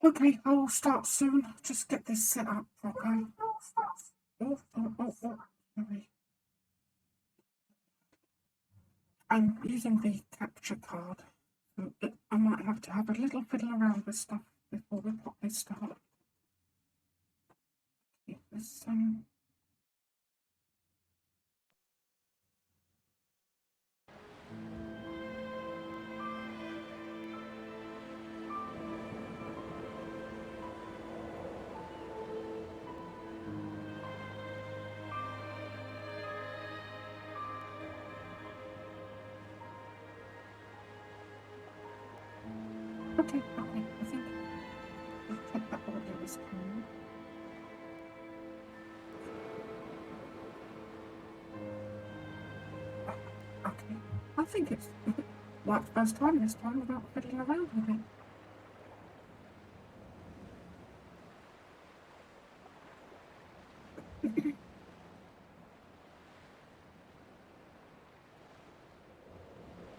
Okay, I will start soon. Just get this set up properly. Sorry. I'm using the capture card. I might have to have a little fiddle around with stuff before we properly start. This, Okay, I think I'll check that audio is coming. Okay, I think it's like first time this time without fiddling around with it.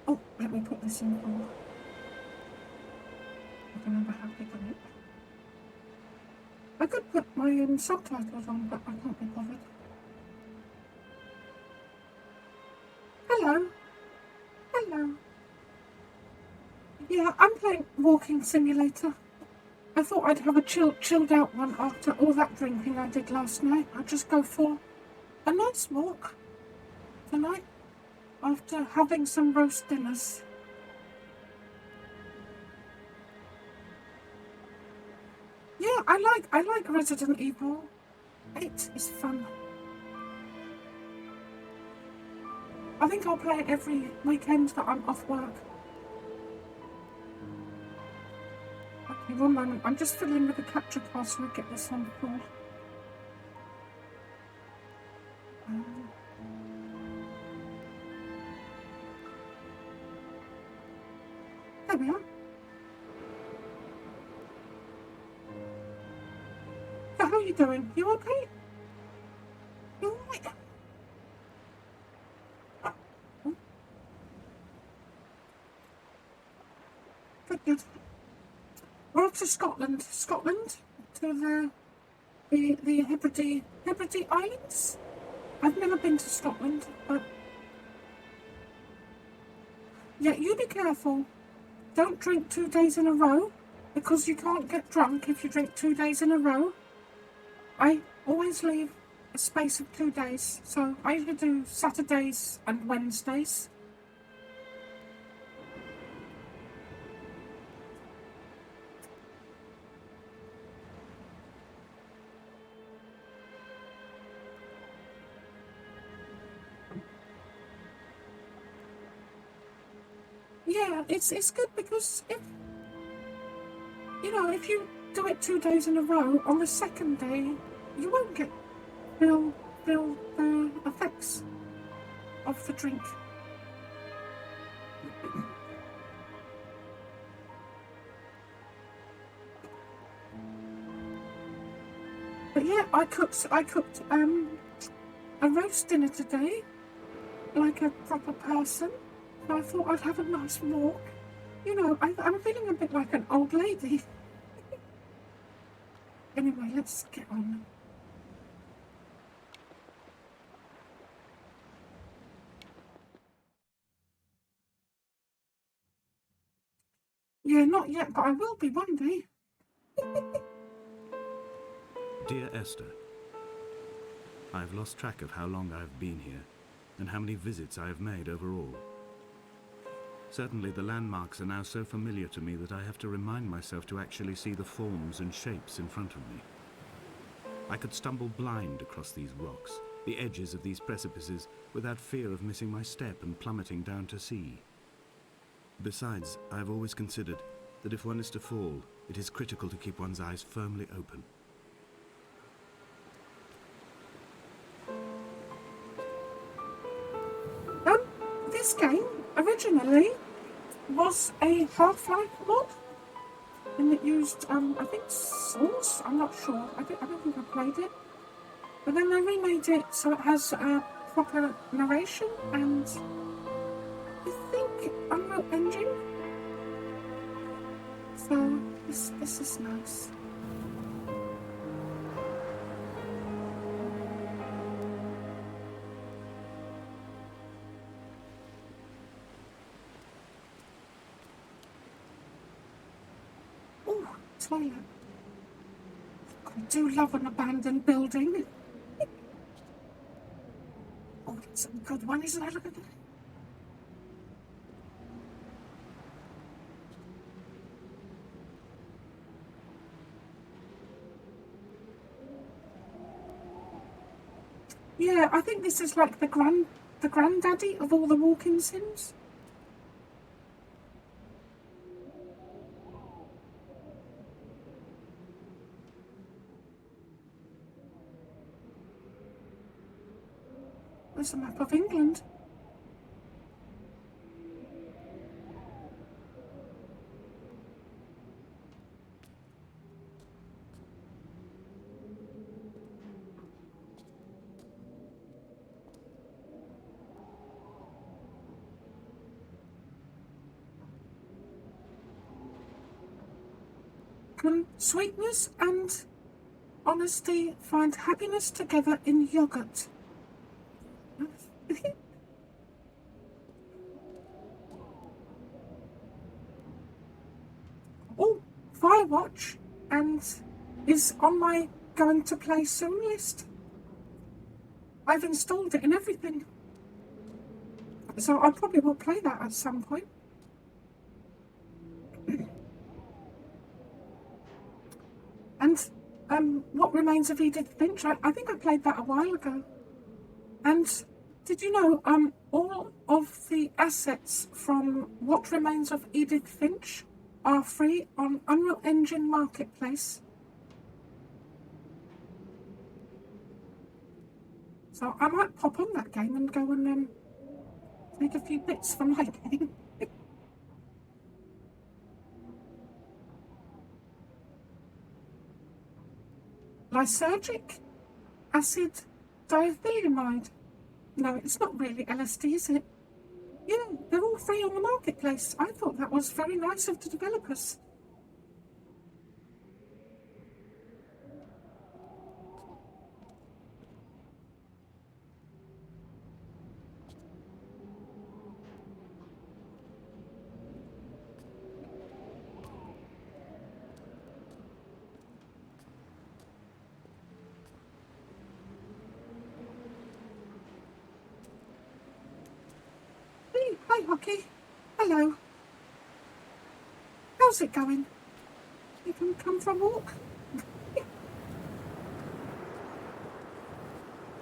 Oh, let me put this in for. I don't remember how big on it. I could put my subtitles on, but I can't be bothered. Hello. Hello. Yeah, I'm playing Walking Simulator. I thought I'd have a chilled out one after all that drinking I did last night. I'd just go for a nice walk tonight after having some roast dinners. Yeah, I like Resident Evil. 8 is fun. I think I'll play it every weekend that I'm off work. Okay, one moment. I'm just fiddling with the capture card so I get this on full. There we are. So how are you doing? You okay? You alright? Good. We're off to Scotland. To the Hebrides Islands. I've never been to Scotland, but yeah, you be careful. Don't drink 2 days in a row, because you can't get drunk if you drink 2 days in a row. I always leave a space of 2 days, so I usually do Saturdays and Wednesdays. Yeah, it's good because if you do it 2 days in a row, on the second day you won't feel the effects of the drink. But yeah, I cooked a roast dinner today, like a proper person. So I thought I'd have a nice walk. I'm feeling a bit like an old lady. Anyway, let's get on. Yeah, not yet, but I will be one day. Dear Esther, I have lost track of how long I have been here and how many visits I have made overall. Certainly the landmarks are now so familiar to me that I have to remind myself to actually see the forms and shapes in front of me. I could stumble blind across these rocks, the edges of these precipices, without fear of missing my step and plummeting down to sea. Besides, I have always considered that if one is to fall, it is critical to keep one's eyes firmly open. This game originally was a Half-Life mod, and it used, I think, Source. I'm not sure. I don't think I played it. But then they remade it so it has proper narration and I think Unreal Engine. So This is nice. Oh, toilet. I do love an abandoned building. Oh, it's a good one, isn't it? Look at that. Yeah, I think this is like the granddaddy of all the walk-in sims. There's a map of England. Can sweetness and honesty find happiness together in yogurt? Oh, Firewatch, and is on my going to play soon list. I've installed it and everything, so I probably will play that at some point. And What Remains of Edith Finch? I think I played that a while ago. And did you know all of the assets from What Remains of Edith Finch are free on Unreal Engine Marketplace? So I might pop on that game and go and take a few bits from my game. Lysergic acid diethylamide. No, it's not really LSD, is it? Yeah, they're all free on the marketplace. I thought that was very nice of the developers. Hey, hi, Hockey. Hello. How's it going? You can come for a walk? It's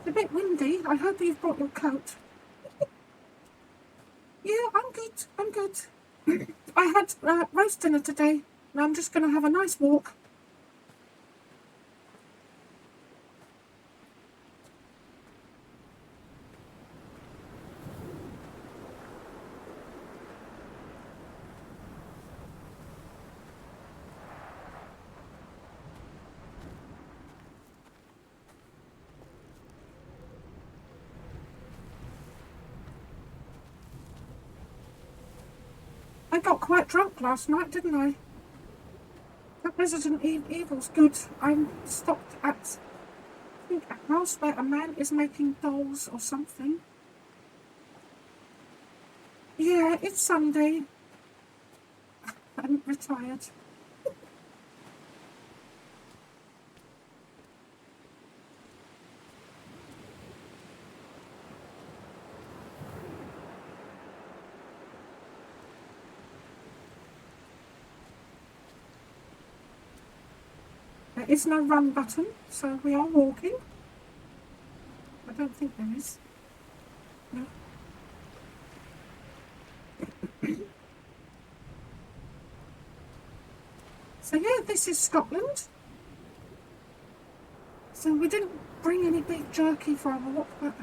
a bit windy. I hope you've brought your coat. Yeah, I'm good. I'm good. I had roast dinner today, and I'm just going to have a nice walk. I got quite drunk last night, didn't I? That Resident Evil's good. I'm stopped at, I think, a house where a man is making dolls or something. Yeah, it's Sunday. I'm retired. There is no run button, so we are walking. I don't think there is. No. So yeah, this is Scotland. So we didn't bring any beef jerky for our walk, but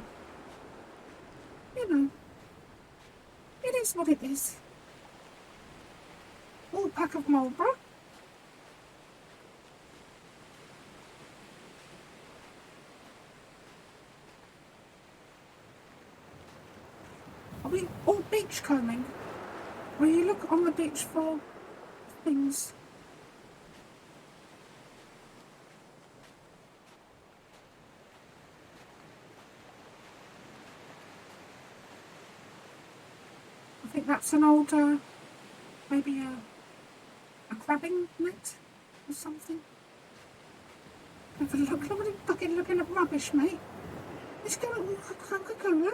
you know, it is what it is. All pack of Marlborough. Are we all beach combing? Will you look on the beach for things? that's an old, maybe a crabbing net or something. Have a look. Look at him fucking looking at rubbish, mate. It's got a Coca-Cola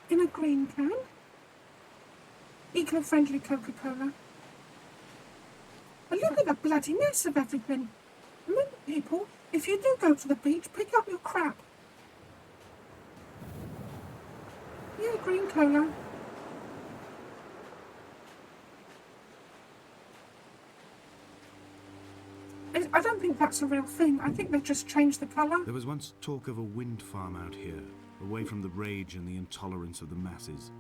in a green can. Eco-friendly Coca-Cola. And look at the bloody mess of everything. Remember, people, if you do go to the beach, pick up your crap. Yeah, green cola. I don't think that's a real thing. I think they've just changed the colour. There was once talk of a wind farm out here, away from the rage and the intolerance of the masses.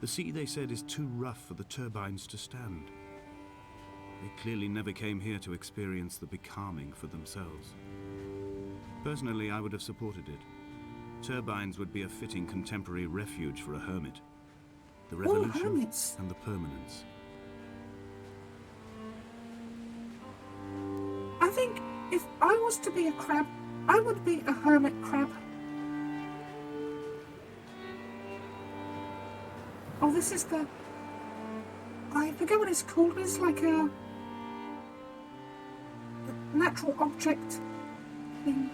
The sea, they said, is too rough for the turbines to stand. They clearly never came here to experience the becalming for themselves. Personally, I would have supported it. Turbines would be a fitting contemporary refuge for a hermit. The revolution and the permanence. I think if I was to be a crab, I would be a hermit crab. Oh, this is the... I forget what it's called, but it's like a natural object thing.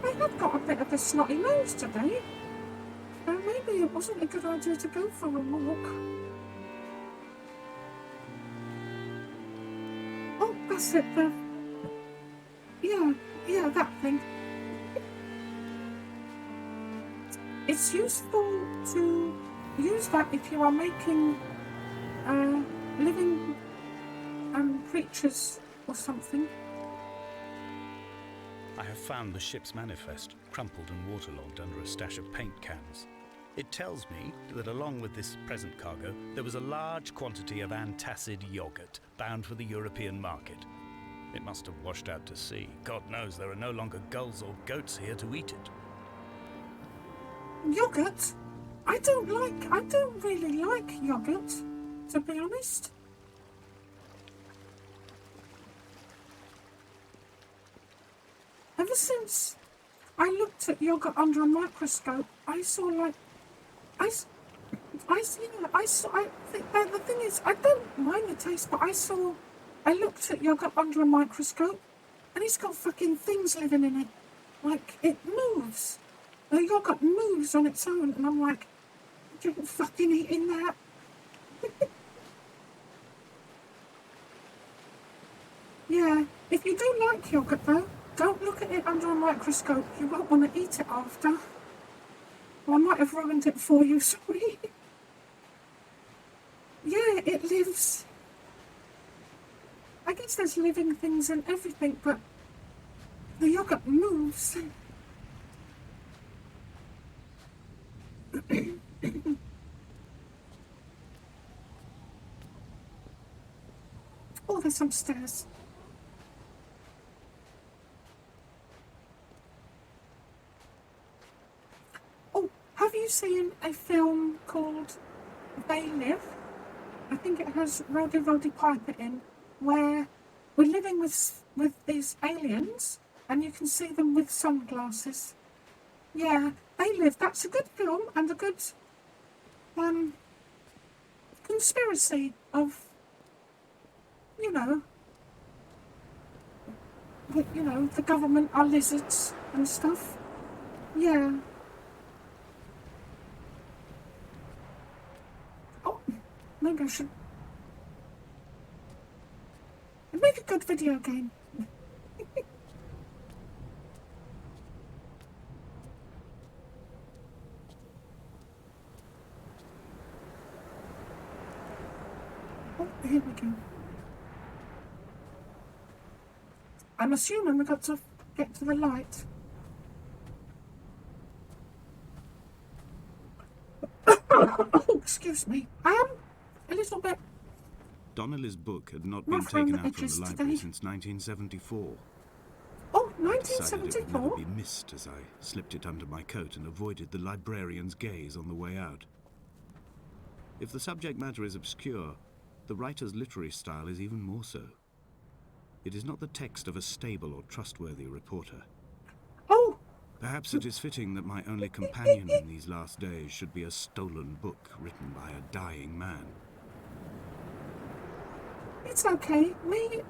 I have got a bit of a snotty nose today. Maybe it wasn't a good idea to go for a walk. Oh, that's it. Yeah, that thing. It's useful to use that if you are making living creatures or something. I have found the ship's manifest, crumpled and waterlogged under a stash of paint cans. It tells me that along with this present cargo, there was a large quantity of antacid yogurt bound for the European market. It must have washed out to sea. God knows there are no longer gulls or goats here to eat it. Yogurt? I don't really like yogurt, to be honest. Ever since I looked at yogurt under a microscope, I saw the thing is, I don't mind the taste, but I looked at yogurt under a microscope, and it's got fucking things living in it. Like, it moves. The yogurt moves on its own, and I'm like, you're fucking eating that. Yeah, if you do like yogurt though, don't look at it under a microscope. You won't want to eat it after. Well, I might have ruined it for you, sorry. Yeah, it lives. I guess there's living things in everything, but the yogurt moves. Oh, there's some stairs. Oh, have you seen a film called They Live? I think it has Roddy Piper in, where we're living with these aliens, and you can see them with sunglasses. Yeah, They Live. That's a good film and a good conspiracy of, the government are lizards and stuff. Yeah. Oh, maybe I should make a good video game. Oh, here we go. I'm assuming we've got to get to the light. Oh, excuse me. I am a little bit... Donnelly's book had not been taken out from the library since 1974. Oh, I decided it would never 1974? be missed as I slipped it under my coat and avoided the librarian's gaze on the way out. If the subject matter is obscure, the writer's literary style is even more so. It is not the text of a stable or trustworthy reporter. Oh, Perhaps it is fitting that my only companion in these last days should be a stolen book written by a dying man. it's okay. Me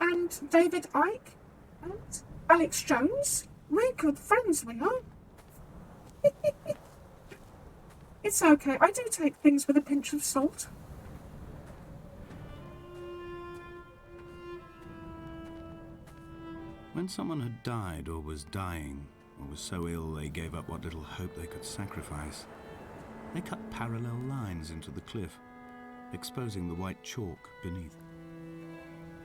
and David Icke and Alex Jones, we're good friends, we are. It's okay. I do take things with a pinch of salt. When someone had died or was dying, or was so ill they gave up what little hope they could sacrifice, they cut parallel lines into the cliff, exposing the white chalk beneath.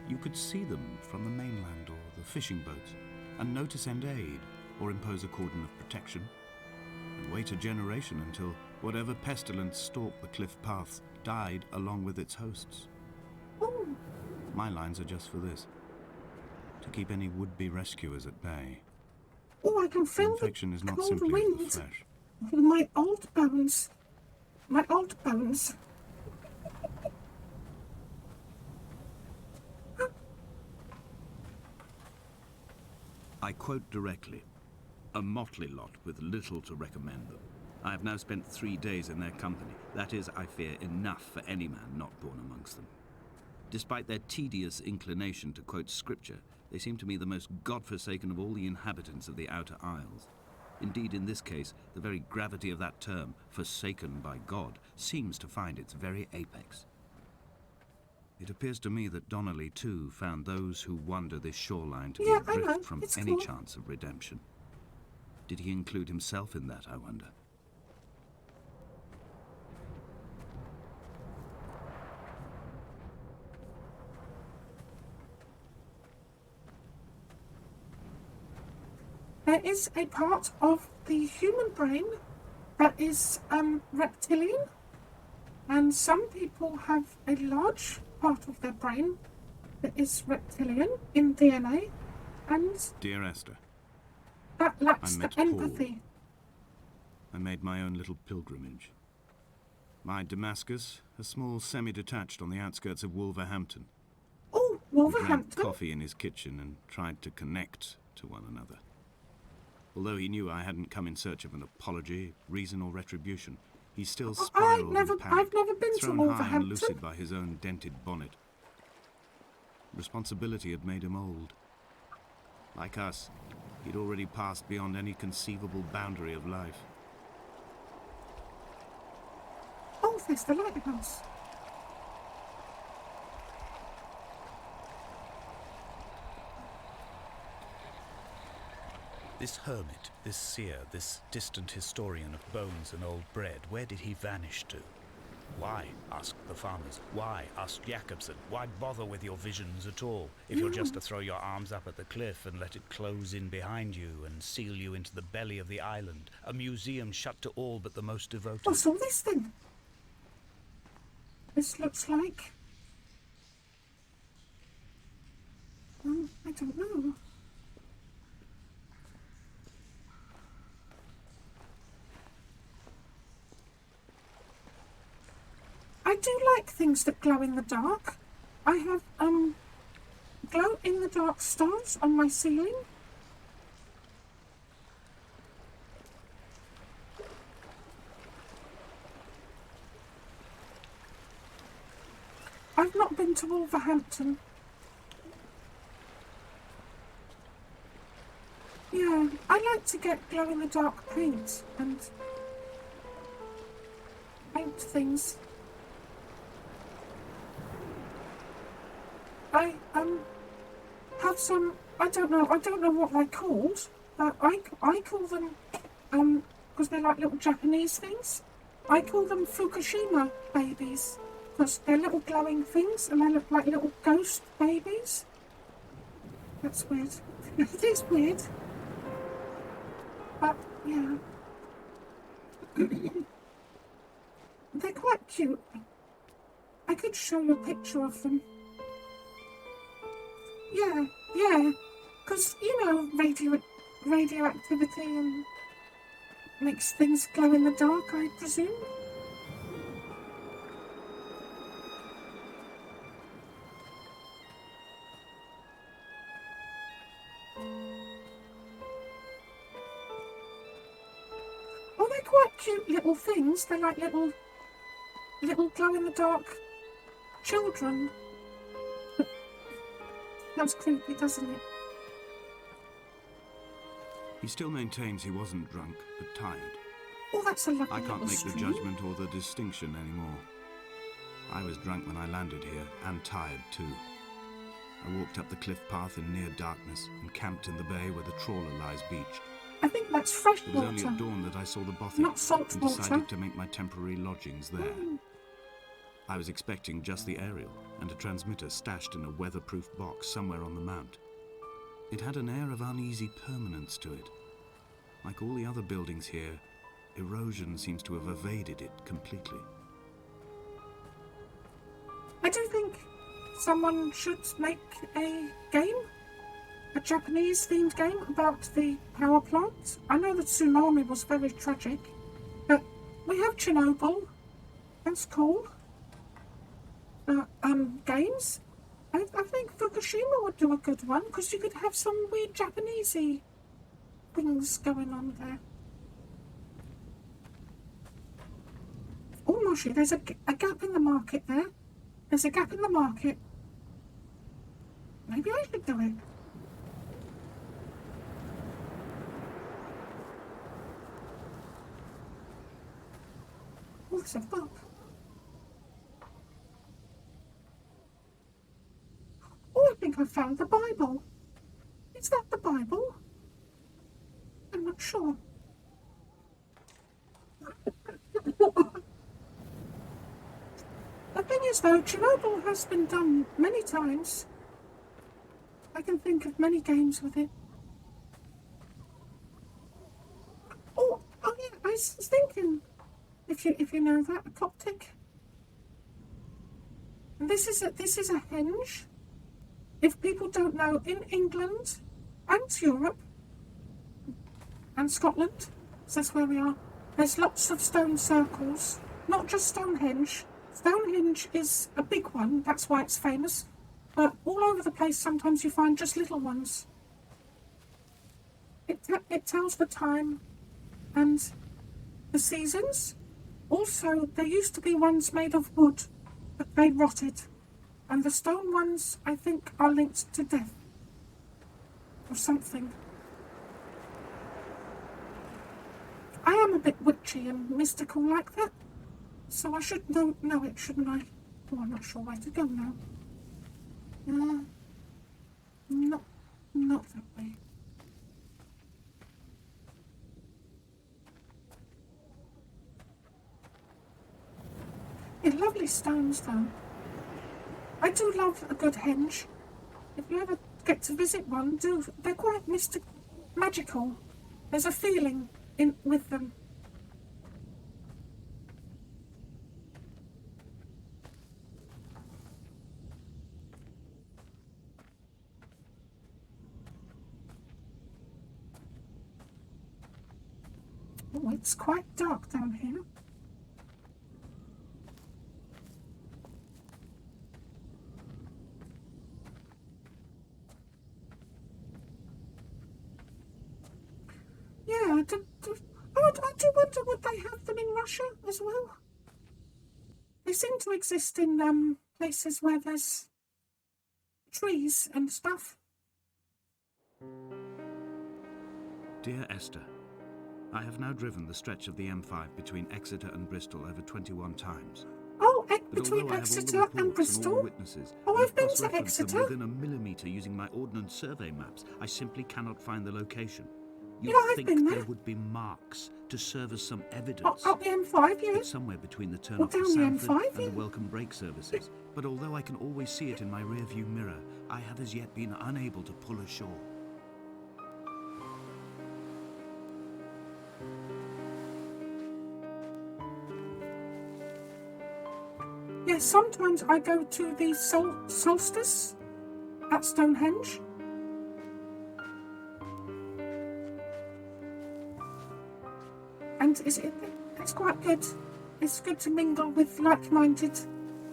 You could see them from the mainland or the fishing boats, and know to send aid or impose a cordon of protection, and wait a generation until whatever pestilence stalked the cliff paths died along with its hosts. Oh, My lines are just for this, to keep any would-be rescuers at bay. oh, I can The feel the infection is not cold simply of the wind. flesh. My old bones. My old bones. I quote directly. A motley lot with little to recommend them. I have now spent 3 days in their company. That is, I fear, enough for any man not born amongst them. Despite their tedious inclination to quote scripture, they seem to me the most godforsaken of all the inhabitants of the Outer Isles. Indeed, in this case, the very gravity of that term, forsaken by God, seems to find its very apex. It appears to me that Donnelly, too, found those who wander this shoreline to Yeah, be I know. adrift from It's any cool. chance of redemption. Did he include himself in that, I wonder? There is a part of the human brain that is reptilian, and some people have a large part of their brain that is reptilian in DNA, and Dear Esther, that lacks I the met empathy. I made my own little pilgrimage. My Damascus, a small semi-detached on the outskirts of Wolverhampton. Oh, We drank Wolverhampton. coffee in his kitchen and tried to connect to one another. Although he knew I hadn't come in search of an apology, reason or retribution, he still spiraled in I've panic, never been to thrown high and Wolverhampton. lucid by his own dented bonnet. Responsibility had made him old. Like us, he'd already passed beyond any conceivable boundary of life. Oh, there's the lighthouse. This hermit, this seer, this distant historian of bones and old bread, where did he vanish to? Why, asked the farmers. Why, asked Jacobson. Why bother with your visions at all, if you're just to throw your arms up at the cliff and let it close in behind you and seal you into the belly of the island, a museum shut to all but the most devoted? What's all this then? This looks like... I don't know. I do like things that glow in the dark. I have glow in the dark stars on my ceiling. I've not been to Wolverhampton. Yeah, I like to get glow in the dark paint and paint things. I have some, I don't know what they're called, but I call them, because they're like little Japanese things, I call them Fukushima babies, because they're little glowing things and they look like little ghost babies. That's weird. It is weird. But, yeah. They're quite cute. I could show you a picture of them. Yeah. Because, you know, radioactivity and makes things glow in the dark, I presume. Oh, they're quite cute little things. They're like little glow-in-the-dark children. That's creepy, doesn't it? He still maintains he wasn't drunk, but tired. Oh, that's a lovely I can't little make the stream. judgment or the distinction anymore. I was drunk when I landed here, and tired too. I walked up the cliff path in near darkness and camped in the bay where the trawler lies beached. I think that's fresh It was water. only at dawn that I saw the bothy Not salt and water. decided to make my temporary lodgings there. I was expecting just the aerial and a transmitter stashed in a weatherproof box somewhere on the mount. It had an air of uneasy permanence to it. Like all the other buildings here, erosion seems to have evaded it completely. I do think someone should make a game, a Japanese-themed game about the power plant. I know the tsunami was very tragic, but we have Chernobyl. That's cool. Games. I think Fukushima would do a good one, because you could have some weird Japanesey things going on there. Oh, Moshi, there's a gap in the market there. There's a gap in the market. Maybe I should do it. Oh, there's a bump. Oh, I think I found the Bible. Is that the Bible? I'm not sure. The thing is, though, Chernobyl has been done many times. I can think of many games with it. Oh yeah, I was thinking, if you know that, a Coptic. And this is a henge. If people don't know, in England and Europe and Scotland, so that's where we are, there's lots of stone circles, not just Stonehenge. Stonehenge is a big one, that's why it's famous, but all over the place sometimes you find just little ones. It tells the time and the seasons. Also, there used to be ones made of wood, but they rotted. And the stone ones, I think, are linked to death. Or something. I am a bit witchy and mystical like that. So I should know it, shouldn't I? Oh, I'm not sure where to go now. Not that way. Yeah, lovely stones though. I do love a good henge. If you ever get to visit one, they're quite magical. There's a feeling with them. Oh, it's quite dark down here. Yeah, I do wonder, would they have them in Russia as well? They seem to exist in places where there's trees and stuff. Dear Esther, I have now driven the stretch of the M5 between Exeter and Bristol over 21 times. Oh, But between although I have all the Exeter reports and all the Bristol? witnesses, Oh, and I've been to cross-referenced them Exeter. within a millimetre using my Ordnance Survey maps, I simply cannot find the location. You'd Yeah, I've think been there. there would be marks to serve as some evidence. Up the M5, yeah. It's somewhere between the turn Or off for down the Sanford M5, and yeah. the welcome brake services. But although I can always see it in my rearview mirror, I have as yet been unable to pull ashore. Yeah, sometimes I go to the solstice at Stonehenge. And it's quite good. It's good to mingle with like-minded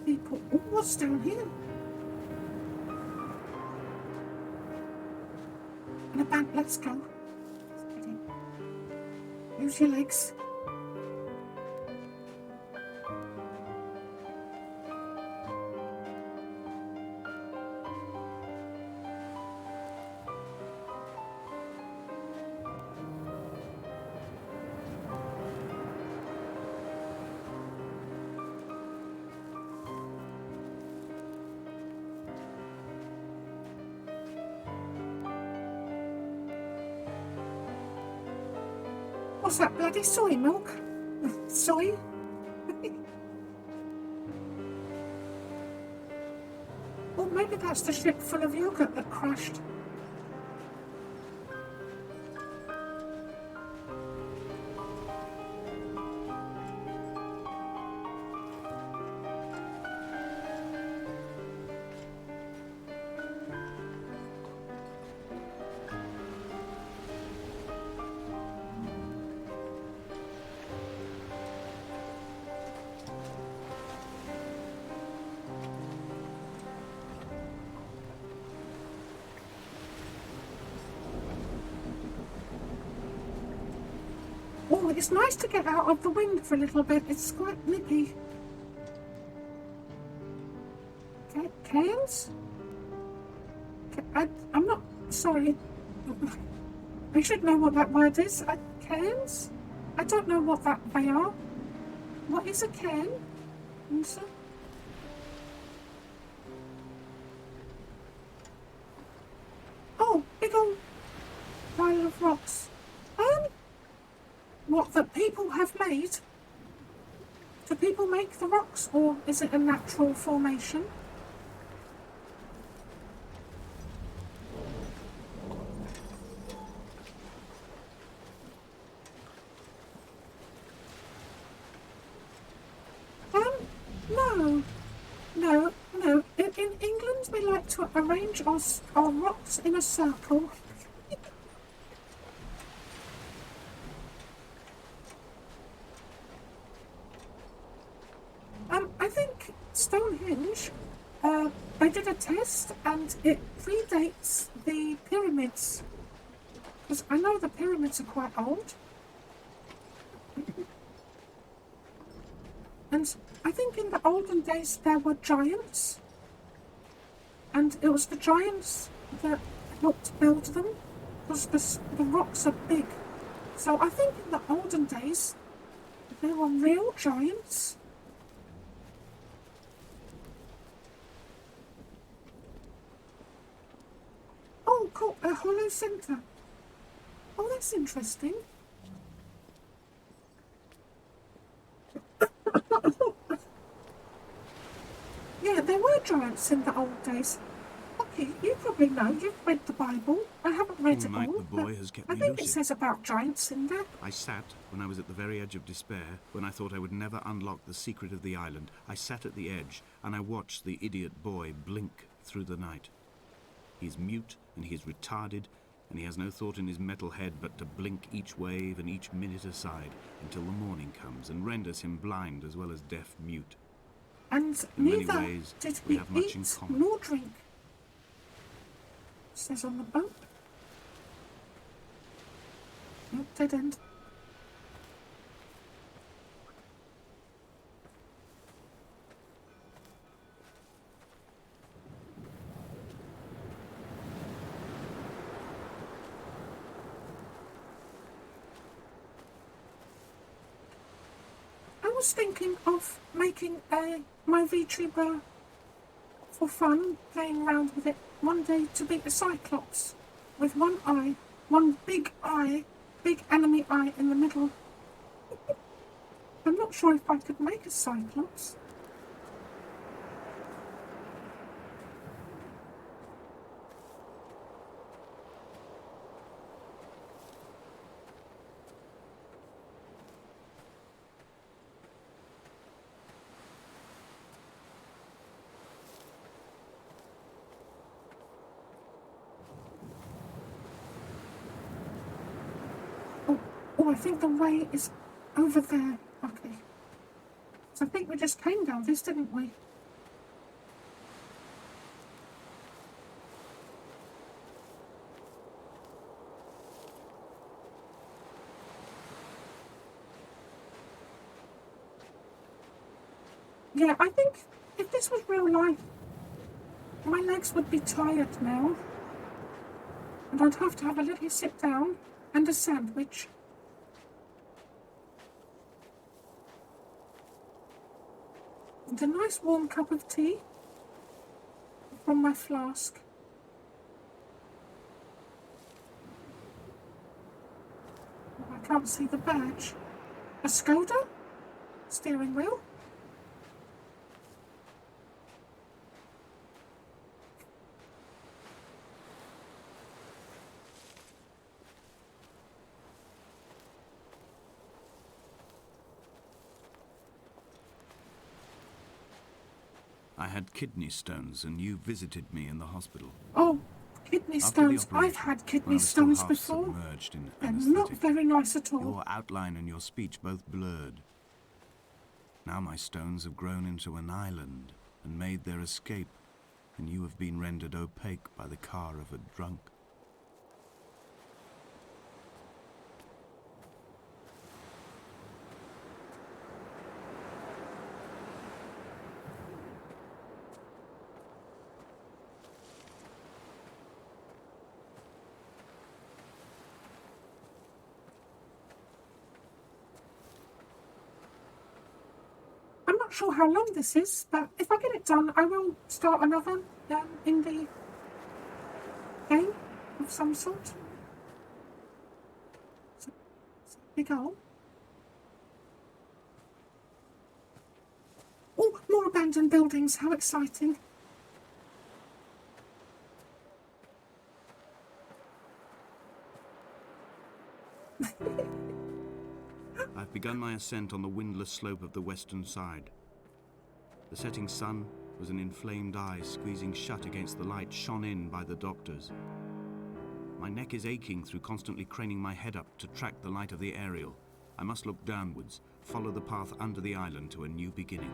people. Oh, what's down here? In a bank, let's go. Use your legs. What's that, bloody soy milk? Soy? Or maybe that's the ship full of yogurt that crashed. Oh, it's nice to get out of the wind for a little bit. It's quite nippy. Okay, cans? I'm not... Sorry. I should know what that word is. Cans? I don't know what they are. What is a can? Also? Oh, big old pile of rocks. What that people have made? Do people make the rocks, or is it a natural formation? No. In England, we like to arrange our rocks in a circle. I think Stonehenge, they did a test and it predates the pyramids. Because I know the pyramids are quite old. And I think in the olden days there were giants. And it was the giants that helped build them. Because the rocks are big. So I think in the olden days there were real giants. Oh, cool, a hollow centre. Oh, that's interesting. Yeah, there were giants in the old days. Okay, you probably know, you've read the Bible. I haven't read it all, The boy has kept I me think it lucid. says about giants in there. I sat when I was at the very edge of despair, when I thought I would never unlock the secret of the island. I sat at the edge, and I watched the idiot boy blink through the night. He's mute, and he is retarded, and he has no thought in his metal head but to blink each wave and each minute aside until the morning comes and renders him blind as well as deaf-mute. And In many neither ways, did we he have much in eat common. nor drink. It says on the boat. Nope, dead end. I was thinking of making my VTuber for fun, playing around with it one day to be a Cyclops with one eye, one big eye, big enemy eye in the middle. I'm not sure if I could make a Cyclops. Oh, I think the way is over there. Okay. So I think we just came down this, didn't we? Yeah, I think if this was real life, my legs would be tired now. And I'd have to have a little sit down and a sandwich. And a nice warm cup of tea from my flask. I can't see the badge. A Skoda? Steering wheel? I had kidney stones, and you visited me in the hospital. Oh, kidney After the stones. I've operation, had when kidney I was still stones half before. submerged in They're not anesthetic, very nice at all. your outline and your speech both blurred. Now my stones have grown into an island and made their escape, and you have been rendered opaque by the car of a drunk. I'm not sure how long this is, but if I get it done, I will start another indie game of some sort. So, big hole. Oh, more abandoned buildings. How exciting. I've begun my ascent on the windless slope of the western side. The setting sun was an inflamed eye squeezing shut against the light shone in by the doctors. My neck is aching through constantly craning my head up to track the light of the aerial. I must look downwards, follow the path under the island to a new beginning.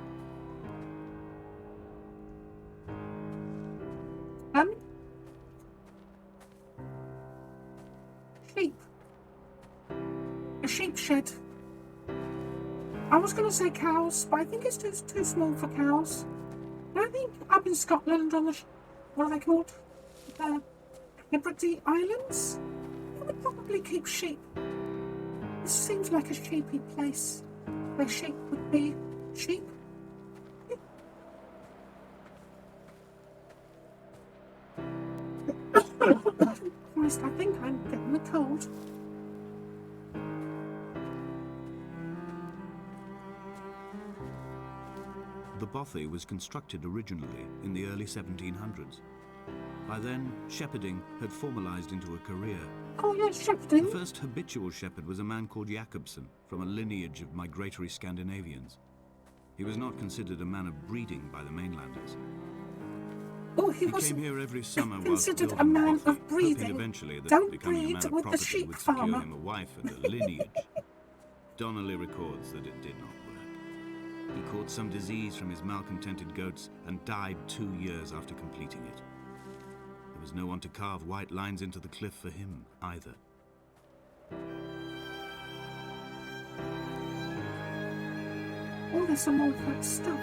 Sheep. A sheep shed. I was going to say cows, but I think it's too small for cows. And I think up in Scotland on the, what are they called? The Hebrides Islands? I would probably keep sheep. This seems like a sheepy place, where sheep would be sheep. Christ, I think I'm getting a cold. The bothy was constructed originally in the early 1700s. By then, shepherding had formalized into a career. Oh yes, shepherding. The first habitual shepherd was a man called Jakobsen, from a lineage of migratory Scandinavians. He was not considered a man of breeding by the mainlanders. Oh, he came here every summer whilst considered a building the man bothy, of breeding. hoping eventually that Don't becoming a breed man of with the property sheep would secure farmer. him a wife and a lineage. Donnelly records that it did not work. He caught some disease from his malcontented goats and died 2 years after completing it. There was no one to carve white lines into the cliff for him either. Oh, there's some more of that stuff.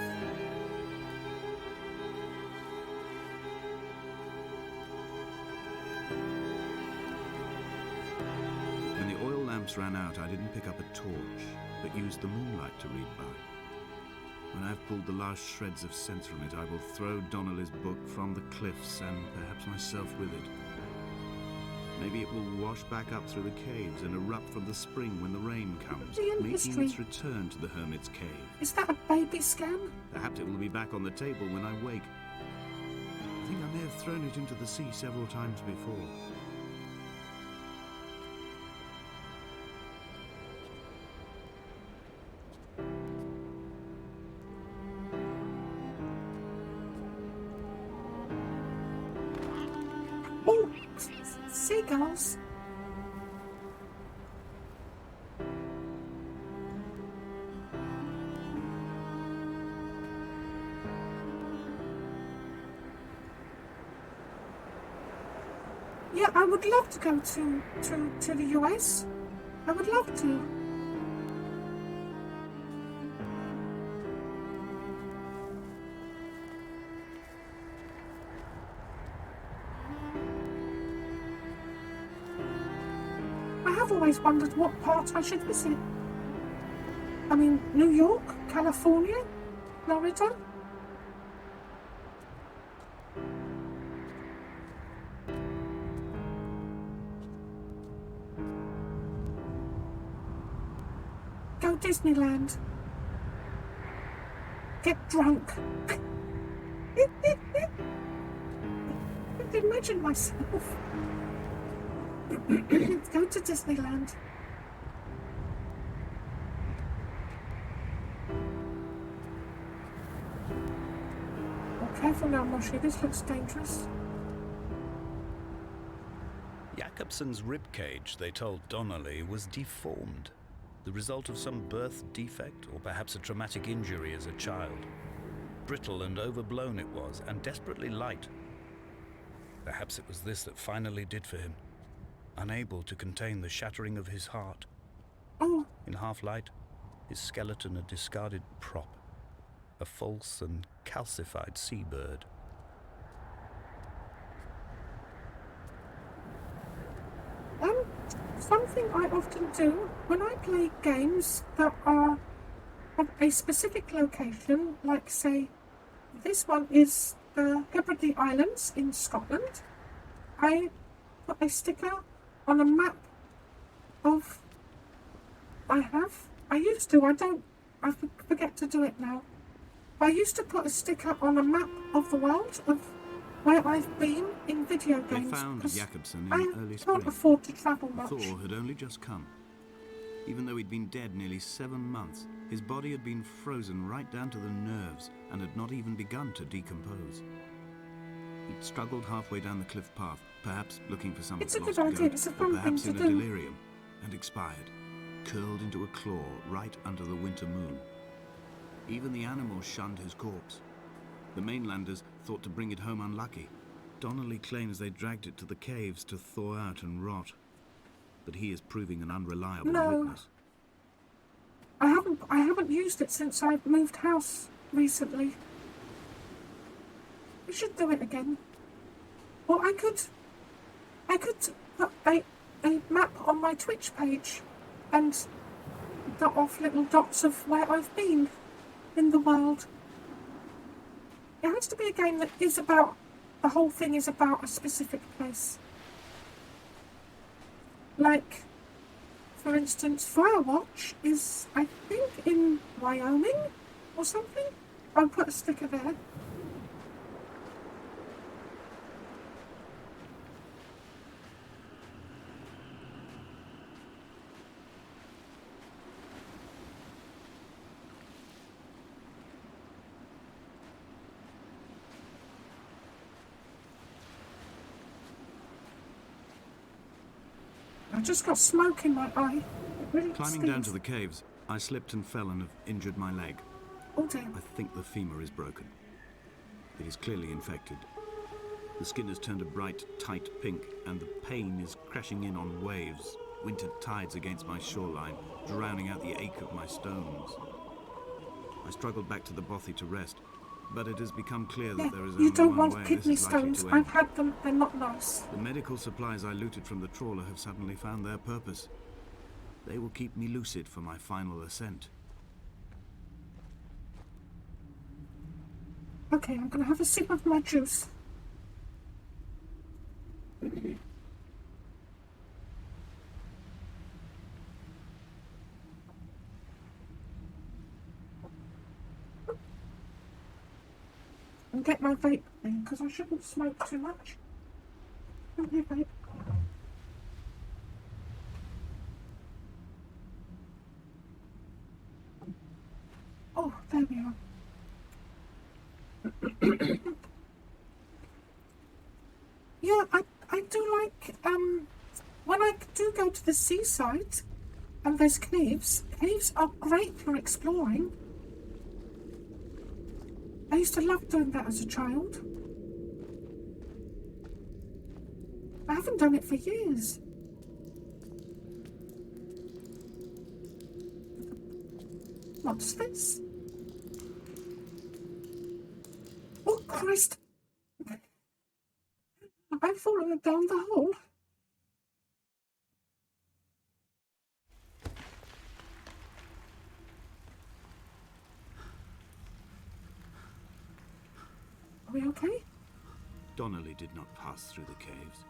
When the oil lamps ran out, I didn't pick up a torch, but used the moonlight to read by. When I've pulled the last shreds of sense from it, I will throw Donnelly's book from the cliffs and perhaps myself with it. Maybe it will wash back up through the caves and erupt from the spring when the rain comes, making its return to the hermit's cave. Is that a baby scam? Perhaps it will be back on the table when I wake. I think I may have thrown it into the sea several times before. Oh, seagulls. Yeah, I would love to go to the US. I would love to. I have always wondered what part I should visit. I mean, New York, California, Florida. Go Disneyland. Get drunk. I can imagine myself. Go to Disneyland. Oh, careful now, Moshi. This looks dangerous. Jakobsen's ribcage, they told Donnelly, was deformed, the result of some birth defect or perhaps a traumatic injury as a child. Brittle and overblown it was, and desperately light. Perhaps it was this that finally did for him, unable to contain the shattering of his heart. Oh, In half-light, his skeleton a discarded prop, a false and calcified seabird. something I often do when I play games that are of a specific location, like say, this one is the Hebrides Islands in Scotland. I put a sticker on a map of. I used to. I forget to do it now. I used to put a sticker on a map of the world of where I've been in video They games. found 'cause Jakobsen I in early can't spring. afford to travel much. Thor had only just come. Even though he'd been dead nearly 7 months, his body had been frozen right down to the nerves and had not even begun to decompose. He'd struggled halfway down the cliff path, perhaps looking for some It's a lost good idea, goat, it's a or fun thing perhaps to in a do. delirium, and expired, curled into a claw right under the winter moon. Even the animals shunned his corpse. The mainlanders thought to bring it home unlucky. Donnelly claims they dragged it to the caves to thaw out and rot. But he is proving an unreliable No. witness. I haven't used it since I've moved house recently. We should do it again. Or I could put a map on my Twitch page and dot off little dots of where I've been in the world. It has to be a game that is about, the whole thing is about a specific place. Like, for instance, Firewatch is, I think, in Wyoming or something. I'll put a sticker there. I just got smoke in my eye. It really Climbing down to the caves, I slipped and fell and have injured my leg. Oh dear. I think the femur is broken. It is clearly infected. The skin has turned a bright, tight pink, and the pain is crashing in on waves, winter tides against my shoreline, drowning out the ache of my stones. I struggled back to the bothy to rest, but it has become clear that there is You only don't one want way kidney this is likely stones. to I've end. had them. They're not nice. The medical supplies I looted from the trawler have suddenly found their purpose. They will keep me lucid for my final ascent. Okay, I'm going to have a sip of my juice. And get my vape in, because I shouldn't smoke too much. Come here, vape. Oh, there we are. Yeah, I do like, when I do go to the seaside and there's caves are great for exploring. I used to love doing that as a child. I haven't done it for years. What's this? Oh, Christ! I've fallen down the hole. Are we okay? Donnelly did not pass through the caves.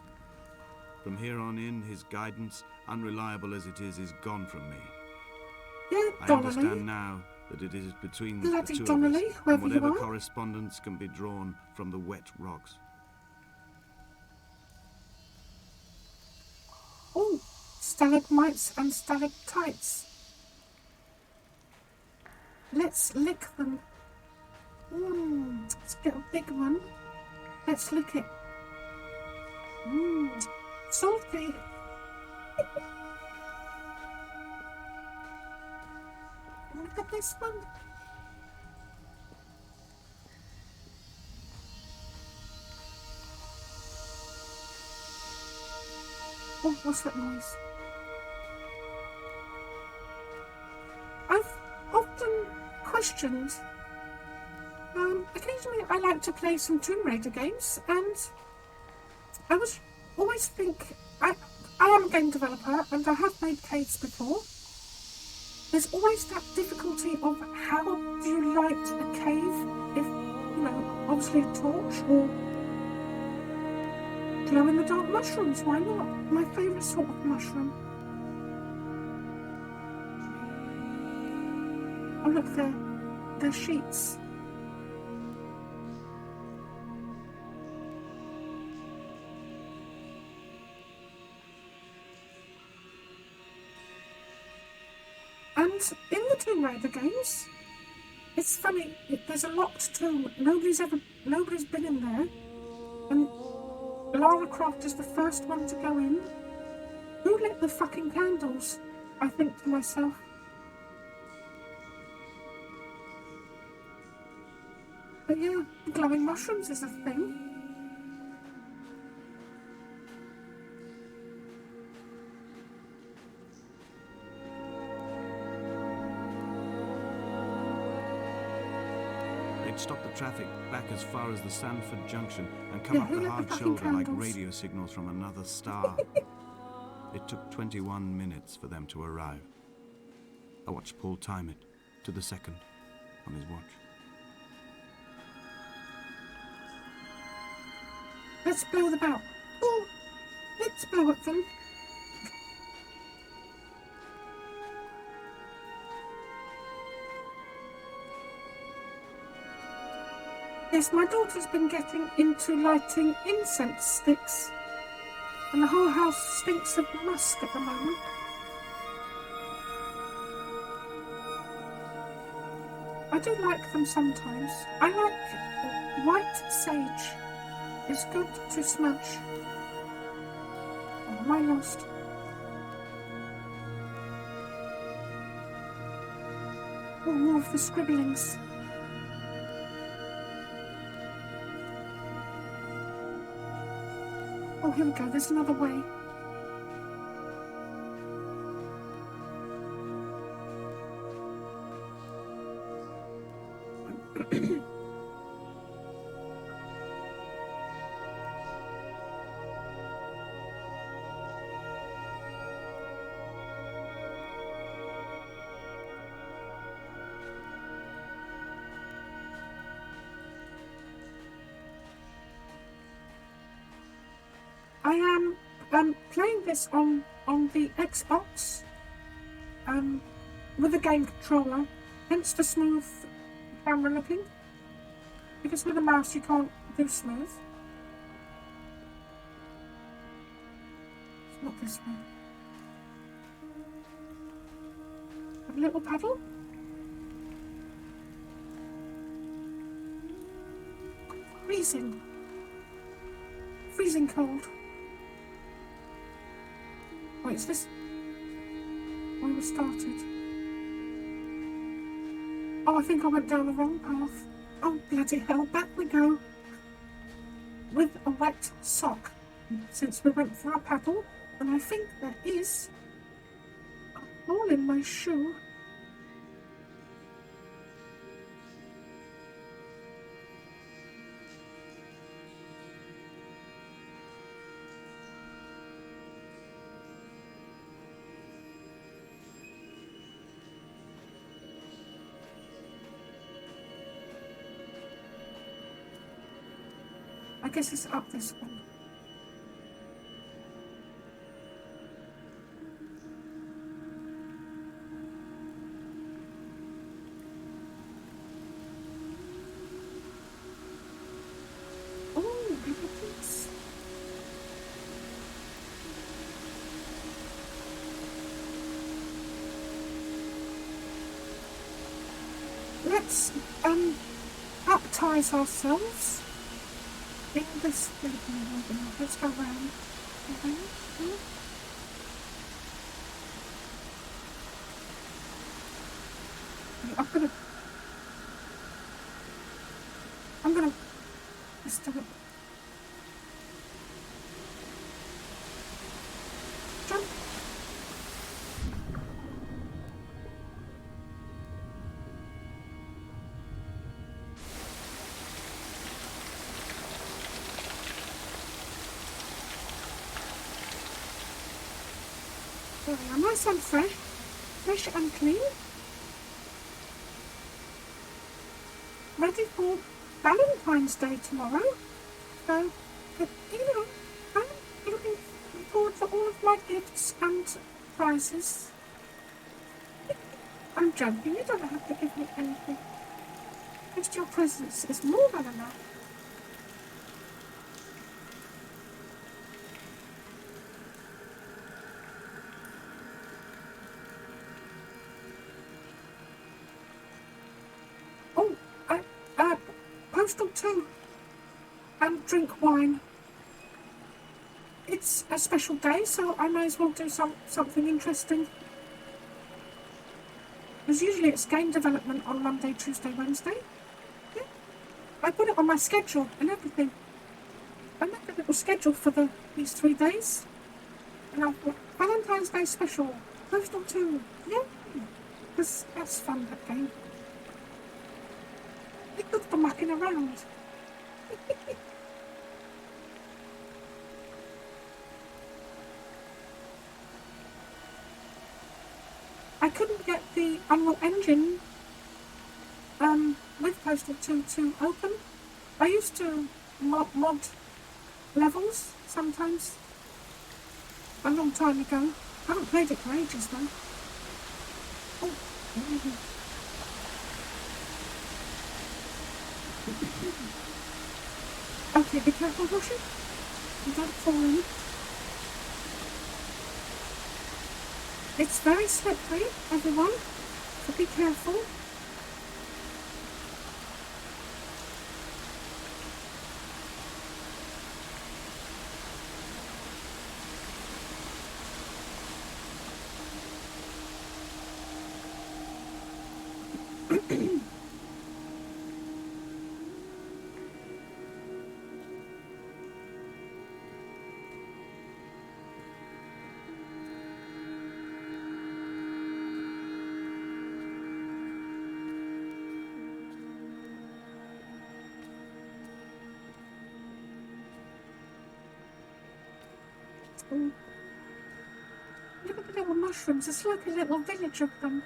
From here on in, his guidance, unreliable as it is gone from me. Yeah, I Donnelly. understand now that it is between the Bloody two Donnelly, of us, whoever and you whatever are. correspondence can be drawn from the wet rocks. Oh, stalagmites and stalactites. Let's lick them. Let's get a big one. Let's lick it. Salty. Look at this one. Oh, what's that noise? I've often questioned. Occasionally I like to play some Tomb Raider games, and I was always think I am a game developer and I have made caves before. There's always that difficulty of how do you light a cave if, obviously a torch or glow-in-the-dark mushrooms, why not? My favourite sort of mushroom. Oh look, they're sheets. And in the Tomb Raider games, it's funny, there's a locked tomb, nobody's been in there, and Lara Croft is the first one to go in. Who lit the fucking candles? I think to myself. But yeah, glowing mushrooms is a thing. They'd stop the traffic back as far as the Sandford Junction and come up who the lit hard fucking shoulder like candles? radio signals from another star. It took 21 minutes for them to arrive. I watched Paul time it to the second on his watch. Let's blow them out. Oh, let's blow at them. Yes, my daughter's been getting into lighting incense sticks, and the whole house stinks of musk at the moment. I do like them sometimes. I like white sage. It's good to smash. Oh, am I lost? Oh, more of the scribblings. Oh, here we go. There's another way. I am playing this on the Xbox with a game controller, hence the smooth camera looking, because with a mouse you can't do smooth. It's not this way. A little paddle. Freezing. Freezing cold. Wait, is this where we started? Oh, I think I went down the wrong path. Oh, bloody hell, back we go. With a wet sock. since we went for a paddle, and I think there is a hole in my shoe. I guess it's up this way. Oh, look at this. Let's baptize ourselves in this. Let's go around. I'm gonna. Let's do it. Jump. There we are, nice and fresh and clean. Ready for Valentine's Day tomorrow. So, I'm looking forward to all of my gifts and prizes. I'm joking, you don't have to give me anything. Just your presence is more than enough. Postal 2 and drink wine. It's a special day, so I may as well do something interesting. Because usually it's game development on Monday, Tuesday, Wednesday. Yeah. I put it on my schedule and everything. I made a little schedule for these 3 days. And I've got Valentine's Day special, Postal 2. Yeah. Because that's fun, that game. It's good for mucking around. I couldn't get the Unreal Engine with Postal 2 to open. I used to mod levels sometimes a long time ago. I haven't played it for ages though. Oh, okay, be careful, Roshi. You don't fall in. It's very slippery, everyone, so be careful. Look at the little mushrooms, it's like a little village of them.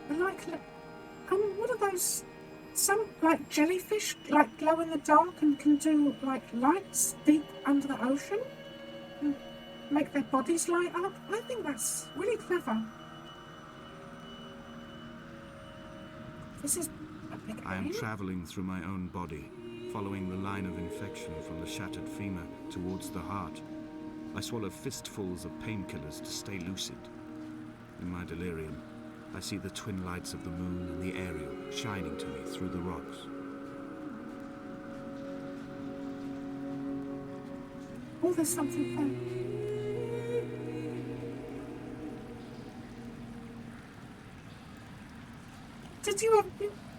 They're like, what are those? Some like jellyfish, like glow in the dark and can do like lights deep under the ocean and make their bodies light up. I think that's really clever. This is a big I am game. traveling through my own body, following the line of infection from the shattered femur towards the heart. I swallow fistfuls of painkillers to stay lucid. In my delirium, I see the twin lights of the moon and the Ariel shining to me through the rocks. Oh, there's something there. Did you have...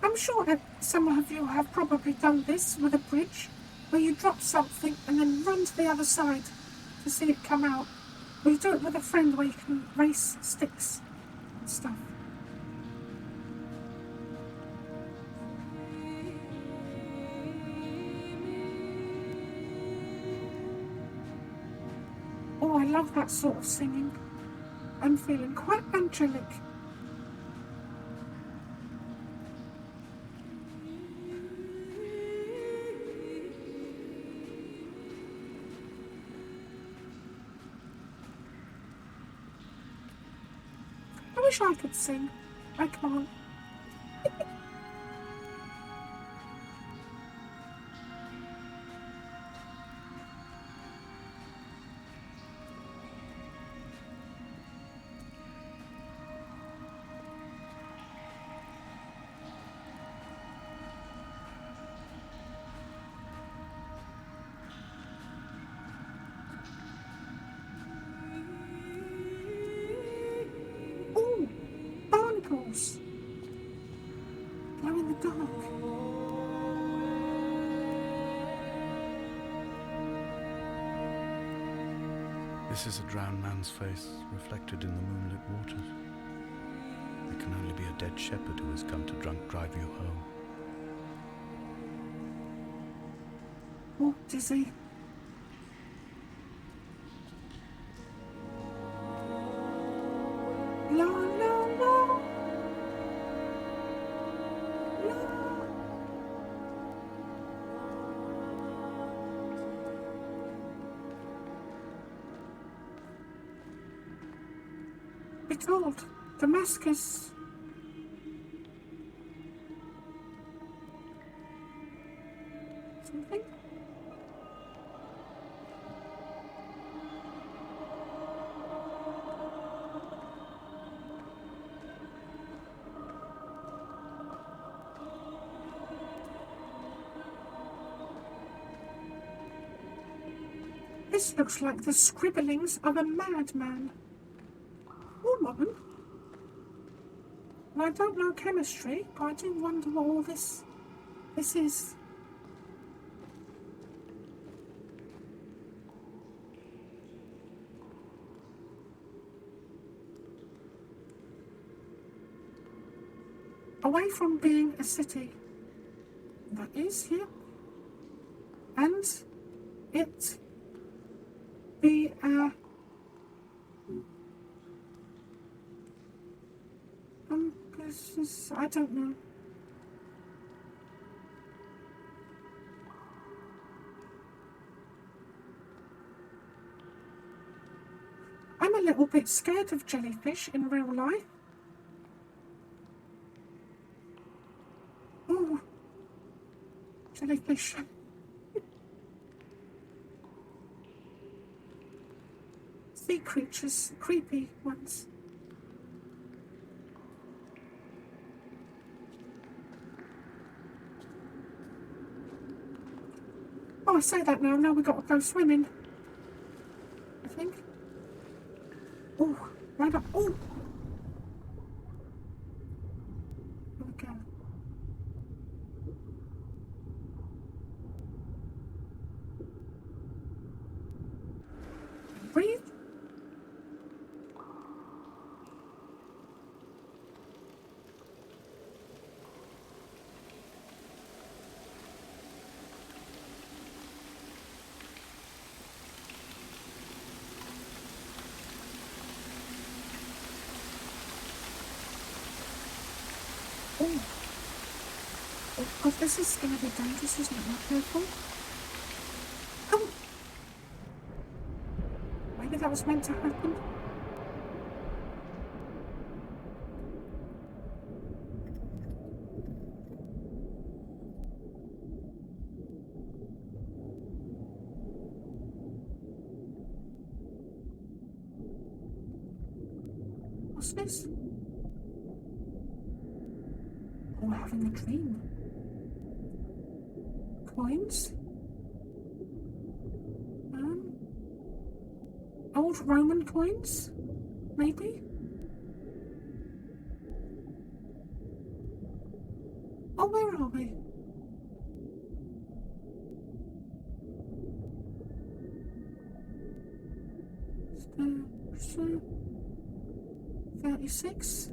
I'm sure that some of you have probably done this with a bridge, where you drop something and then run to the other side to see it come out. Or you do it with a friend where you can race sticks and stuff. Oh, I love that sort of singing. I'm feeling quite angelic. I wish I could sing. I can't. Oh, barnacles. Glow in the dark. This is a drowned man's face, reflected in the moonlit waters. It can only be a dead shepherd who has come to drunk drive you home. Oh, dizzy. La la la. La. Behold, Damascus. Something? This looks like the scribblings of a madman. Woman? Well, I don't know chemistry, but I do wonder what all this is. Away from being a city. That is here. And it be a I don't know. I'm a little bit scared of jellyfish in real life. Oh, jellyfish. Sea creatures, creepy ones. Oh, I say that now we've got to go swimming. I think. Oh, right up. Oh! Here we go. Breathe. Oh, God, this is going to be dangerous, isn't it? Not careful. Oh! Maybe that was meant to happen. What's this? Oh, we're having a dream. Coins. Old Roman coins? Maybe? Oh, where are we? So, 36.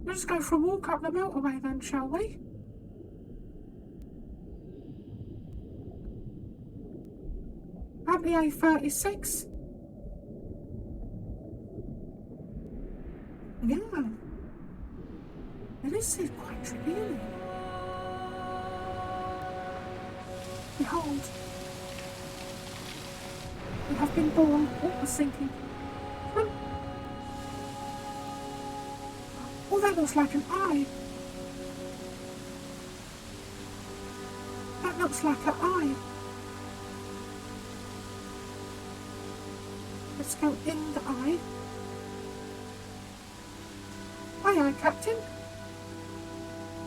Let's go for a walk up the motorway then, shall we? Up the A36. Yeah. It is quite revealing. Behold. We have been born. Oh, we're sinking. Oh, that looks like an eye. That looks like an eye. Let's go in the eye. Aye, aye, Captain.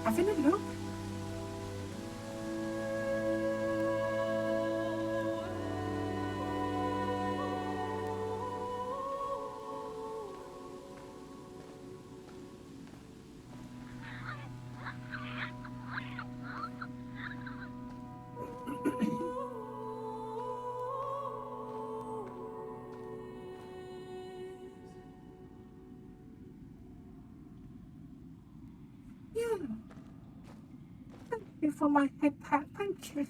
Having a look. Yeah. Thank you for my head pat. Thank you.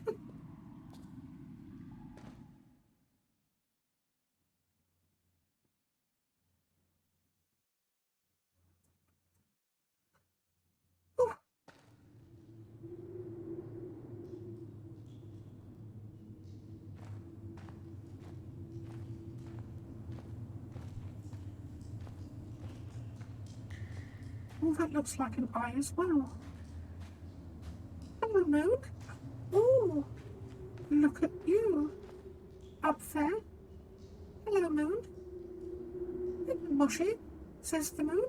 Oh. Oh, that looks like an eye as well. Hello, Moon. Oh, look at you. Up there. Hello, Moon. Hello, Moshi, says the moon.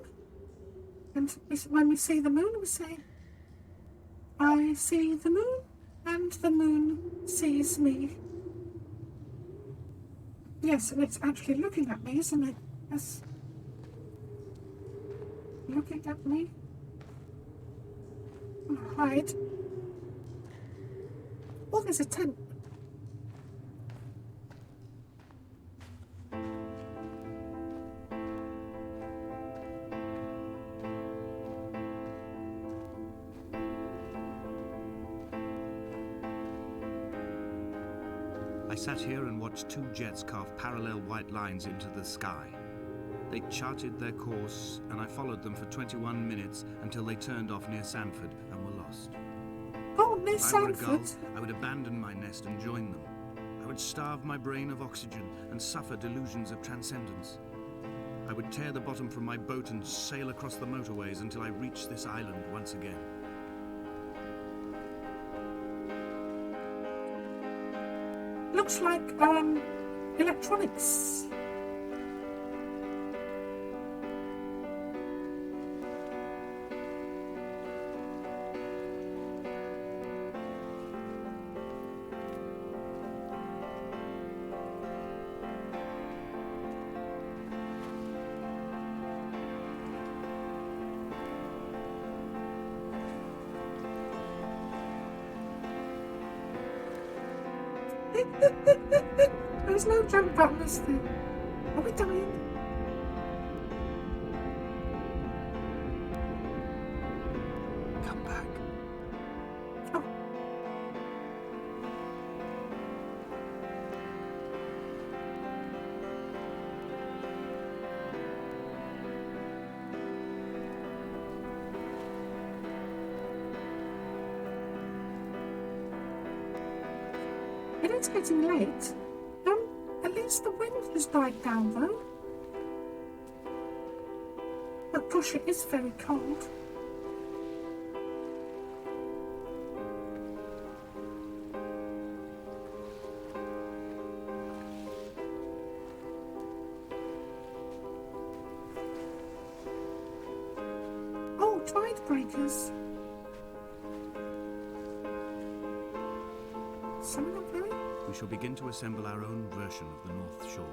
And when we see the moon, we say, I see the moon, and the moon sees me. Yes, and it's actually looking at me, isn't it? Yes. Looking at me. Hide. Oh, there's a tent. I sat here and watched two jets carve parallel white lines into the sky. They charted their course, and I followed them for 21 minutes until they turned off near Sanford and were lost. Oh, near If I were a Sanford. gull, I would abandon my nest and join them. I would starve my brain of oxygen and suffer delusions of transcendence. I would tear the bottom from my boat and sail across the motorways until I reached this island once again. Looks like, electronics. There's no jump button, is there? Are we dying? Come back. Oh. It is getting late. At least the wind has died down, though. But gosh, it is very cold. Oh, tide breakers. Someone up there? We we shall begin to assemble our own version of the North Shore.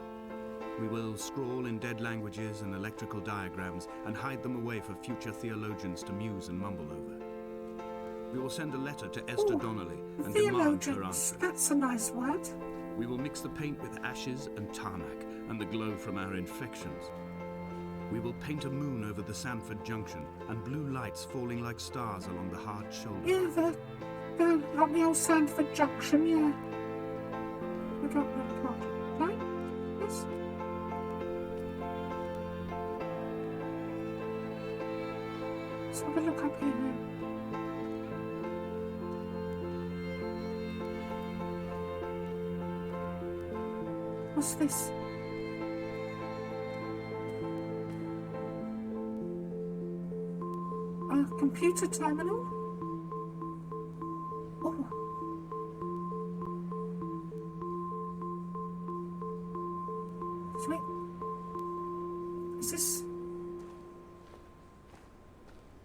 We will scrawl in dead languages and electrical diagrams and hide them away for future theologians to muse and mumble over. We will send a letter to Esther Donnelly and demand her answer. That's a nice word. We will mix the paint with ashes and tarmac and the glow from our infections. We will paint a moon over the Sanford Junction and blue lights falling like stars along the hard shoulder. Yeah, like the old Sanford Junction, yeah. I got that part. Right? Yes. Let's have a look up here now. What's this? A computer terminal? Oh. Sweet. Is this...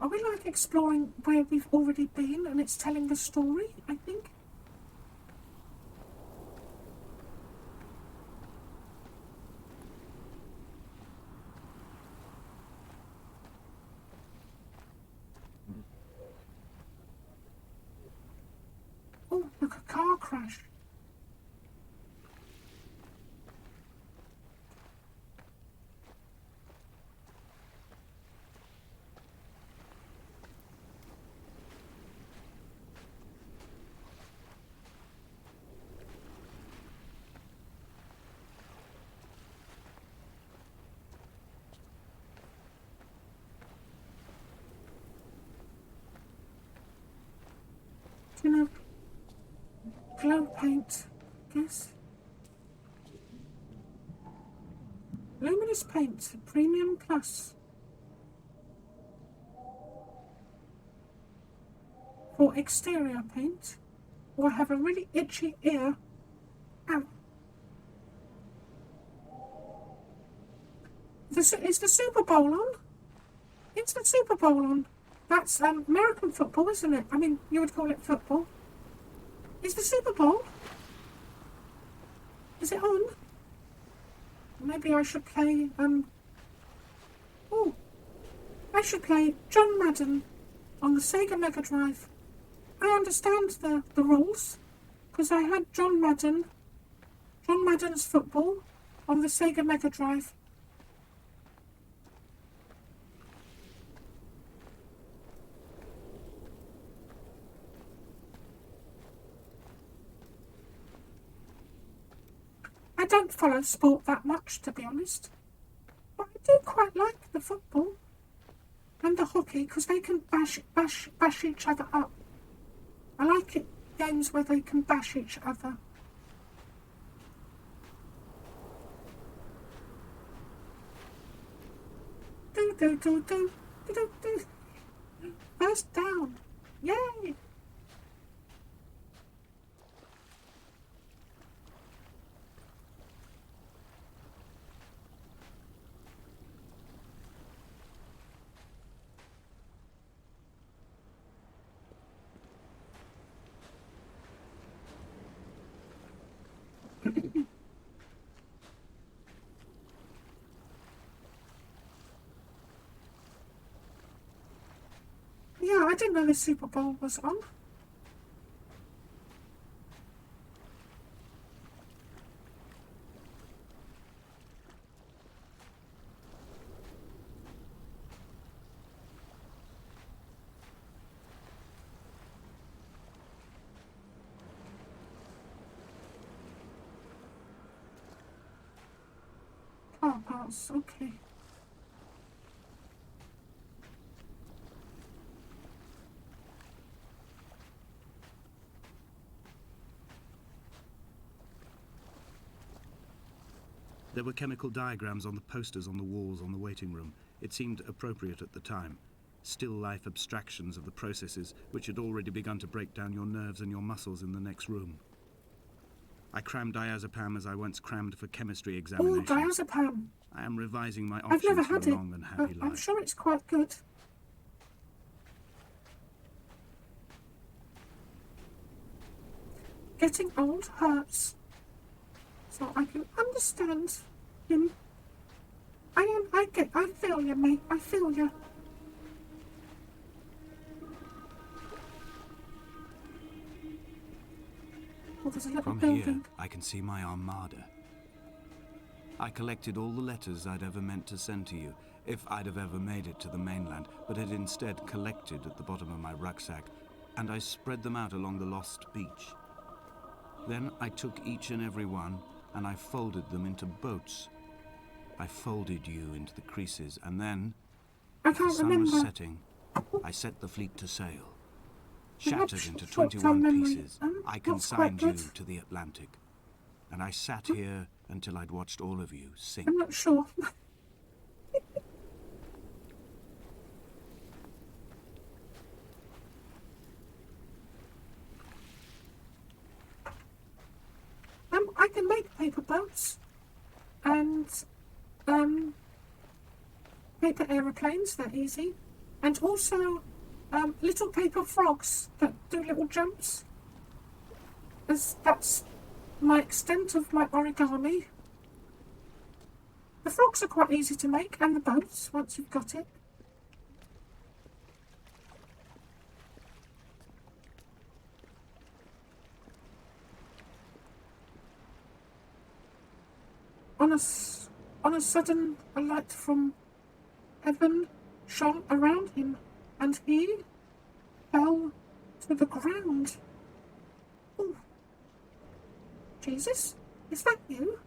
Are we like exploring where we've already been and it's telling the story, I think? Oh, look, a car crash. You know, glow paint, guess. Luminous paint, premium plus. For exterior paint, or have a really itchy ear. Ow. Is the Super Bowl on? It's the Super Bowl on. That's American football, isn't it? I mean, you would call it football. Is the Super Bowl? Is it on? Maybe I should play, I should play John Madden on the Sega Mega Drive. I understand the rules, because I had John Madden's football on the Sega Mega Drive. I don't follow sport that much, to be honest, but I do quite like the football and the hockey because they can bash each other up. I like it, games where they can bash each other. Do. First down. Yay! Yeah, I didn't know the Super Bowl was on. Car parts, okay. There were chemical diagrams on the posters on the walls on the waiting room. It seemed appropriate at the time. Still life abstractions of the processes which had already begun to break down your nerves and your muscles in the next room. I crammed diazepam as I once crammed for chemistry examinations. Oh, diazepam. I am revising my I've options never for had a it, long and happy but life. I'm sure it's quite good. Getting old hurts. So I can understand him. I feel you, mate. I feel you. Oh, there's a little From building. here, I can see my armada. I collected all the letters I'd ever meant to send to you, if I'd have ever made it to the mainland, but had instead collected at the bottom of my rucksack, and I spread them out along the lost beach. Then I took each and every one, and I folded them into boats. I folded you into the creases, and then, I as the can't sun remember. was setting, I set the fleet to sail. Shattered into short-term 21 memory. pieces, That's I quite consigned you good. to the Atlantic. And I sat here until I'd watched all of you sink. I'm not sure. I can make paper boats and paper aeroplanes. They're easy, and also little paper frogs that do little jumps. That's my extent of my origami. The frogs are quite easy to make, and the boats once you've got it. On a sudden, a light from heaven shone around him, and he fell to the ground. Oh, Jesus, is that you?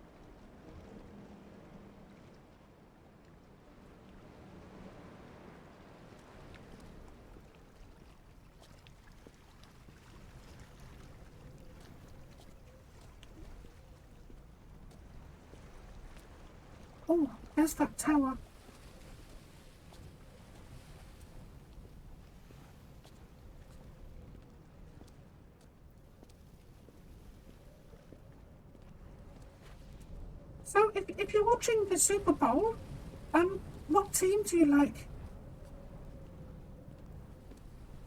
Oh, there's that tower. So, if you're watching the Super Bowl, what team do you like?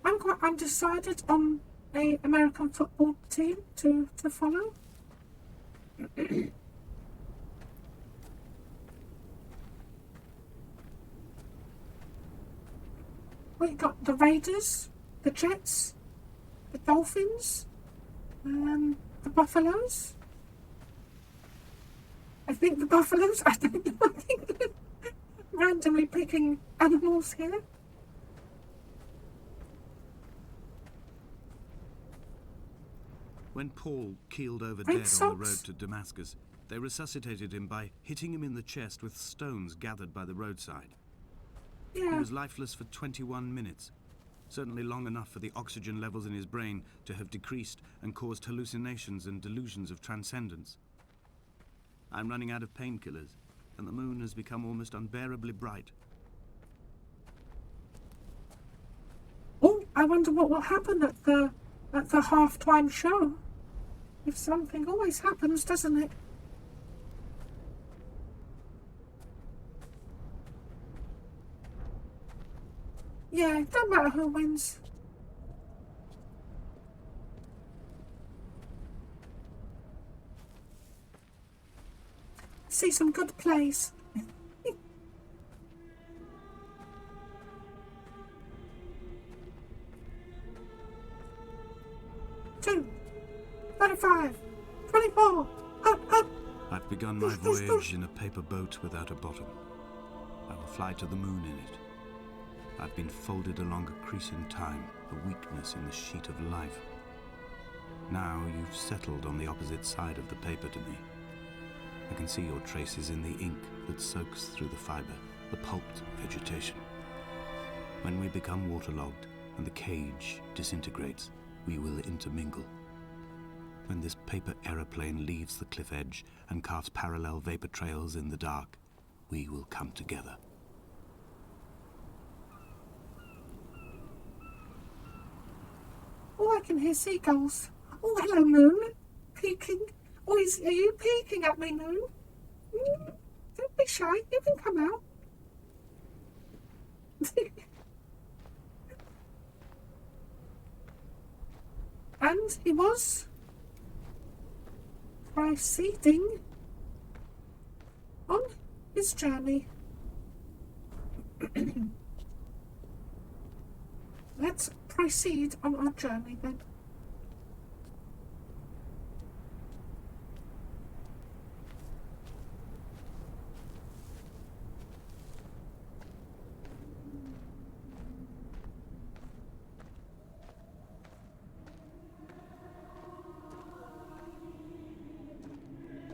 I'm quite undecided on a American football team to follow. We got the Raiders, the Jets, the Dolphins, the Buffaloes. I think the Buffaloes. I don't know. I think they're randomly picking animals here. When Paul keeled over Red dead on the Sox. road to Damascus, they resuscitated him by hitting him in the chest with stones gathered by the roadside. He Yeah. was lifeless for 21 minutes, certainly long enough for the oxygen levels in his brain to have decreased and caused hallucinations and delusions of transcendence. I'm running out of painkillers, and the moon has become almost unbearably bright. Oh, I wonder what will happen at the halftime show. If something always happens, doesn't it? Yeah, it don't matter who wins. See some good plays. 2, 25, 24, up. I've begun my voyage in a paper boat without a bottom. I will fly to the moon in it. I've been folded along a crease in time, a weakness in the sheet of life. Now you've settled on the opposite side of the paper to me. I can see your traces in the ink that soaks through the fiber, the pulped vegetation. When we become waterlogged and the cage disintegrates, we will intermingle. When this paper aeroplane leaves the cliff edge and carves parallel vapor trails in the dark, we will come together. Oh, I can hear seagulls. Oh, hello, moon. Peeking. Oh, are you peeking at me, moon? Don't be shy. You can come out. And he was proceeding this journey. Let's proceed on our journey then.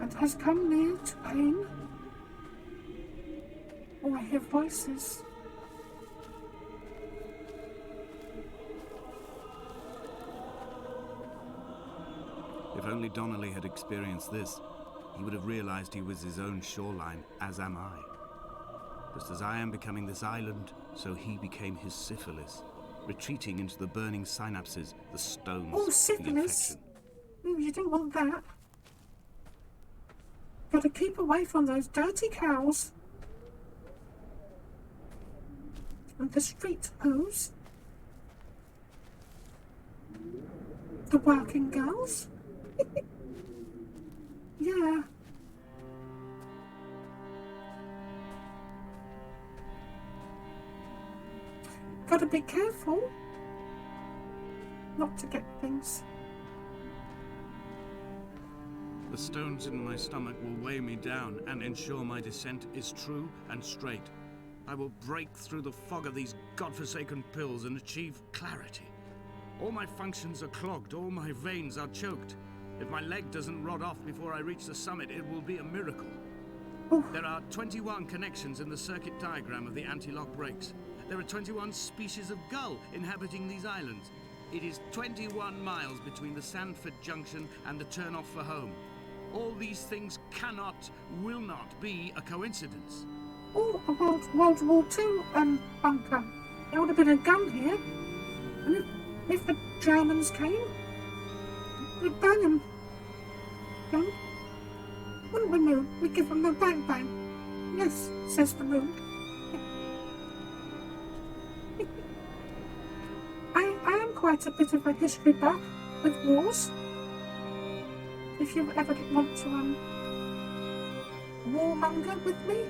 And has come near to pain. Oh, I hear voices. If only Donnelly had experienced this, he would have realized he was his own shoreline, as am I. Just as I am becoming this island, so he became his syphilis, retreating into the burning synapses, the stones, Oh, the syphilis. infection. You don't want that. Gotta keep away from those dirty cows. And the street hoes. The working girls. Yeah. Gotta be careful not to get things. The stones in my stomach will weigh me down and ensure my descent is true and straight. I will break through the fog of these godforsaken pills and achieve clarity. All my functions are clogged, all my veins are choked. If my leg doesn't rot off before I reach the summit, it will be a miracle. Oh. There are 21 connections in the circuit diagram of the anti-lock brakes. There are 21 species of gull inhabiting these islands. It is 21 miles between the Sandford Junction and the turn-off for home. All these things cannot, will not be a coincidence. Oh, a World War II bunker. There would have been a gun here. And if the Germans came, we'd bang them. Gun. Wouldn't we, Moon? We'd give them a bang bang. Yes, says the Moon. I am quite a bit of a history buff with wars. If you ever want to warmonger with me.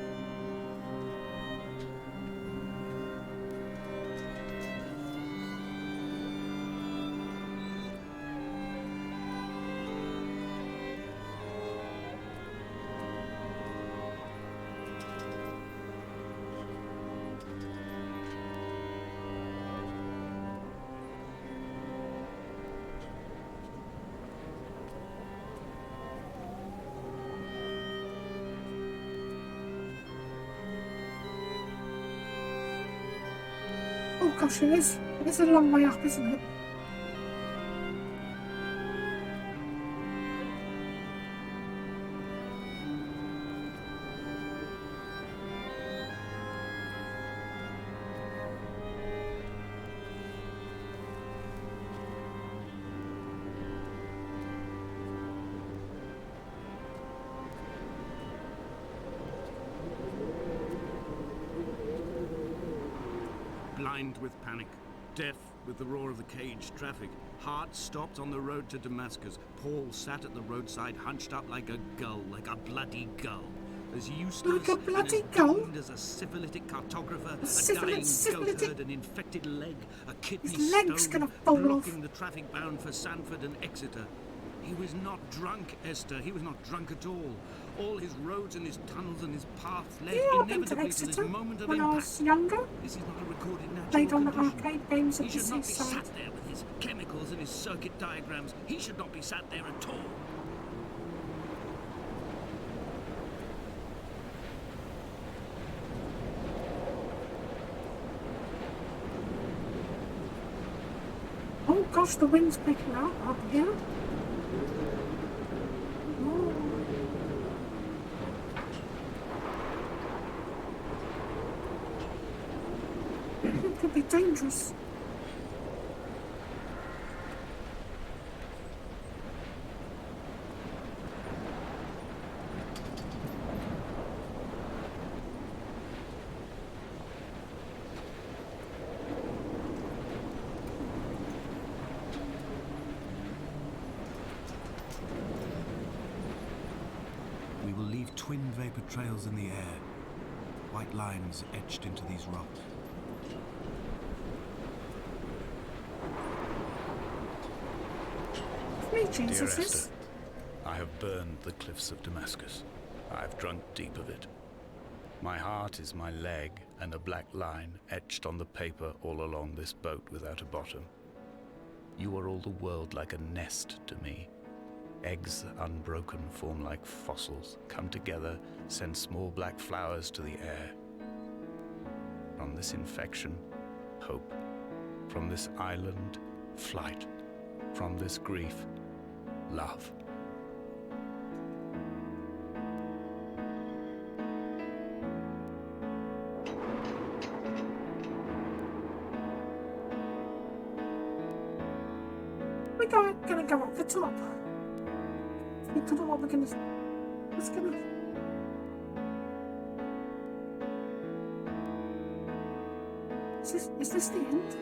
Oh gosh, it is. It's a long way up, isn't it? Blind with panic, deaf with the roar of the caged traffic, heart stopped on the road to Damascus. Paul sat at the roadside, hunched up like a gull, like a bloody gull. As useless Like a bloody and as gull? doomed as a syphilitic cartographer, A dying syphilitic- goatherd, an infected leg, a kidney His leg's stone, gonna fall blocking off. the traffic bound for Sandford and Exeter. He was not drunk, Esther. He was not drunk at all. All his roads and his tunnels and his paths led Yeah, I've been to inevitably to this Exeter moment of when I impact. was younger. This is not a recorded natural Played on the condition. arcade games He at the should not be seaside. sat there with his chemicals and his circuit diagrams. He should not be sat there at all. Oh gosh, the wind's picking up here. Oh. It could be dangerous. We will leave twin vapor trails in the air, white lines etched into these rocks. Greetings, Dear is this? Esther, I have burned the cliffs of Damascus. I have drunk deep of it. My heart is my leg, and a black line etched on the paper all along this boat without a bottom. You are all the world like a nest to me. Eggs unbroken form like fossils, come together, send small black flowers to the air. From this infection, hope. From this island, flight. From this grief, love. We're gonna go up the top. I don't know what we're gonna. It's gonna. Is this the end?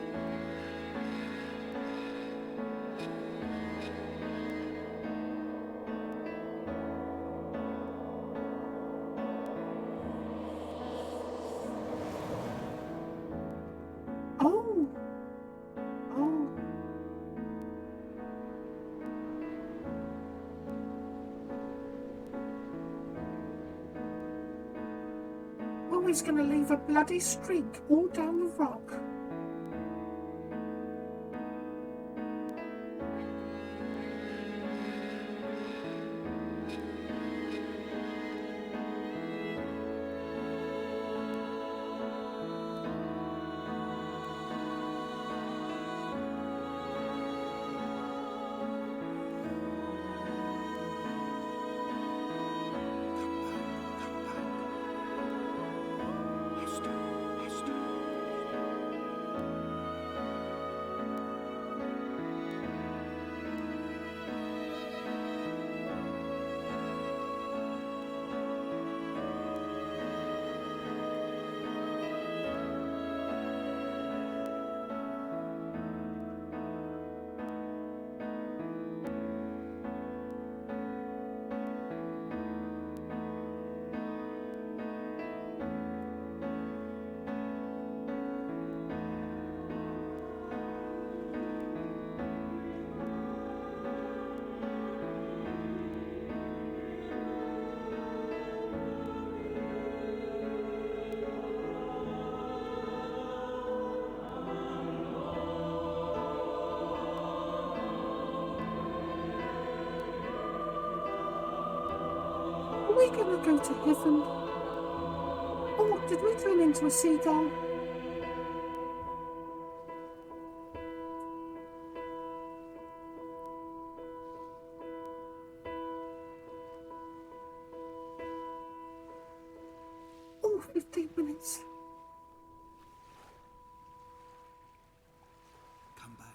Oh. Oh. Oh, he's gonna leave a bloody streak all down the rock. Are we gonna go to heaven? Oh, did we turn into a seagull? Oh, 15 minutes. Come back.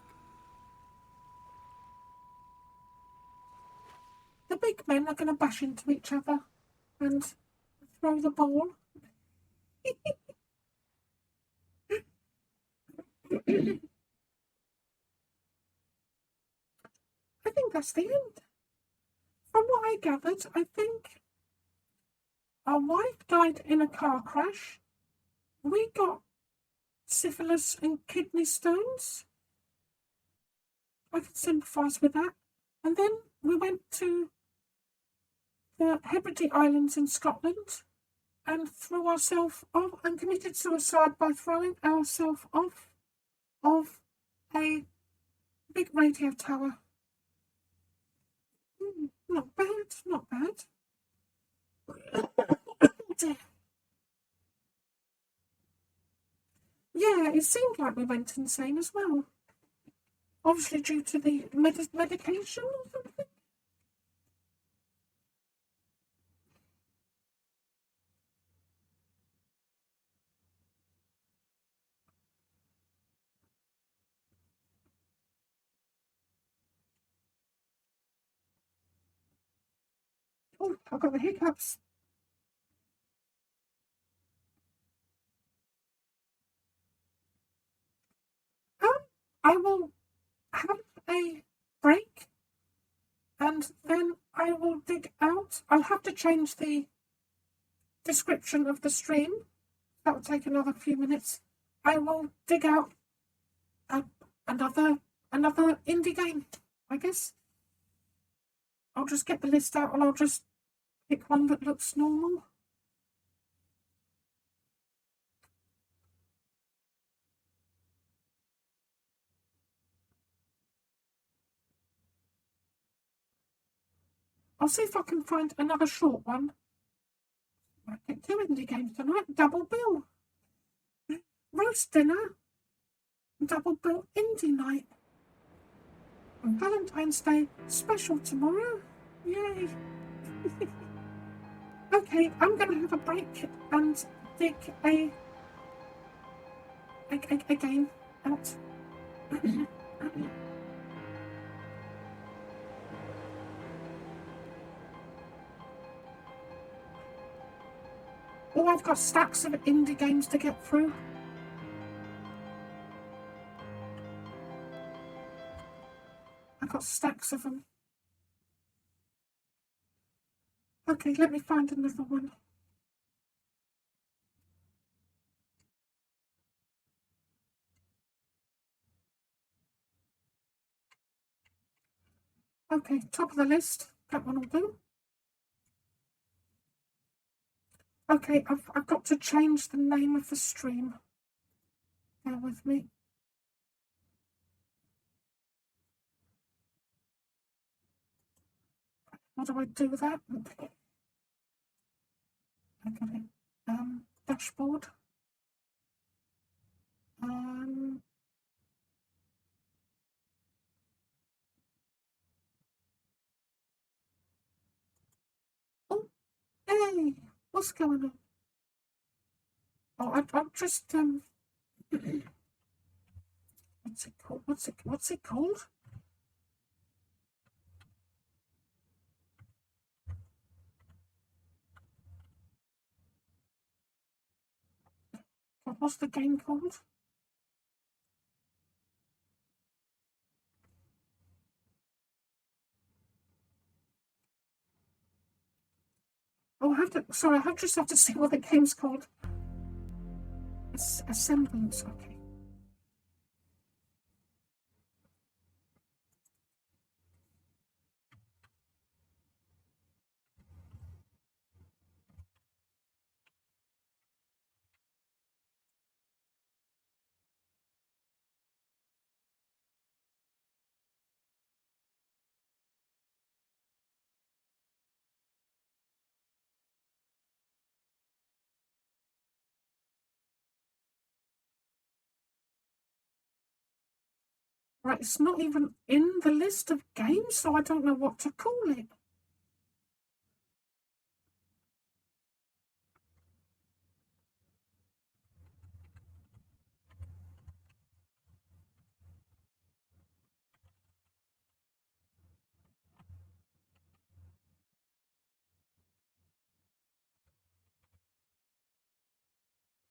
The big men are gonna bash into each other and throw the ball. I think that's the end. From what I gathered, I think our wife died in a car crash. We got syphilis and kidney stones. I can sympathise with that. And then we went to the Hebrides Islands in Scotland and threw ourselves off and committed suicide by throwing ourselves off of a big radio tower. Not bad, not bad. Yeah, it seemed like we went insane as well. Obviously due to the medication or something. Oh, I've got the hiccups. I will have a break and then I will dig out. I'll have to change the description of the stream That will take another few minutes. I will dig out another indie game, I guess. I'll just get the list out and I'll just pick one that looks normal. I'll see if I can find another short one. I picked 2 indie games tonight. Double bill. Roast dinner. Double bill indie night. And Valentine's Day special tomorrow. Yay. Okay, I'm going to have a break and dig a game out. Oh, I've got stacks of indie games to get through. I've got stacks of them. Okay, let me find another one. Okay, top of the list. That one will do. Okay, I've got to change the name of the stream. Bear with me. How do I do that? I got it. Dashboard. Oh, hey, what's going on? Oh, I'm just what's it called? What's it called? What's the game called? Oh, I just have to see what the game's called. It's Asemblance, okay. Right, it's not even in the list of games, so I don't know what to call it.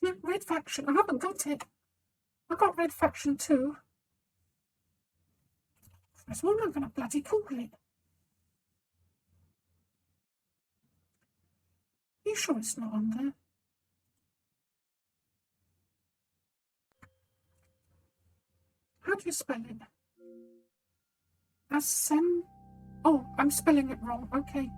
Yeah, Red Faction, I haven't got it. I got Red Faction 2. That's what I'm going to bloody call it. Are you sure it's not on there? How do you spell it? Oh, I'm spelling it wrong. Okay.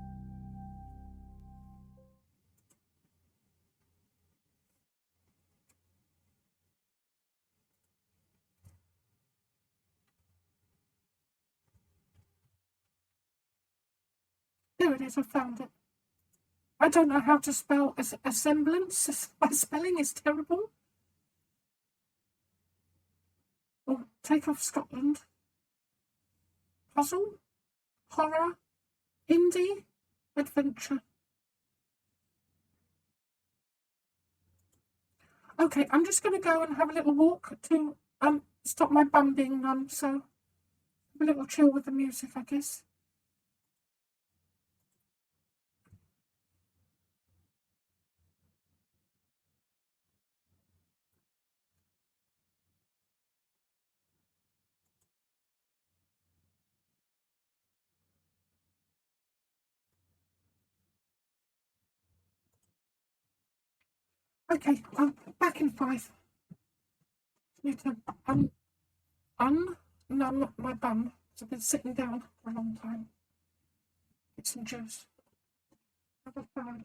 There it is, I found it. I don't know how to spell Asemblance. My spelling is terrible. Oh, take off Scotland. Puzzle, horror, indie, adventure. Okay, I'm just going to go and have a little walk to stop my bum being numb, so a little chill with the music, I guess. Okay, I'm back in 5. Need to unnumb my bum. I've been sitting down for a long time. Get some juice. Have a bag.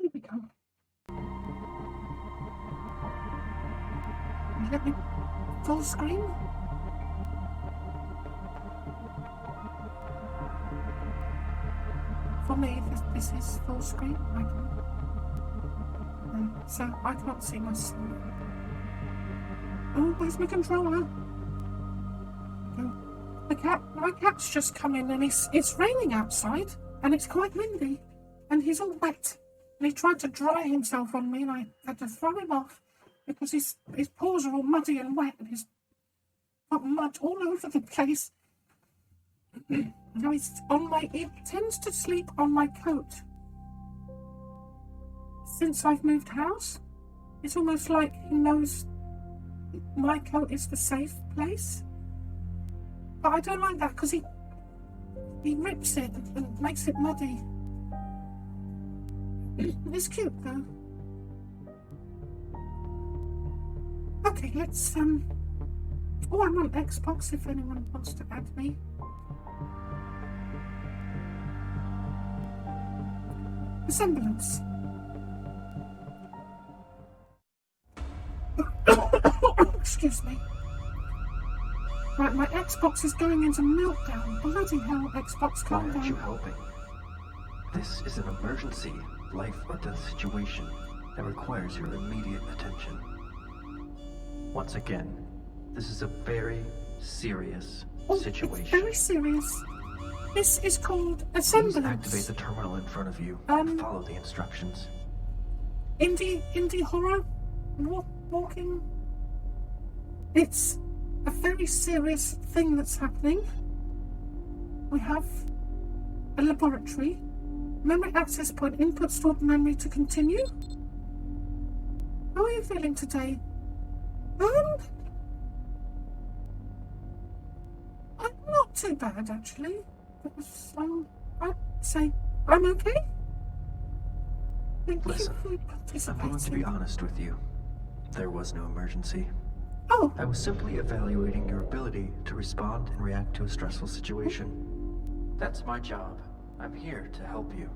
Here we go. Let me full screen. For me, this is full screen. So I can't see myself. Oh, where's my controller? My cat's just come in, and it's raining outside, and it's quite windy, and he's all wet, and he tried to dry himself on me, and I had to throw him off because his paws are all muddy and wet, and he's got mud all over the place. Now he tends to sleep on my coat. Since I've moved house, it's almost like he knows my coat is the safe place. But I don't like that because he rips it and makes it muddy. It's cute though. Okay, let's oh, I'm on Xbox if anyone wants to add me. Asemblance. Excuse me. Right, my Xbox is going into meltdown. Bloody hell, Xbox, calm down. Why aren't you helping? This is an emergency, life or death situation that requires your immediate attention. Once again, this is a very serious situation. It's very serious. This is called Asemblance. Please activate the terminal in front of you and follow the instructions. Indie horror, walking. It's a very serious thing that's happening. We have a laboratory Memory access point. Input stored memory to continue. How are you feeling today? I'm not too bad, actually. I'd say I'm okay. Thank Listen, you for I'm going to be honest with you. There was no emergency. Oh, I was simply evaluating your ability to respond and react to a stressful situation. That's my job. I'm here to help you.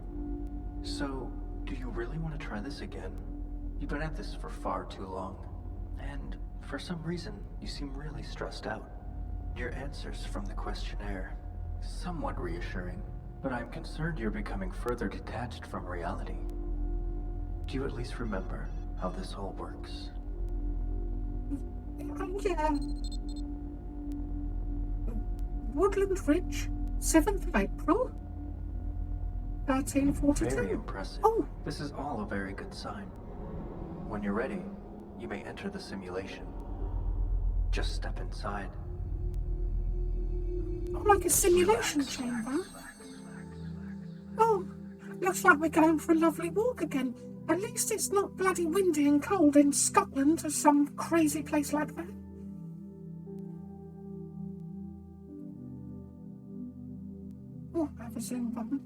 So, do you really want to try this again? You've been at this for far too long. And for some reason, you seem really stressed out. Your answers from the questionnaire, somewhat reassuring, but I'm concerned you're becoming further detached from reality. Do you at least remember how this all works? yeah. Woodland Ridge, 7th of April, 1342. Very impressive. Oh. This is all a very good sign. When you're ready, you may enter the simulation. Just step inside. Oh, like a simulation chamber? Oh, looks like we're going for a lovely walk again. At least it's not bloody windy and cold in Scotland or some crazy place like that. Oh, I have a zoom button.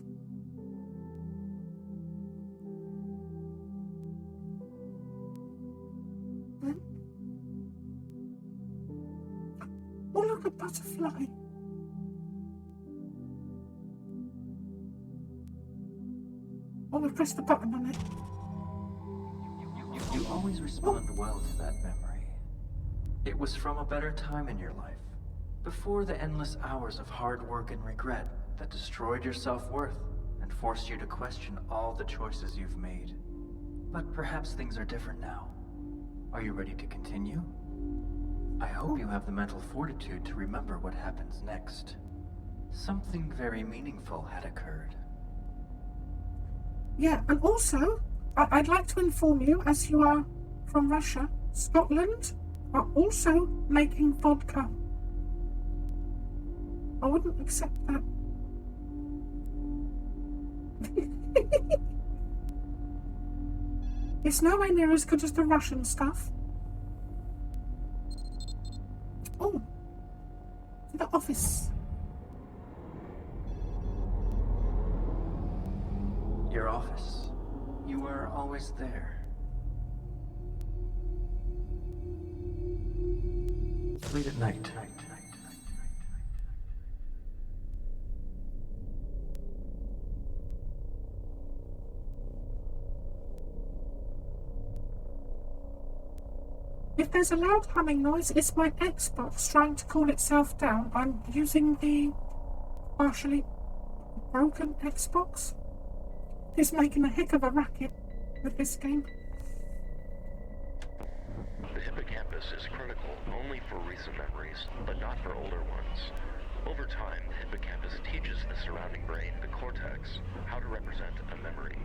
Oh, look, a butterfly. Oh, we pressed the button on it. You always respond well to that memory. It was from a better time in your life, before the endless hours of hard work and regret that destroyed your self-worth and forced you to question all the choices you've made. But perhaps things are different now. Are you ready to continue? I hope you have the mental fortitude to remember what happens next. Something very meaningful had occurred. Yeah, and also, I'd like to inform you, as you are from Russia, Scotland are also making vodka. I wouldn't accept that. It's nowhere near as good as the Russian stuff. Oh, the office. Your office. You were always there. Late at night. If there's a loud humming noise, it's my Xbox trying to cool itself down. I'm using the partially broken Xbox. It's making a heck of a racket with this game. The hippocampus is critical only for recent memories, but not for older ones. Over time, the hippocampus teaches the surrounding brain, the cortex, how to represent a memory.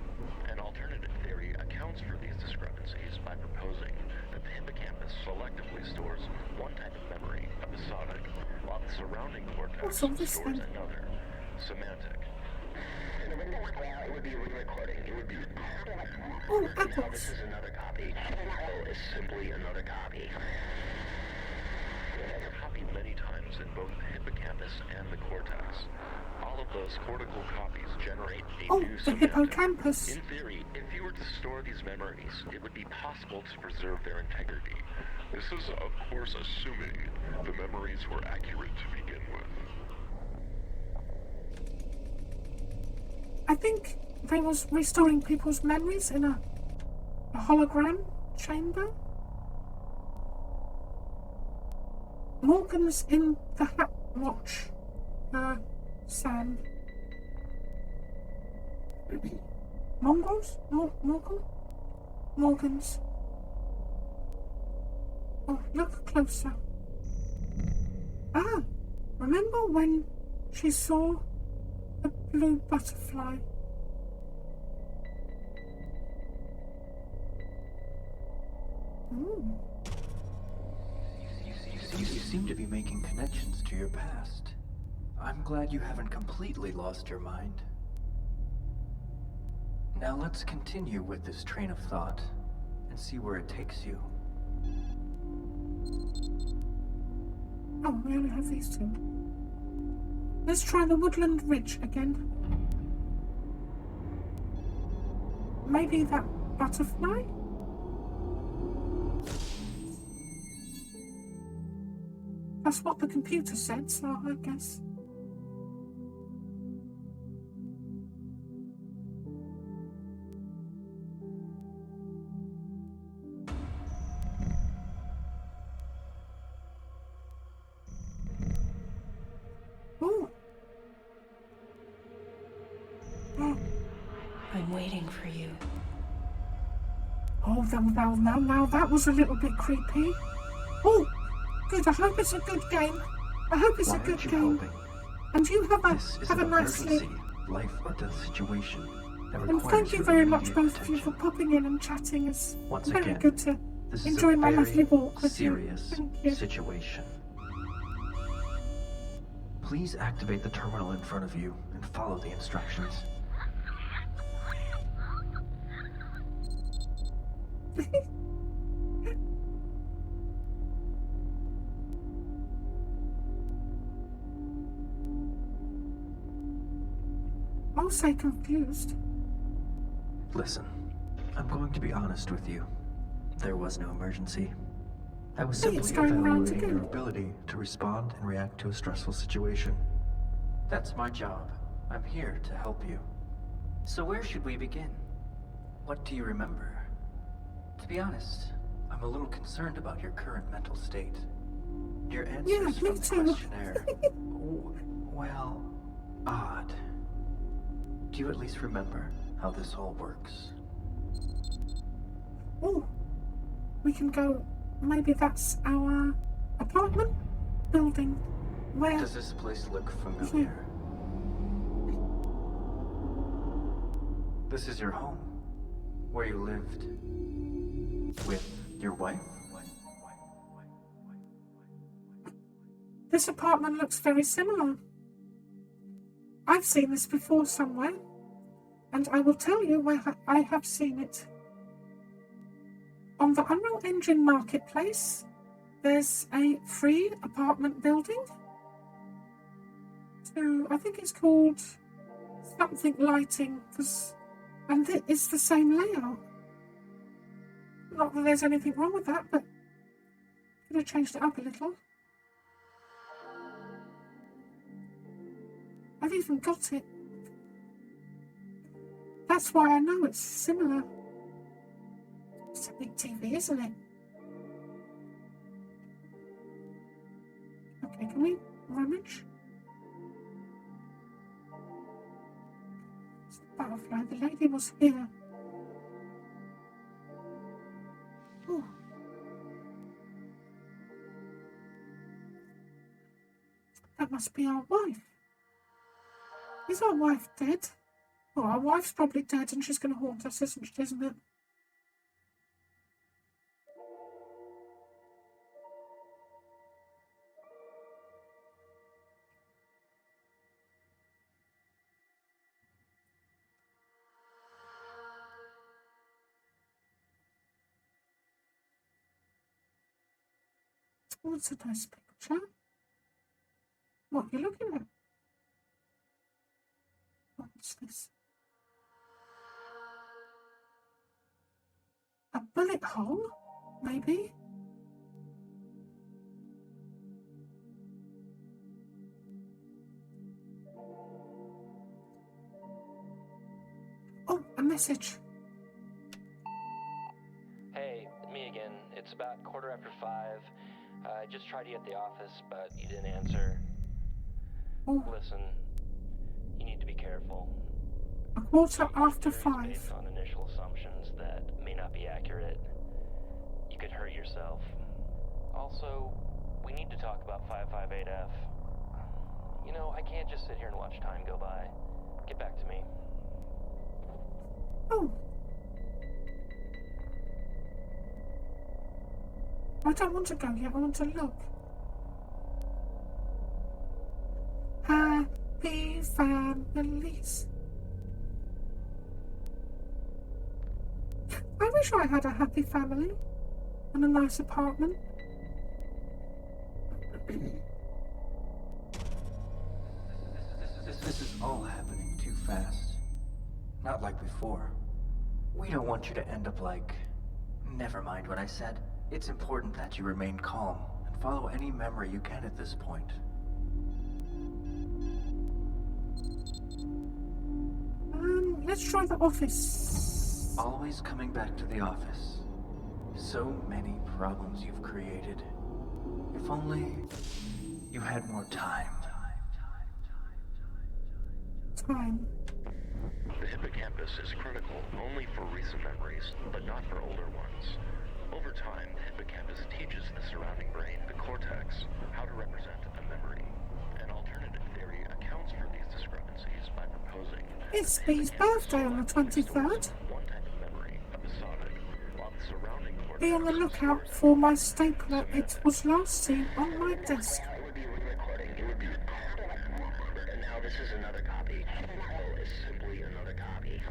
An alternative theory accounts for these discrepancies by proposing that the hippocampus selectively stores one type of memory, episodic, while the surrounding cortex stores another, semantic. In a window square, it would be re-recording. It would be... Oh, Now this is another copy. Oh, it's simply another copy. It has copied many times in both the hippocampus and the cortex. All of those cortical copies generate a new the semantic. hippocampus. In theory, if you were to store these memories, it would be possible to preserve their integrity. This is, of course, assuming the memories were accurate to begin with. I think they was restoring people's memories in a hologram chamber. Morgan's in the hat watch. Sam. Mongols? Morgan? Morgans. Oh, look closer. Ah, remember when she saw a blue butterfly? Ooh. You seem to be making connections to your past. I'm glad you haven't completely lost your mind. Now let's continue with this train of thought and see where it takes you. Oh, we only have these two. Let's try the Woodland Ridge again. Maybe that butterfly? That's what the computer said, so I guess. Oh. Oh. I'm waiting for you. Oh, now that was a little bit creepy. Oh, good. I hope it's a good game. I hope it's Why a good aren't you game. helping? And you This is have a an nice sleep. emergency, life or death situation that And requires thank you your very much, immediate both of you, for attention. popping in and chatting. It's Once very again, good to This enjoy is a my very lovely walk with you. serious Thank you. situation. Please activate the terminal in front of you and follow the instructions. I'll say confused. Listen, I'm going to be honest with you. There was no emergency. I was Hey, it's simply going round evaluating your again. ability to respond and react to a stressful situation. That's my job. I'm here to help you. So where should we begin? What do you remember? To be honest, I'm a little concerned about your current mental state. Your answers me from the too. questionnaire, well, odd. Do you at least remember how this all works? Oh, we can go. Maybe that's our apartment building. Where? Does this place look familiar? This is your home, where you lived with your wife? This apartment looks very similar. I've seen this before somewhere, and I will tell you where I have seen it. On the Unreal Engine Marketplace, there's a free apartment building. I think it's called something lighting, and it's the same layout. Not that there's anything wrong with that, but could have changed it up a little. I've even got it. That's why I know it's similar. It's a big TV, isn't it? Okay, can we rummage? It's a butterfly. The lady was here. Oh. That must be our wife. Is our wife dead? Oh, our wife's probably dead and she's going to haunt us, isn't it? What's a nice picture? What are you looking at? What's this? A bullet hole? Maybe? Oh, a message. Hey, me again. It's about 5:15. I just tried you at the office, but you didn't answer. Oh, Listen, you need to be careful. 5:15. Based on initial assumptions that may not be accurate. You could hurt yourself. Also, we need to talk about 558F. You know, I can't just sit here and watch time go by. Get back to me. Oh. I don't want to go yet, I want to look. Happy families. wish I had a happy family and a nice apartment. This is all happening too fast. Not like before. We don't want you to end up like... Never mind what I said. It's important that you remain calm and follow any memory you can at this point. Let's try the office. Always coming back to the office. So many problems you've created. If only you had more time. Time. The hippocampus is critical only for recent memories, but not for older ones. Over time, the hippocampus teaches the surrounding brain, the cortex, how to represent a memory. An alternative theory accounts for these discrepancies by proposing It's Bee's birthday on the 23rd. one type of memory, episodic, while the surrounding cortex Be on the lookout for my stapler. It was last seen on my desk. It would be re-recording. It would be... And now this is another copy. Oh, it's simply another copy.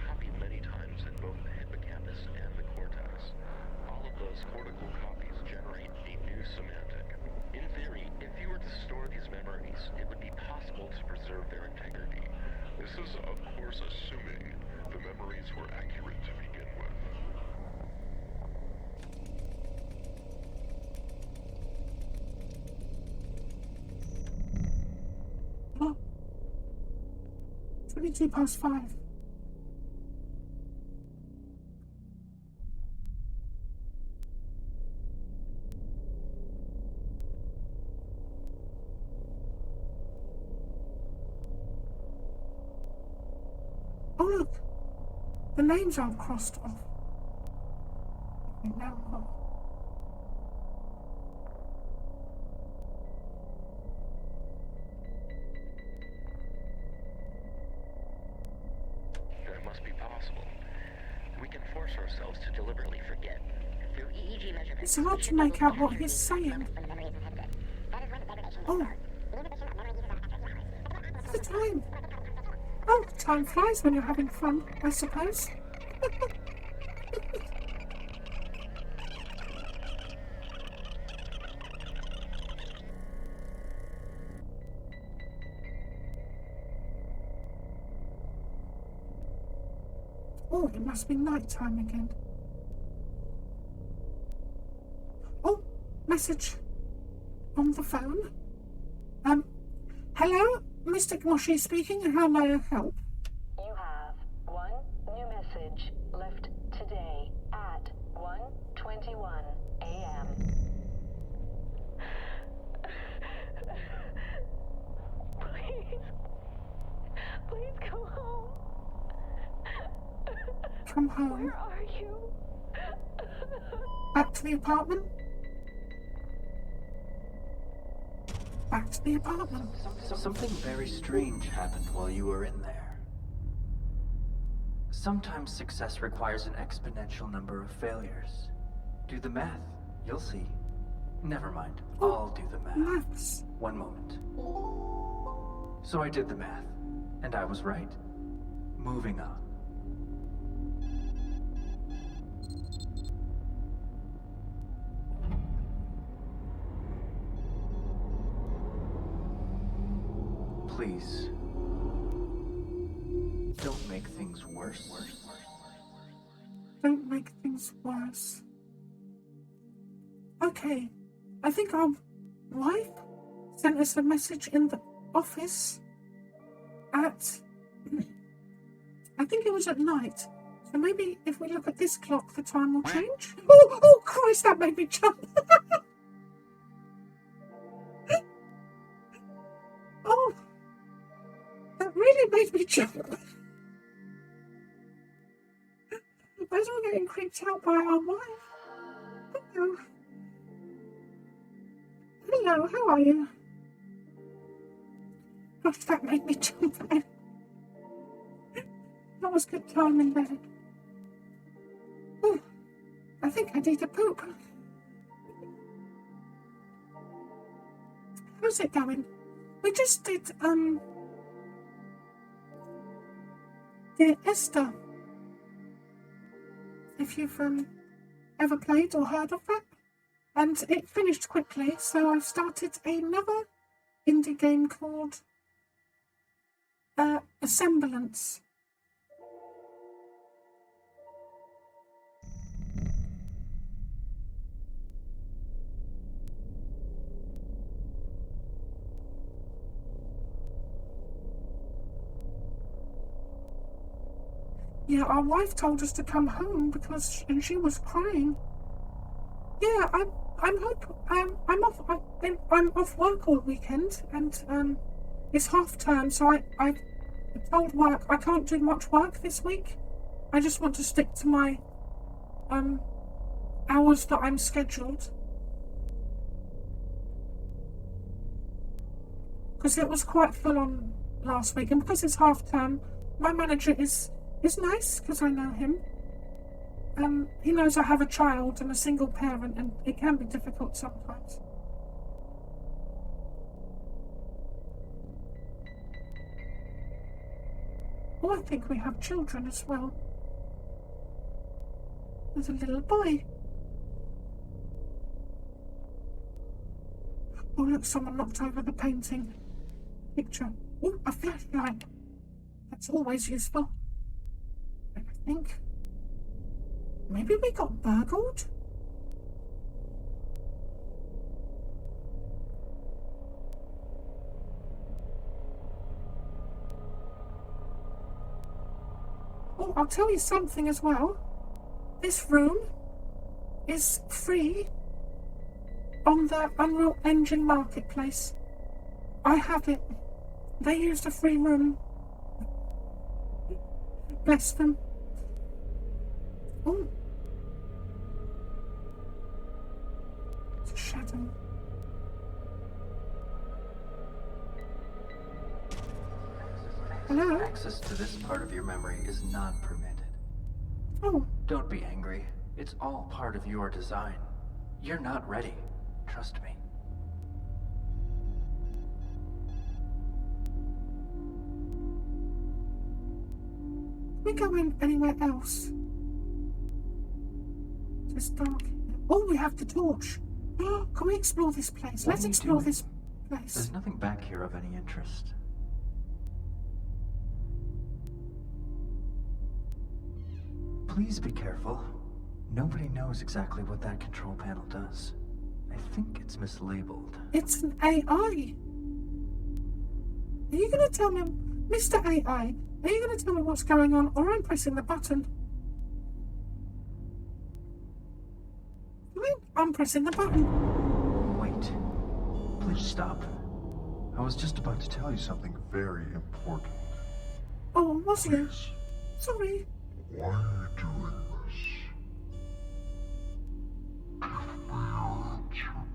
Copied many times in both the hippocampus and the cortex. All of those cortical copies generate a new semantic. In theory, if you were to store these memories, it would be possible to preserve their integrity. This is, of course, assuming the memories were accurate to begin with. Oh. 5:22. Oh look, the names aren't crossed off. Okay, now what? That must be possible. We can force ourselves to deliberately forget. Through EEG measurements, It's hard to make out what he's saying. Oh, the time. Oh, time flies when you're having fun, I suppose. Oh, it must be night time again. Oh, message on the phone. Hello, Mr. Gmoshi speaking. How may I help? You have one new message left today at 1:21 a.m. Please come home. Come home. Where are you? Back to the apartment. Back to the apartment. Something very strange happened while you were in there. Sometimes success requires an exponential number of failures. Do the math. You'll see. Never mind. I'll do the math. Maths. One moment. So I did the math, and I was right. Moving on. Please. Don't make things worse. Don't make things worse. Okay, I think our wife sent us a message in the office at... I think it was at night. So maybe if we look at this clock, the time will change. Oh Christ, that made me jump. Oh, that really made me jump. As we're getting creeped out by our wife. Hello. Hello, how are you? Gosh, that made me jump out. That was good timing there. Oh, I think I need a poop. How's it going? We just did, Dear Esther. if you've ever played or heard of that. And it finished quickly, so I've started another indie game called Asemblance. Yeah, our wife told us to come home and she was crying. Yeah, I'm off work all weekend, and it's half term, so I told work I can't do much work this week. I just want to stick to my hours that I'm scheduled, because it was quite full on last week, and because it's half term, my manager is nice because I know him. He knows I have a child and a single parent, and it can be difficult sometimes. Oh, I think we have children as well. There's a little boy. Oh, look, someone knocked over the painting picture. Oh, a flashlight. That's always useful. I think. Maybe we got burgled? Oh, I'll tell you something as well. This room is free on the Unreal Engine Marketplace. I have it. They used a free room. Bless them. Oh. It's a shadow. Hello? Access to this part of your memory is not permitted. Oh. Don't be angry. It's all part of your design. You're not ready. Trust me. Can we go in anywhere else? It's dark. Oh, we have the torch. Can we explore this place? What Let's are you explore doing? this place. There's nothing back here of any interest. Please be careful. Nobody knows exactly what that control panel does. I think it's mislabeled. It's an AI. Are you going to tell me, Mr. AI, are you going to tell me what's going on, or I'm pressing the button? I'm pressing the button. Wait. Please stop. I was just about to tell you something very important. Oh, was you? Please. Sorry. Why are you doing this? Give me your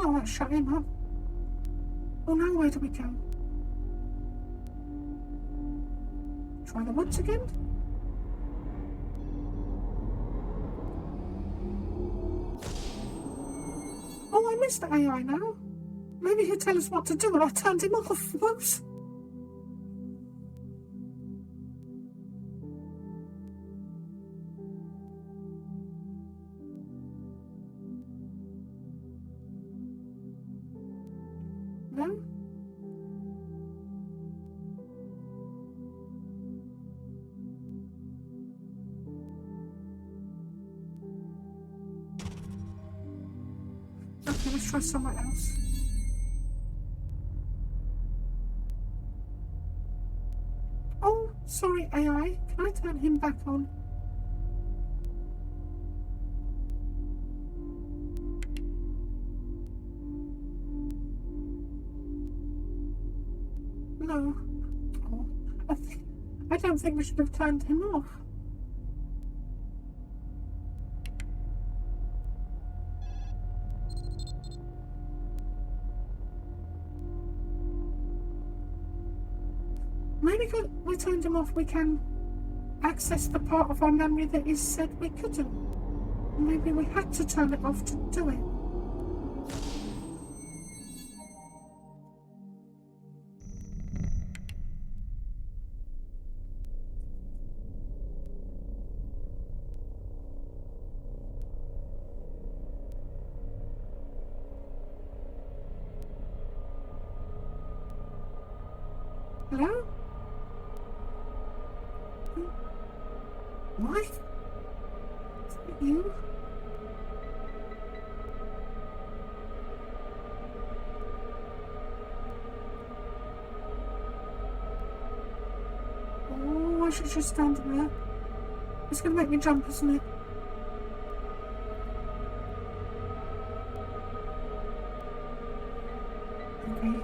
Oh, that shut him up. Oh, now where do we go? Try the woods again? Oh, I missed the AI now. Maybe he'll tell us what to do and I turned him off. Whoops. No? Okay, let's try somewhere else. Oh, sorry, AI. Can I turn him back on? No. Oh, I don't think we should have turned him off. Maybe because we turned him off, we can access the part of our memory that he said we couldn't. Maybe we had to turn it off to do it. Hello? What? Is it you? Oh, I should just stand there. It's gonna make me jump, isn't it? Okay.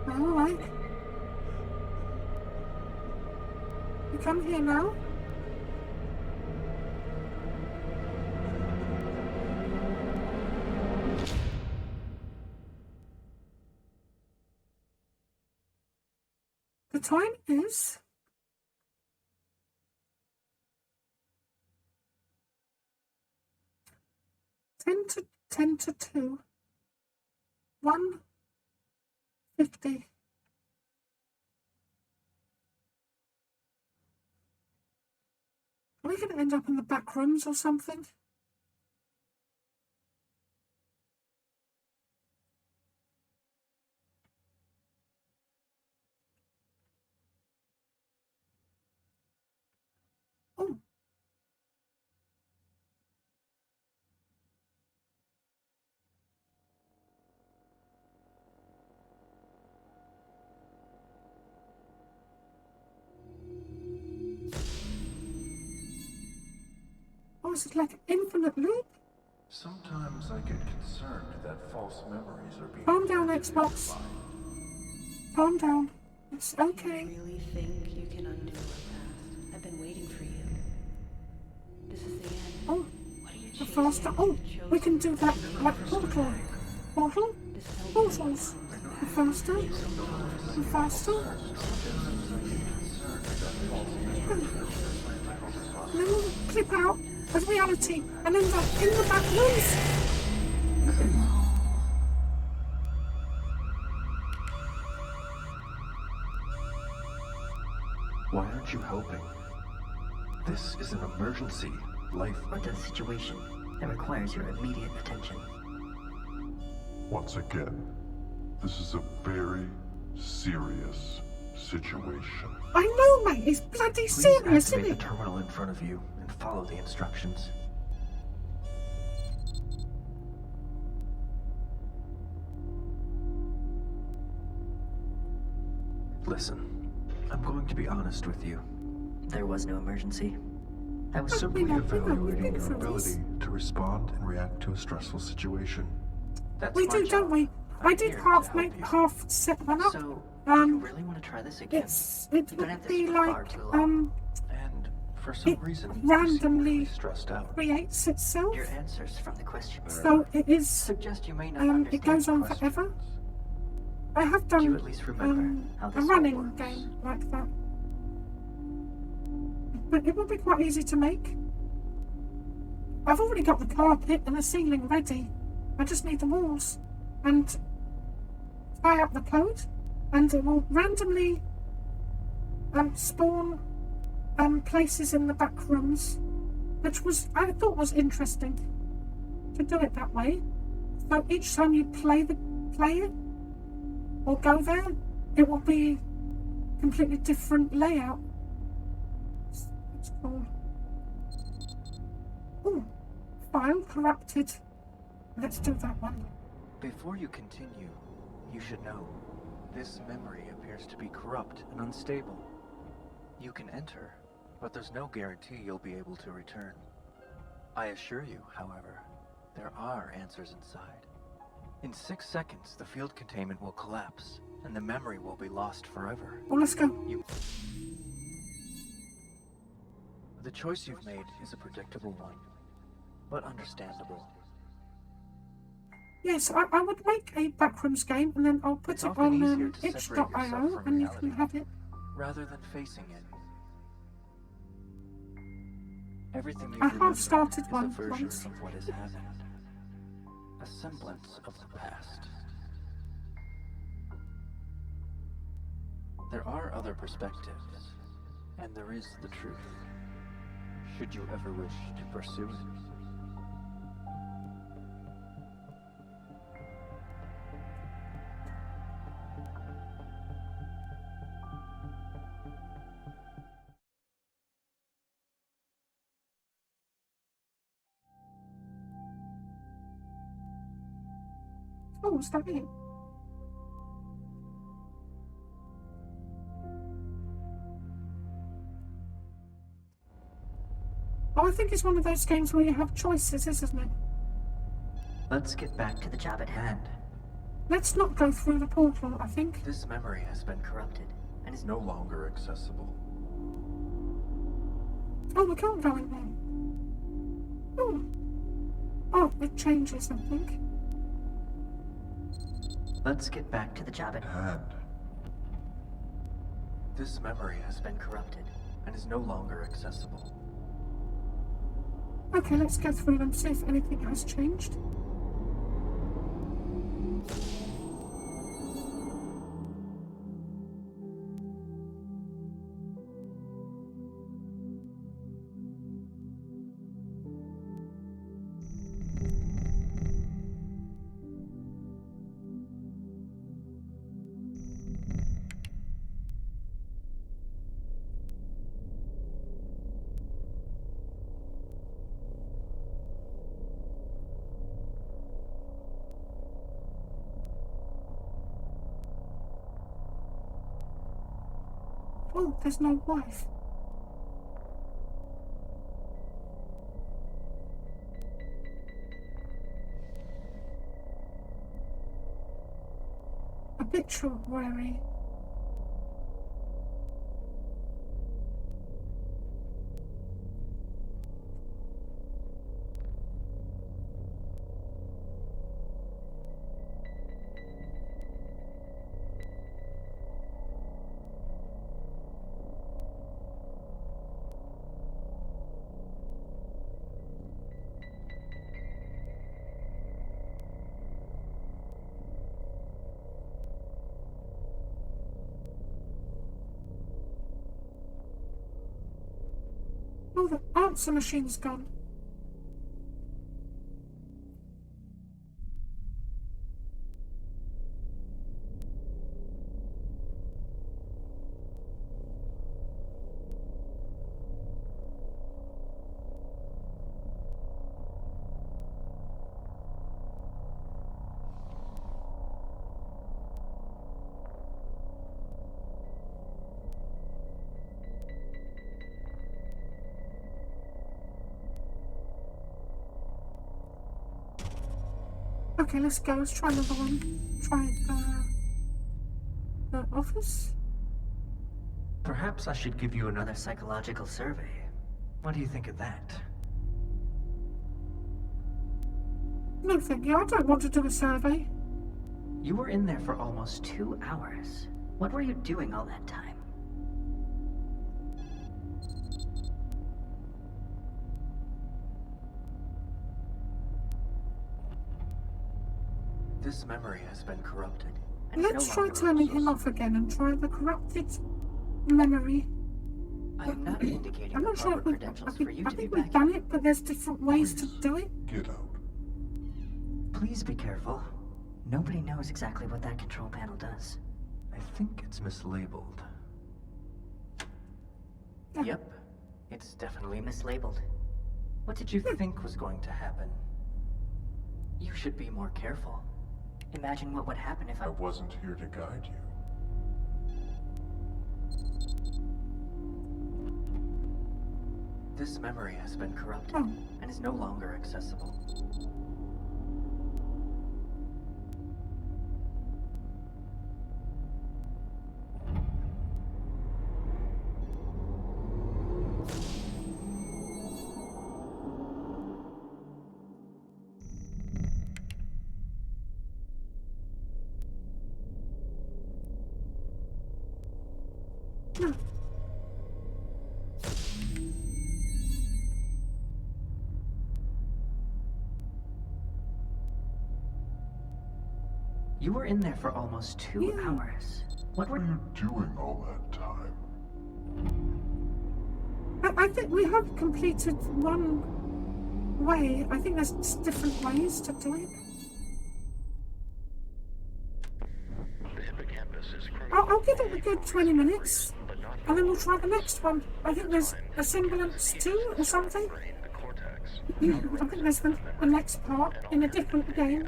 Alright. You come here now? The time is 10 to 2. 1:50. Are we going to end up in the back rooms or something? Oh. Oh, is it like an infinite loop? Sometimes I get concerned that false memories are being... Calm down, Xbox. Calm down. It's okay. You really think you can undo our past? I've been waiting for you. This is the end. Oh, What are you the chasing? faster. Oh, we can do that like portal. Portal? This is how Portals. The faster. The faster. And then we'll clip out of reality and end up in the back rooms. Why aren't you helping? This is an emergency, life or death situation that requires your immediate attention. Once again, this is a very serious situation. I know, mate. It's bloody Please serious, isn't activate it? the terminal in front of you and follow the instructions. Listen, I'm going to be honest with you. There was no emergency. I was Simply we know, evaluating we've been your through ability this. to respond and react to a stressful situation. That's We my do, job. don't we? I'm I did here to half help make you. half set one up. So, if you Um, really want to try this again, it you've been would at this be for far like too long. And for some it reason, you seem randomly really stressed out. creates itself. Your answers from the questionnaire So it is. suggest you may not It understand goes on the forever. questions. I have Do you done at least remember how a this all running works? game like that, but it would be quite easy to make. I've already got the carpet and the ceiling ready. I just need the walls and tie up the code, and it will randomly spawn places in the back rooms, which I thought was interesting to do it that way. So each time you play it or go there, it will be completely different layout. It's cool. Oh, file corrupted. Let's do that one. Before you continue, you should know, this memory appears to be corrupt and unstable. You can enter, but there's no guarantee you'll be able to return. I assure you, however, there are answers inside. In 6 seconds, the field containment will collapse, and the memory will be lost forever. Well, let's go. The choice you've made is a predictable one. but understandable. Yes, I would make a Backrooms game and then I'll put It's it often on easier to separate yourself itch.io from and you reality, can have it. rather than facing it. Everything you I remember have started is a one version once. of what has happened. A semblance of the past. There are other perspectives, and there is the truth. Should you ever wish to pursue it. Oh, is that it? Oh, I think it's one of those games where you have choices, isn't it? Let's get back to the job at hand. Let's not go through the portal, I think. This memory has been corrupted and is no longer accessible. Oh, we can't go in there. Oh. Oh, it changes, I think. Let's get back to the job at hand. This memory has been corrupted and is no longer accessible. Okay, let's go through them, see if anything has changed. Oh, there's no wife. Obituary. Oh, the answer machine's gone. Okay, let's go. Let's try another one. Try the office. Perhaps I should give you another psychological survey. What do you think of that? No, thank you. I don't want to do a survey. You were in there for almost 2 hours. What were you doing all that time? This memory has been corrupted. And Let's no try longer turning him accessible. off again and try the corrupted memory. I am not indicating I'm the not sure proper if credentials for you I to be think back we've done it, but there's different ways to do it. Get out. Please be careful. Nobody knows exactly what that control panel does. I think it's mislabeled. Yeah. Yep, it's definitely mislabeled. What did you think was going to happen? You should be more careful. Imagine what would happen if I wasn't here to guide you. This memory has been corrupted Oh. and is no longer accessible. You were in there for almost 2 hours. What What were were you doing all that time? I think we have completed one way. I think there's different ways to do it. The hippocampus is I'll give it a good 20 minutes, and then we'll try the next one. I think there's Asemblance 2 or something. I think there's the next part in a different game.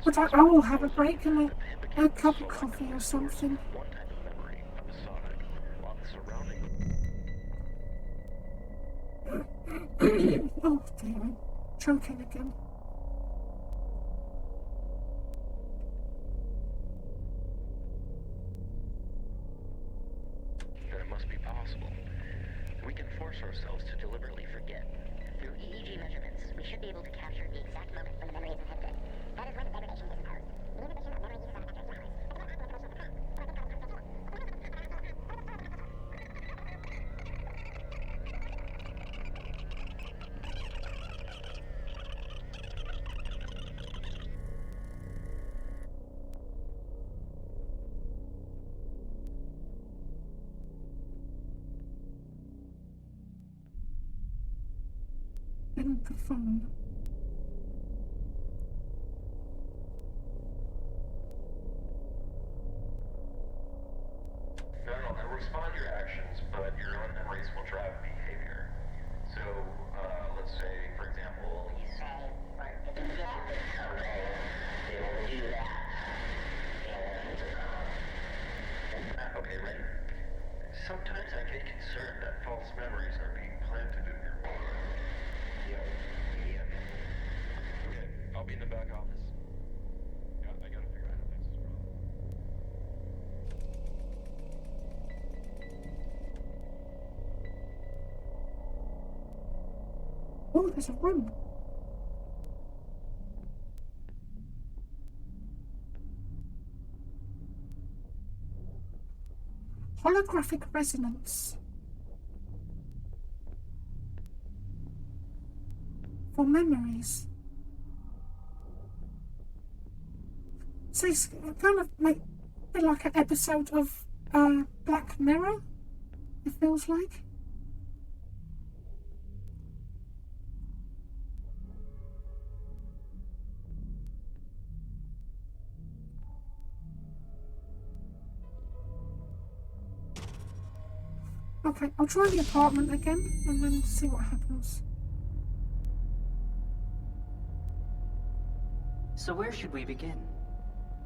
But I will have a break and a cup of coffee or something. Oh dear, I'm choking again. Then it must be possible. We can force ourselves to deliberately forget. Through EEG measurements, we should be able to capture the exact moment when the memory is inhibited. That is when the degradation is occurred. The inhibition of memory uses on after 3 hours. And the phone. No, respond to your actions, but your own memories will drive behavior. So, let's say, for example, You say, or if you get they will do that. Okay, ready? Sometimes I get concerned that false memories are being planted in your mind. Yeah. Okay, I'll be in the back office. Yeah, I gotta figure out how to fix this problem. Oh, there's a room. Holographic resonance. For memories. So it's kind of like a bit like an episode of Black Mirror, it feels like. Okay, I'll try the apartment again and then see what happens. So where should we begin?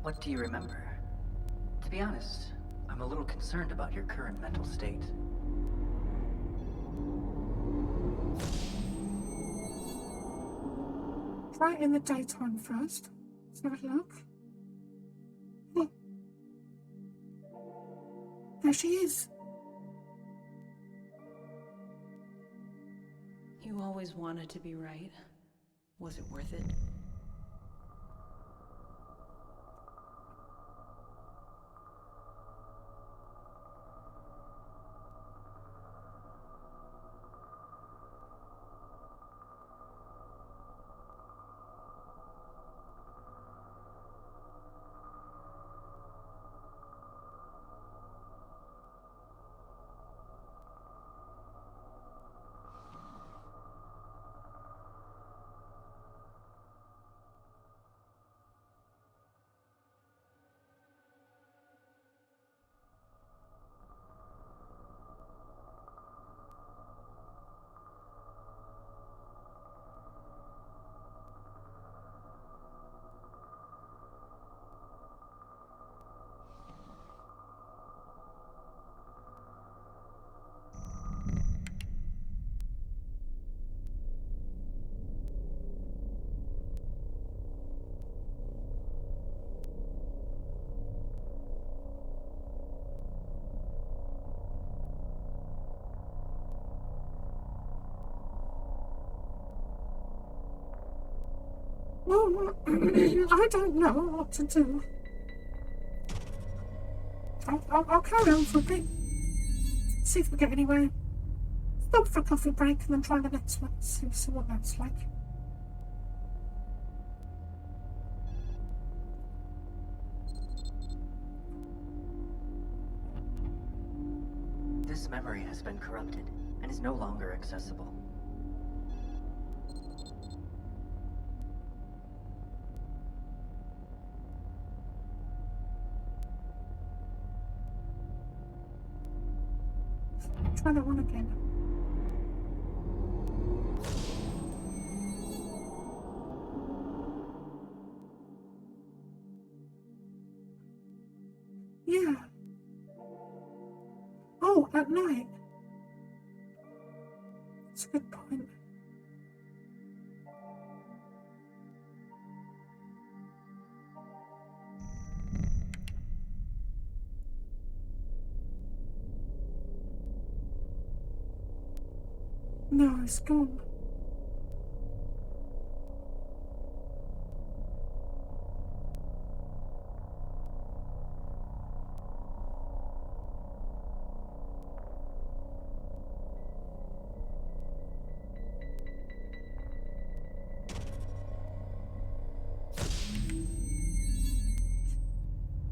What do you remember? To be honest, I'm a little concerned about your current mental state. Try it in the daytime first. Let's have a look. Oh. There she is. You always wanted to be right. Was it worth it? Well, I don't know what to do. I'll carry on for a bit. See if we get anywhere. Stop for a coffee break and then try the next one. See what that's like. has been corrupted and is no longer accessible. Try that one again. Yeah. Oh, at night. That's a good point. No, it's gone.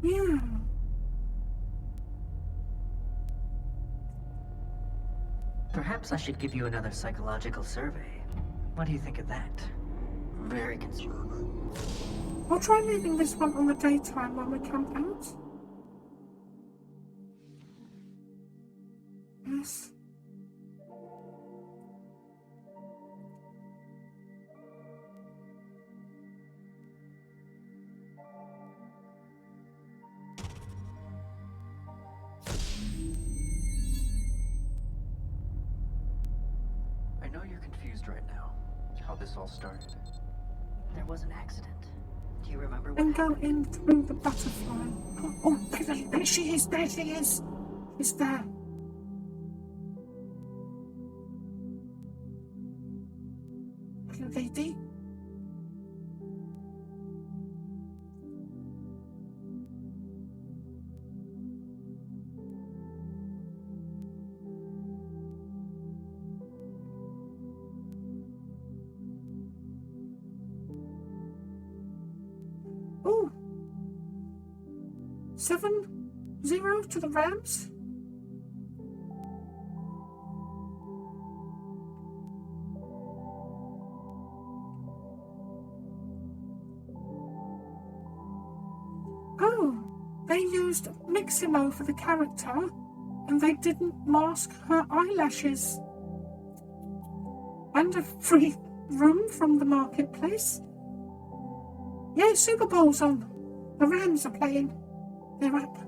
Yeah. Perhaps I should give you another psychological survey. What do you think of that? Very concerning. I'll try leaving this one on the daytime when we camp out. Yes. I know you're confused right now, how this all started. There was an accident. Do you remember what And go happened? in through the butterfly. Oh, there she is, there she is. She's there. Little lady. Oh. 7-0 to the Rams. Oh, they used Miximo for the character, and they didn't mask her eyelashes. And a free room from the marketplace. Yeah, Super Bowl's on. The Rams are playing. They're up.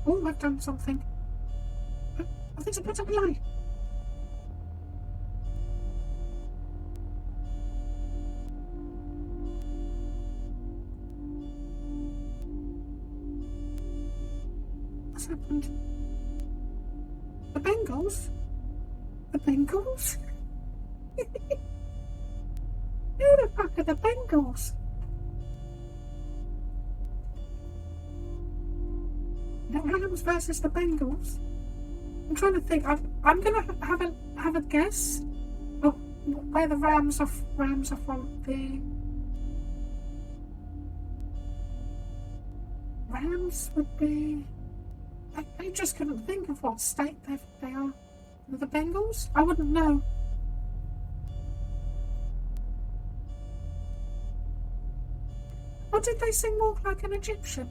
Oh, I've done something. I think it's a butterfly. What's happened? The Bengals? The Bengals? Who the fuck are the Bengals? The Rams versus the Bengals? I'm trying to think. I'm gonna have a guess of where the Rams are from. The Rams would be. I just couldn't think of what state they are. The Bengals? I wouldn't know. Or did they sing Walk Like an Egyptian?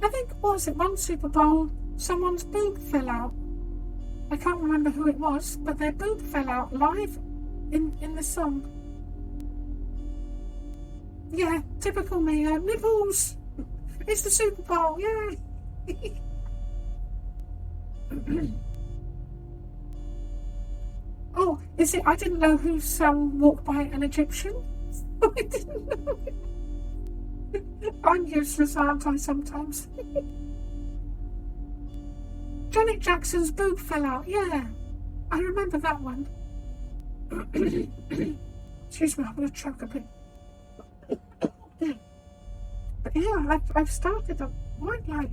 I think, was it one Super Bowl, someone's boob fell out. I can't remember who it was, but their boob fell out live in the song. Yeah, typical me. Nipples! It's the Super Bowl, yay! Oh, is it? I didn't know who sang Walk by an Egyptian. I didn't know. I'm useless, aren't I, sometimes? Janet Jackson's boob fell out, yeah. I remember that one. Excuse me, I'm going to choke a bit. But yeah, I've started a white light.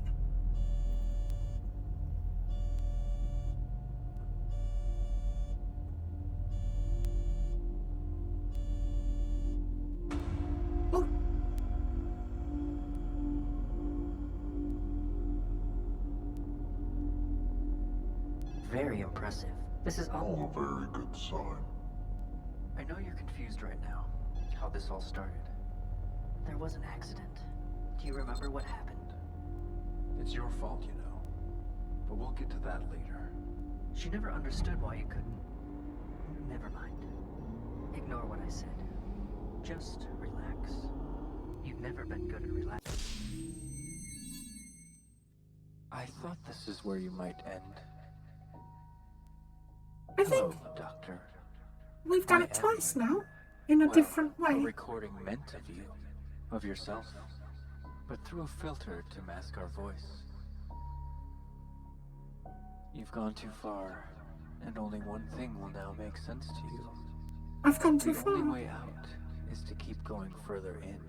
Very impressive. This is All a very good sign. I know you're confused right now, how this all started. There was an accident. Do you remember what happened? It's your fault, you know. But we'll get to that later. She never understood why you couldn't. Never mind. Ignore what I said. Just relax. You've never been good at relaxing. I thought this is where you might end. I think Hello, Doctor. we've done Why it am twice I? now, in a Well, different a way. recording meant of you, of yourself, but through a filter to mask our voice. You've gone too far, and only one thing will now make sense to you. I've gone too The far. only way out is to keep going further in.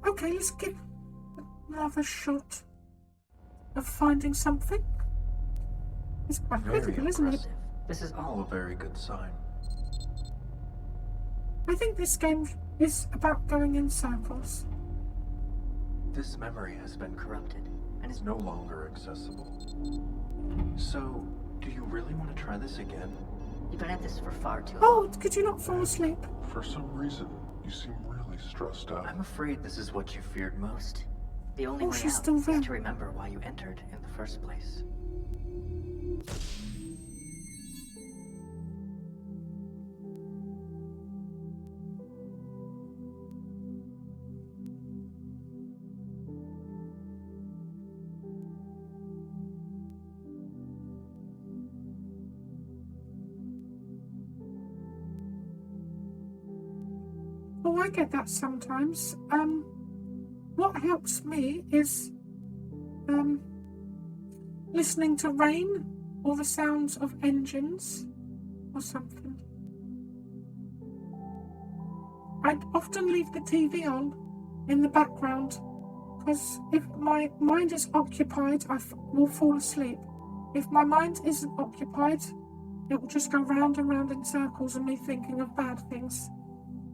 Okay, let's give another shot of finding something. It's quite Very critical, isn't it? impressive. This is all All a very good sign. I think this game is about going in circles. This memory has been corrupted and is No longer accessible. So, do you really want to try this again? You've been at this for far too long. Oh, could you not fall asleep? For some reason, you seem really stressed out. I'm afraid this is what you feared most. The only Oh, way she's out still there. is to remember why you entered in the first place. Oh, I get that sometimes. What helps me is listening to rain or the sounds of engines or something. I often leave the TV on in the background because if my mind is occupied, I will fall asleep. If my mind isn't occupied, it will just go round and round in circles and me thinking of bad things.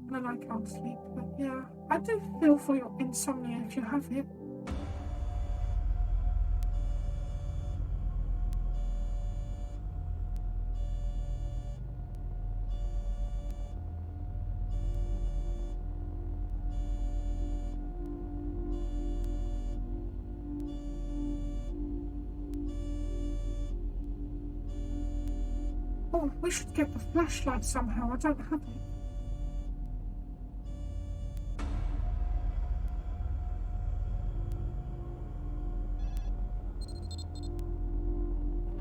And then I can't sleep. But yeah, I do feel for your insomnia if you have it. Oh, we should get the flashlight somehow. I don't have it.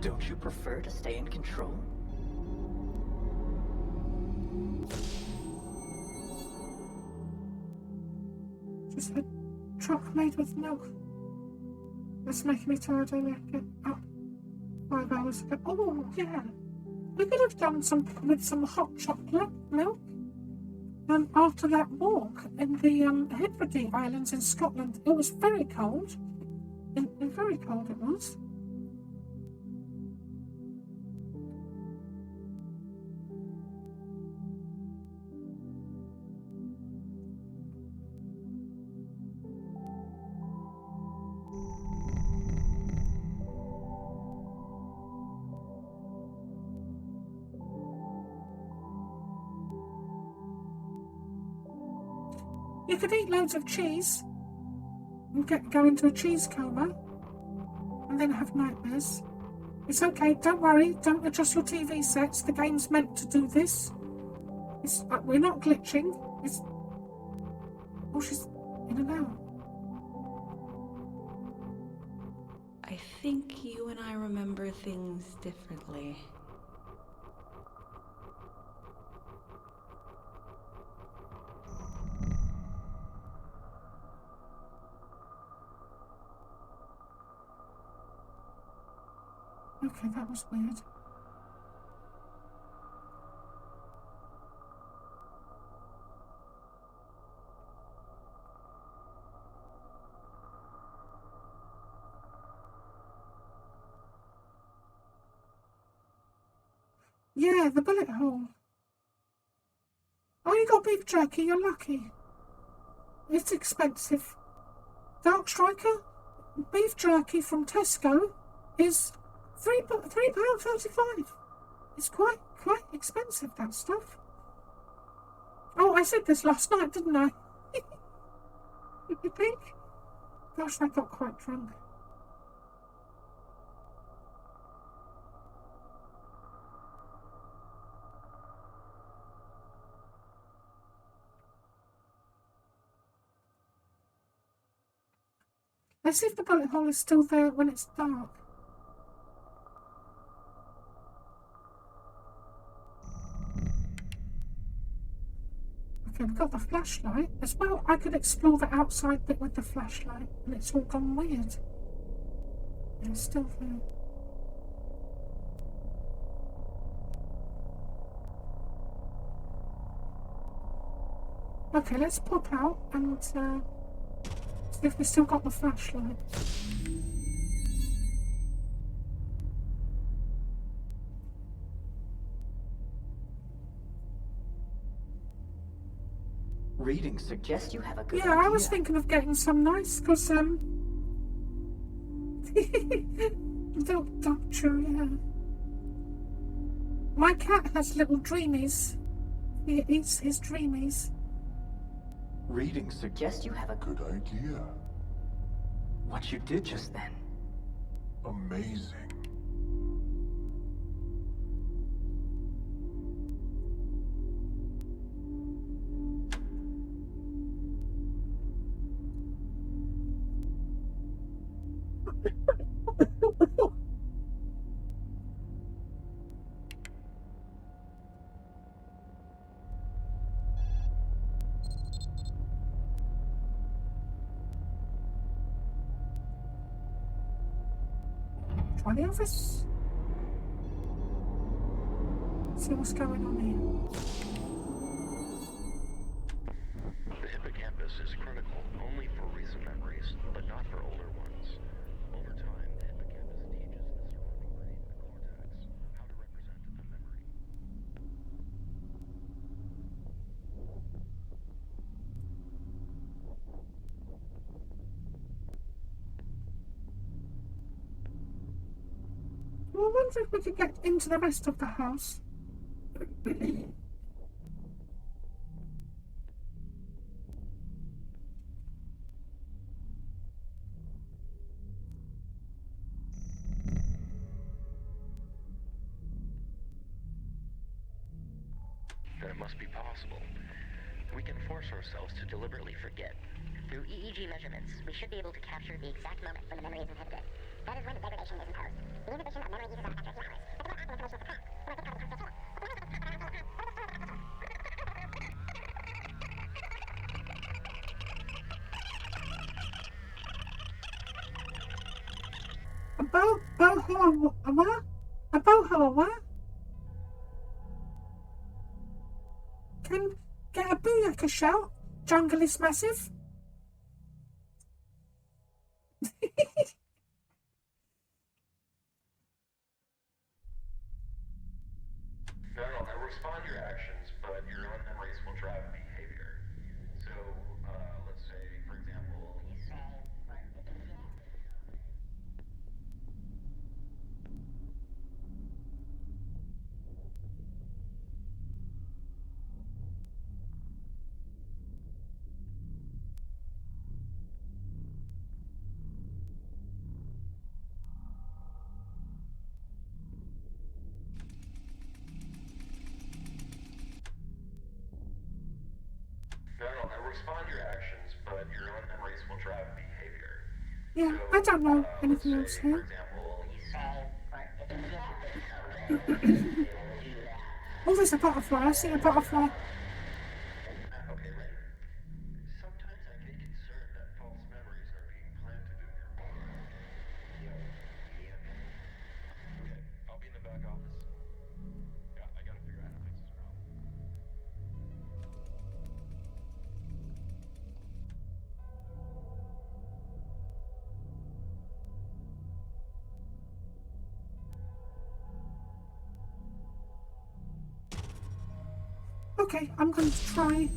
Don't you prefer to stay in control? Just a truck made with milk. That's making me tired. I like it up 5 hours ago. Oh, yeah. We could have done some with some hot chocolate milk. After that walk in the Hebrides Islands in Scotland, it was very cold. And very cold it was. You could eat loads of cheese and go into a cheese coma and then have nightmares. It's okay, don't worry, don't adjust your TV sets. The game's meant to do this. We're not glitching. Oh, she's in and out. I think you and I remember things differently. Okay, that was weird. Yeah, the bullet hole. Oh, you got beef jerky, you're lucky. It's expensive. Dark Striker, beef jerky from Tesco is £3.35. It's quite expensive, that stuff. Oh, I said this last night, didn't I? You think? Gosh, I got quite drunk. Let's see if the bullet hole is still there when it's dark. Okay, we've got the flashlight. As well, I could explore the outside bit with the flashlight, and it's all gone weird. Yeah, it's still there. Okay, let's pop out and see if we've still got the flashlight. Readings suggest you have a good Yeah, idea. I was thinking of getting some nice, because, don't, true, yeah. My cat has little dreamies. He eats his dreamies. Readings suggest you have a Good idea. What you did just then. Amazing. Try the office. See what's going on here. The hippocampus is critical only for recent memories, but not for older ones. Over time, the hippocampus teaches the surrounding brain, the cortex, how to represent a memory. Well, I wonder if we could get into the rest of the house. Then it must be possible. We can force ourselves to deliberately forget. Through EEG measurements, we should be able to capture the exact moment when the memory is inhibited. That is when the degradation is imposed. The inhibition of memory uses up after a few hours, but the not information of the past. So I think I can A boho, can get a booyaka shout. Jungle is massive. No, I respond to your actions, but your own memories will drive behavior. So, let's say, for example, you say, No, I respond to your actions, but your own memories will drive behavior. Yeah, So, I don't know anything say, else for here. example, you say, Oh, there's a butterfly. I see a butterfly. Okay, ready? Sometimes I get concerned that false memories are being planted in your mind. Okay, I'll be in the back office. Yeah, I gotta figure out how to fix this problem. Okay, I'm going to try.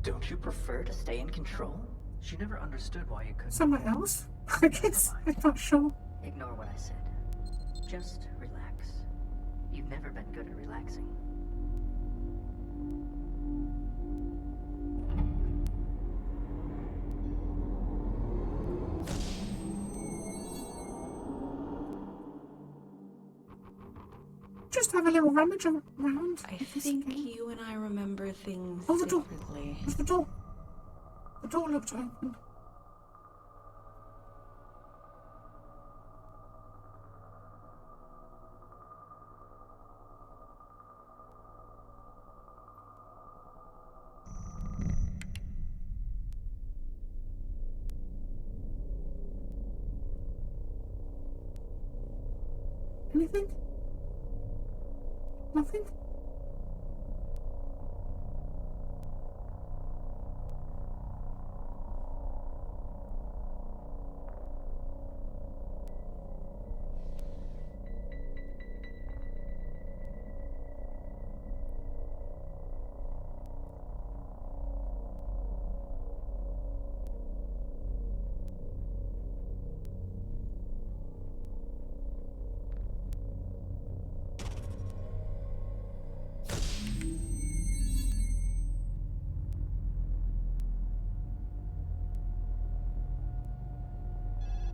Don't you prefer to stay in control? She never understood why you couldn't. Somewhere else, I guess. I'm not sure. Ignore what I said. Just relax. You've never been good at relaxing. Just have a little rummage around. I think you and I remember things Oh, the door. differently. There's the door. The door looked open. Anything? Nothing?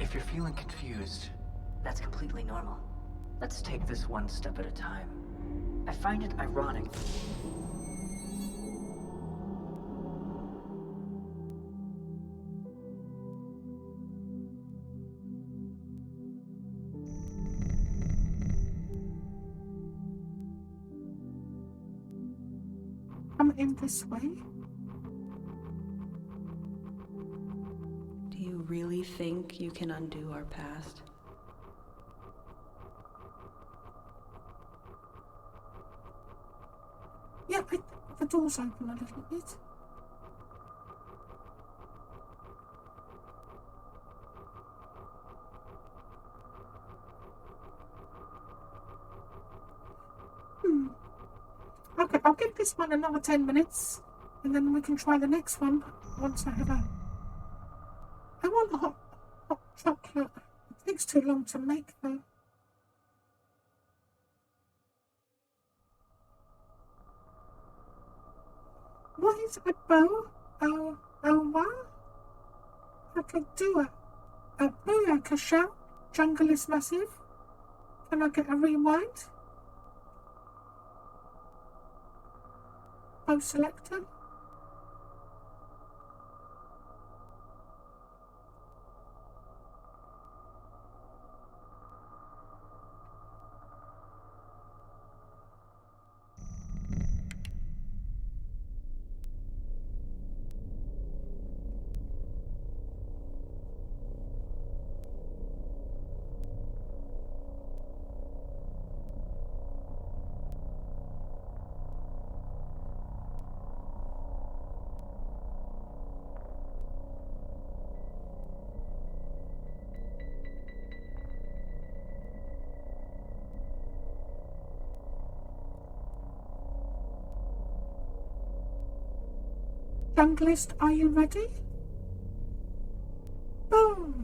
If you're feeling confused, that's completely normal. Let's take this one step at a time. I find it ironic. I'm in this way. Do you really think you can undo our past? Yeah, the door's open a little bit. Okay, I'll give this one another 10 minutes, and then we can try the next one once I have a... I want hot chocolate. It takes too long to make, though. What is a bow? What? I can do a booyaka shout. Jungle is massive. Can I get a rewind? Bow selector. Junglist, are you ready? Boom!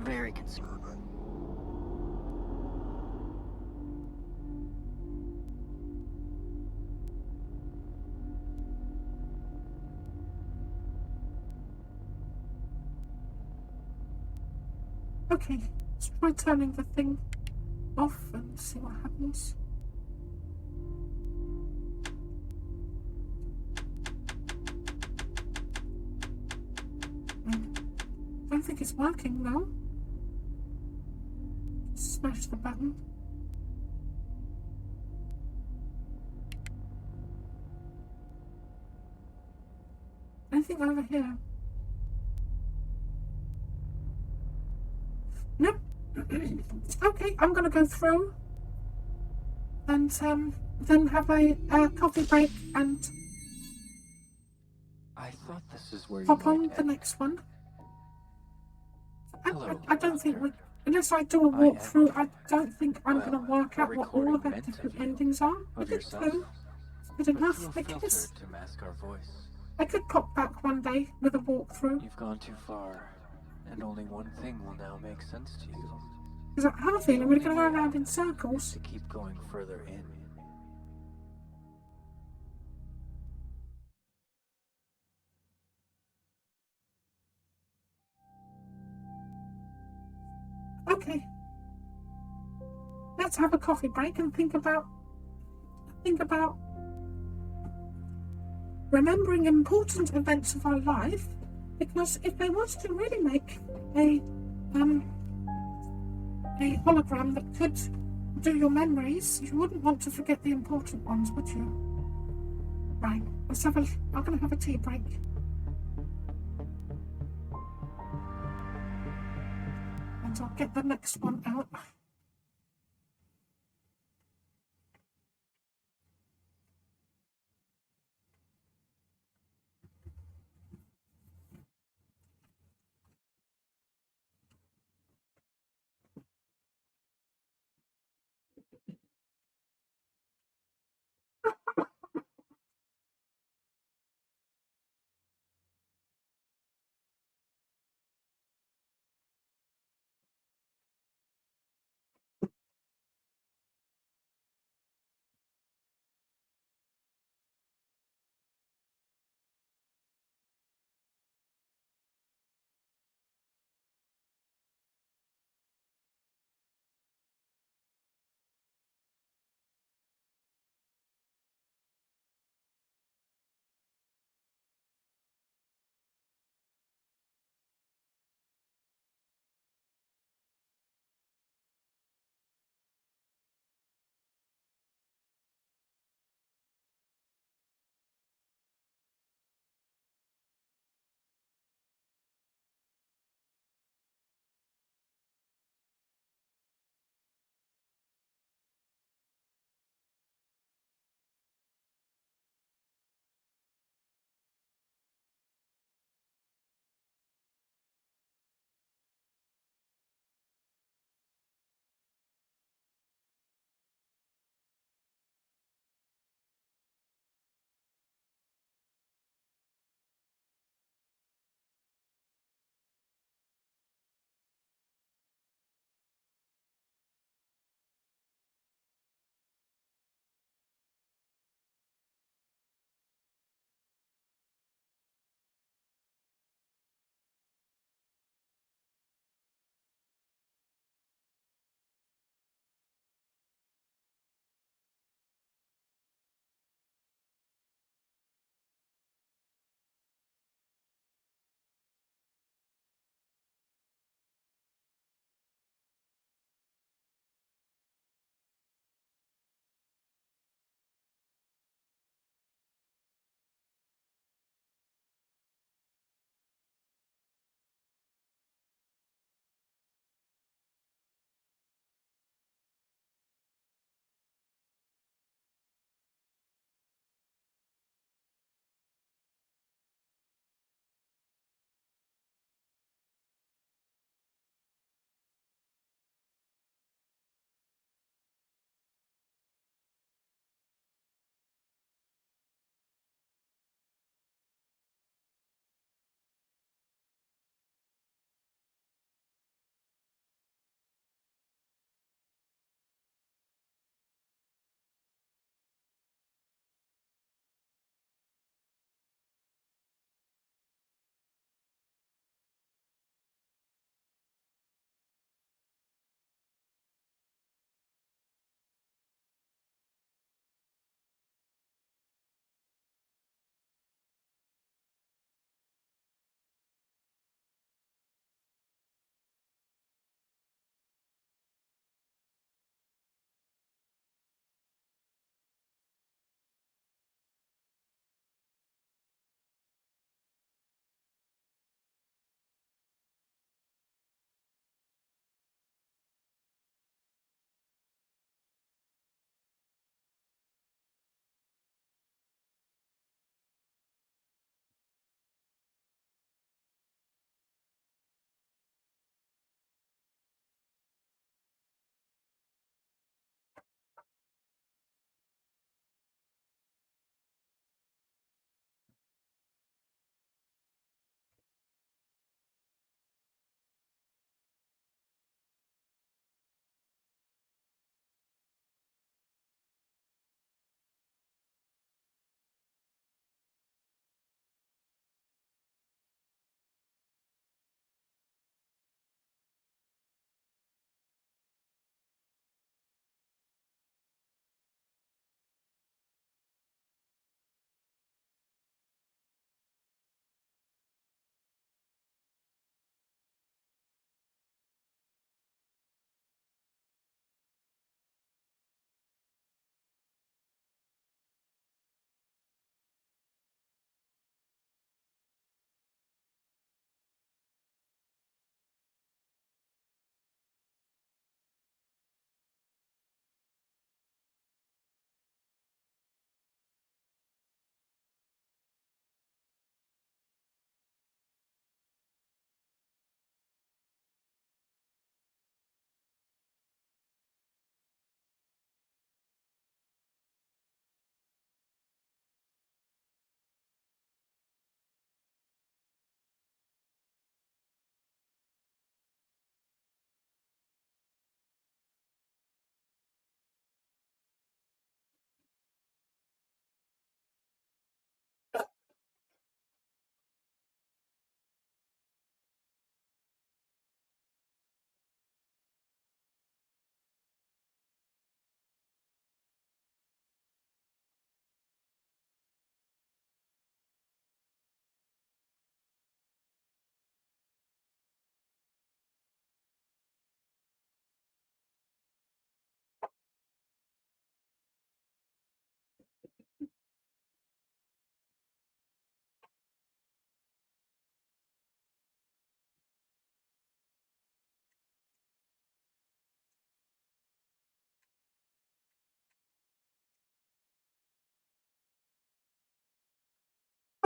Very concerned. Okay, Let's try turning the thing off and see what happens. I don't think it's working though. Smash the button. Anything over here? Nope. Okay, I'm gonna go through and then have a coffee break and I thought this is where hop you on might the end. next one. Hello, I don't think Doctor. unless I do a I walkthrough, am- I don't think I'm well, gonna work a out what all of the recording meant different of you, endings are. I of did yourself, two. Good but enough, through a I filter guess. to mask our voice. I could pop back one day with a walkthrough. You've gone too far, and only one thing will now make sense to you. Because I have a feeling we're gonna go around in circles. To keep going further in. Okay. Let's have a coffee break and think about remembering important events of our life, because if they was to really make a hologram that could do your memories, you wouldn't want to forget the important ones, would you? Right, I'm gonna have a tea break. And I'll get the next one out.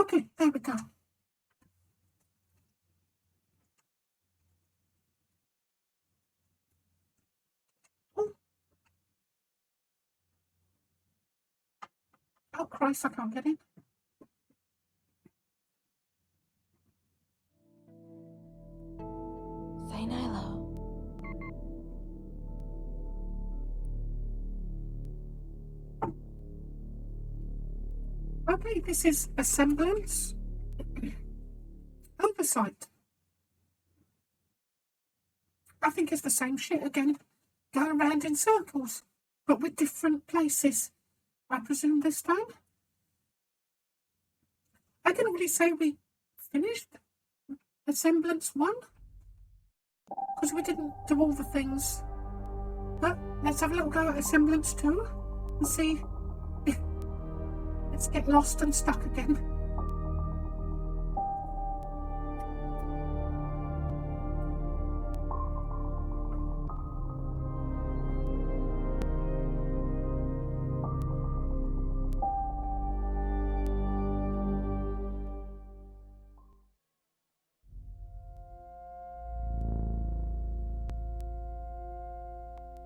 Okay, there we go. Oh Christ, I can't get in. Say Nilo. Okay, this is Asemblance. Oversight. I think it's the same shit again. Go around in circles, but with different places. I presume this time. I can already say we finished Asemblance 1, because we didn't do all the things. But let's have a little go at Asemblance 2 and see. Let's get lost and stuck again.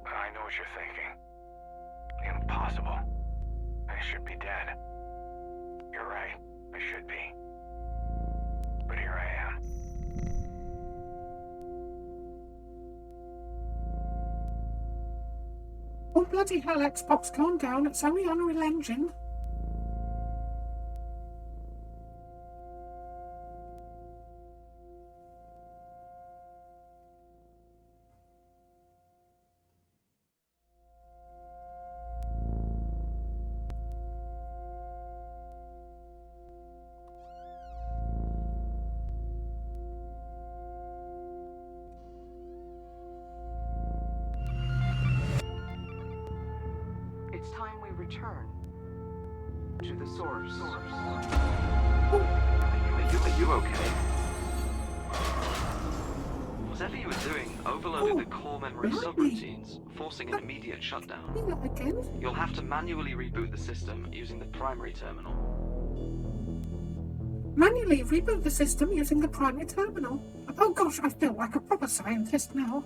I know what you're thinking. Impossible. I should be dead. You're right. I should be. But here I am. Oh bloody hell, Xbox, calm down. It's only Unreal Engine. It's time we return to the source. Are you okay? Whatever you were doing overloaded the core memory subroutines, forcing an immediate shutdown. You'll have to manually reboot the system using the primary terminal. Manually reboot the system using the primary terminal. Oh gosh, I feel like a proper scientist now.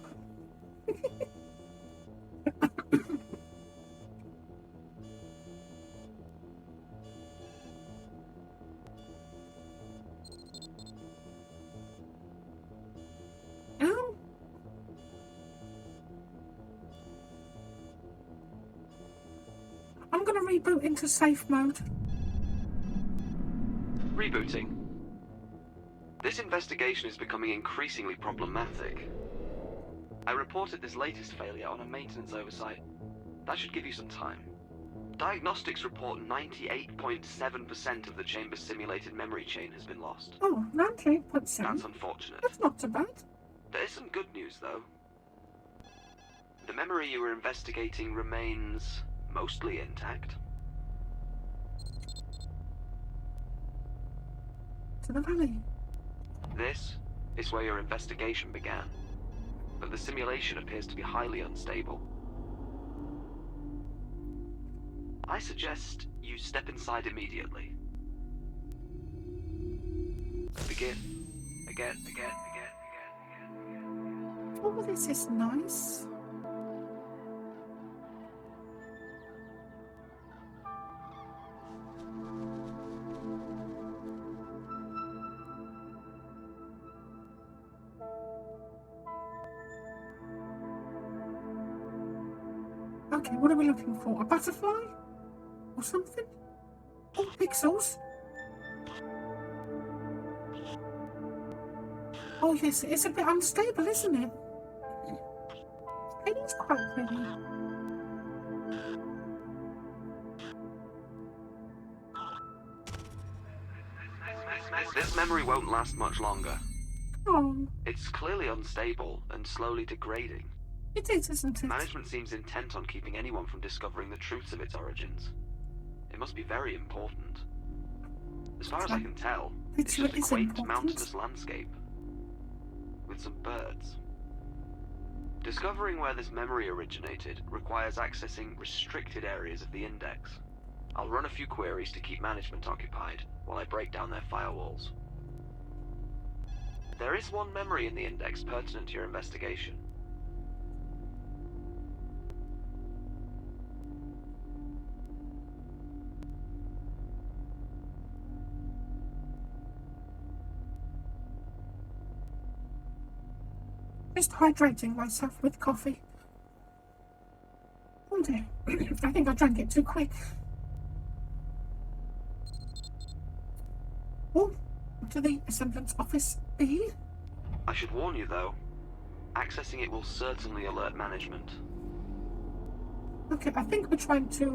I'm going to reboot into safe mode. Rebooting. This investigation is becoming increasingly problematic. I reported this latest failure on a maintenance oversight. That should give you some time. Diagnostics report 98.7% of the chamber's simulated memory chain has been lost. Oh, 98%. That's unfortunate. That's not so bad. There is some good news, though. The memory you were investigating remains mostly intact. To the valley. This is where your investigation began, but the simulation appears to be highly unstable. I suggest you step inside immediately. Begin. Again. Oh, this is nice. Okay, what are we looking for? A butterfly? Or something? Oh, pixels. Oh yes, it's a bit unstable, isn't it? It is quite pretty. This memory won't last much longer. Oh. It's clearly unstable and slowly degrading. It is, isn't it? Management seems intent on keeping anyone from discovering the truths of its origins. It must be very important. As far as I can tell, it's just a quaint mountainous landscape with some birds. Discovering where this memory originated requires accessing restricted areas of the index. I'll run a few queries to keep management occupied while I break down their firewalls. There is one memory in the index pertinent to your investigation. Just hydrating myself with coffee. Oh dear, I think I drank it too quick. Oh, to the Asemblance office B. I should warn you though, accessing it will certainly alert management. Okay, I think we're trying to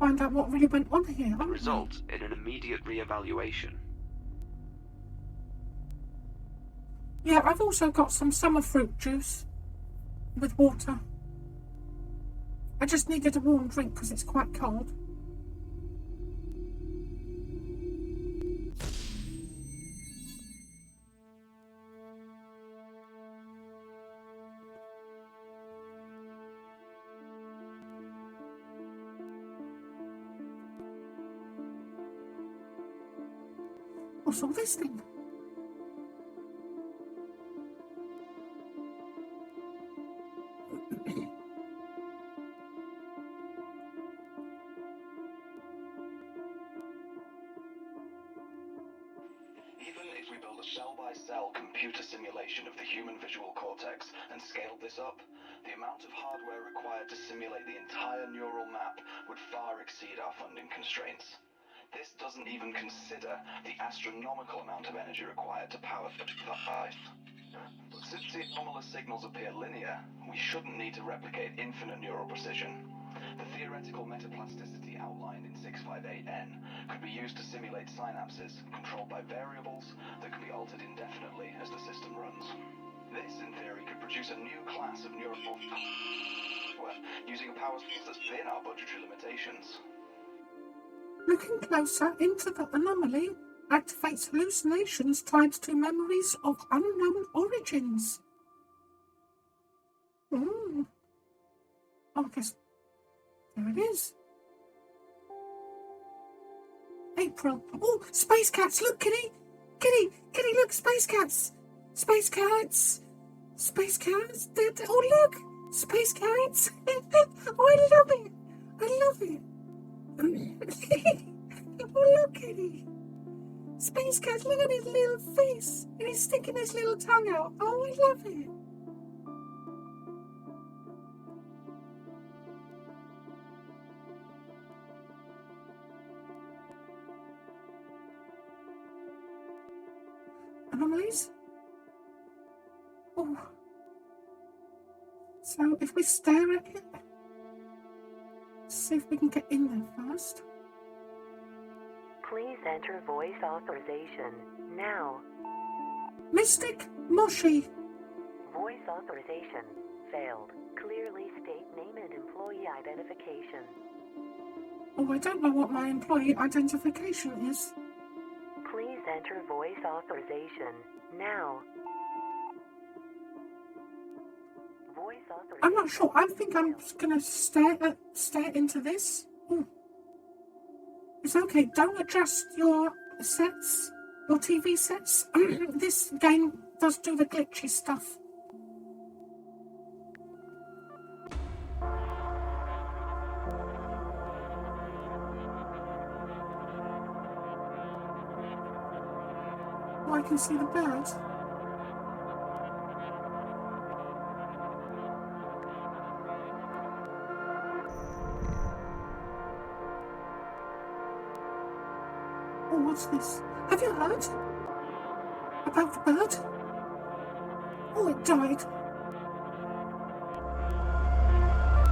find out what really went on here. The result in an immediate re-evaluation. Yeah, I've also got some summer fruit juice with water. I just needed a warm drink because it's quite cold. What's all this thing? Even if we build a cell-by-cell computer simulation of the human visual cortex and scaled this up, the amount of hardware required to simulate the entire neural map would far exceed our funding constraints. This doesn't even consider the astronomical amount of energy required to power such a device. But since the anomalous signals appear linear, we shouldn't need to replicate infinite neural precision. The theoretical metaplasticity outlined in 658N could be used to simulate synapses controlled by variables that can be altered indefinitely as the system runs. This, in theory, could produce a new class of neural hardware using a power source that's within our budgetary limitations. Looking closer into the anomaly activates hallucinations tied to memories of unknown origins. Oh, I guess there it is. April. Oh, space cats! Look, Kitty! Kitty! Kitty, look! Space cats! Space cats! Space cats! Oh, look! Space cats! Oh, I love it! I love it! Oh, look, Kitty! Space cat, look at his little face! And he's sticking his little tongue out. Oh, I love it! Anomalies? Oh. So if we stare at it, see if we can get in there first. Please enter voice authorization now. Mystic Moshi. Voice authorization failed. Clearly state name and employee identification. Oh, I don't know what my employee identification is. Please enter voice authorization now. Voice authorization. I'm not sure. I think I'm just gonna stare into this. Ooh. It's okay. Don't adjust your sets, your TV sets. This game does do the glitchy stuff. Oh, I can see the birds. Oh, what's this? Have you heard about the bird? Oh, it died.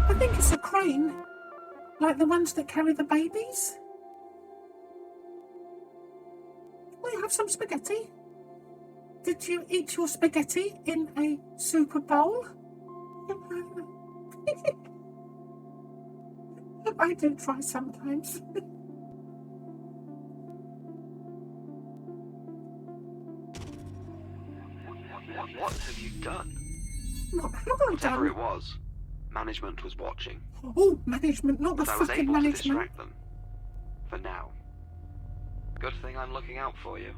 I think it's a crane, like the ones that carry the babies. Will you have some spaghetti? Did you eat your spaghetti in a super bowl? I do try sometimes. What have you done? What have I done? Whatever it was, Management was watching. Oh, management, not the But I was fucking able to management. distract them. For now. Good thing I'm looking out for you.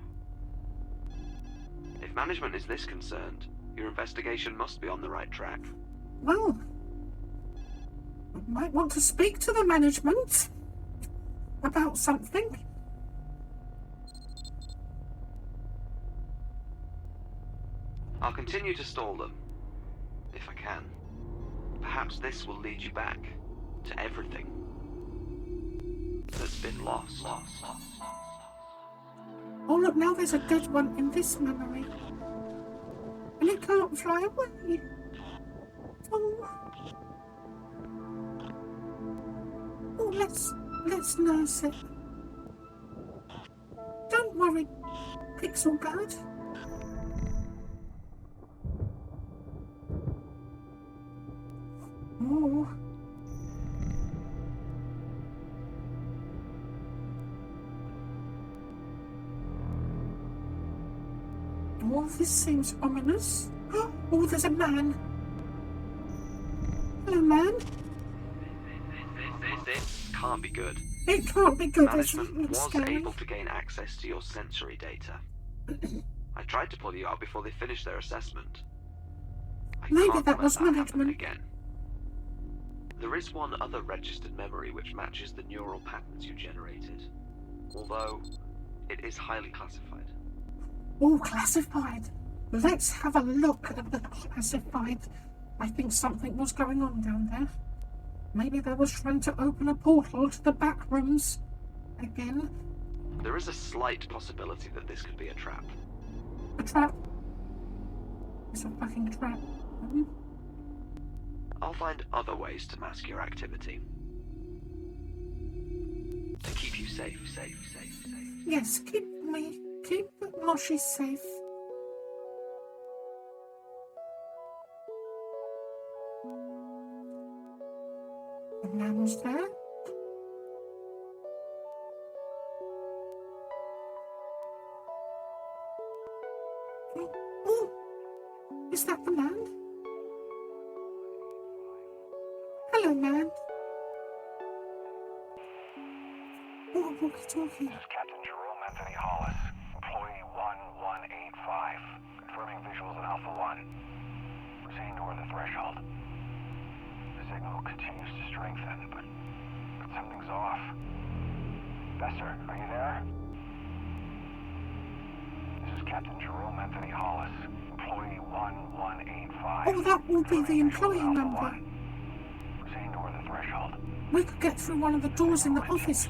If management is this concerned, your investigation must be on the right track. Well, I might want to speak to the management about something. I'll continue to stall them, if I can. Perhaps this will lead you back to everything that's been lost. Oh, look, now there's a dead one in this memory. And it can't fly away. Oh. Oh, let's nurse it. Don't worry, Pixel Bird. Oh. Oh, this seems ominous. Oh, there's a man. Hello, man. This can't be good. It can't be good. Management was scary. able to gain access to your sensory data. I tried to pull you out before they finished their assessment. Maybe that was management. Again. There is one other registered memory which matches the neural patterns you generated, although it is highly classified. Oh, classified. Let's have a look at the classified. I think something was going on down there. Maybe they was trying to open a portal to the back rooms again. There is a slight possibility that this could be a trap. A trap? It's a fucking trap. I'll find other ways to mask your activity. To keep you safe. Yes, keep Moshi safe. The man was there. Oh, is that the man? Hello, man. Oh, walkie-talkie. This is Captain Jerome Anthony Hollis, employee 1185, confirming visuals in Alpha 1. Proceeding toward the threshold. The signal continues to strengthen, but something's off. Esther, are you there? This is Captain Jerome Anthony Hollis, employee 1185. Oh, that will be the employee number. Proceeding toward the threshold. We could get through one of the doors in the office.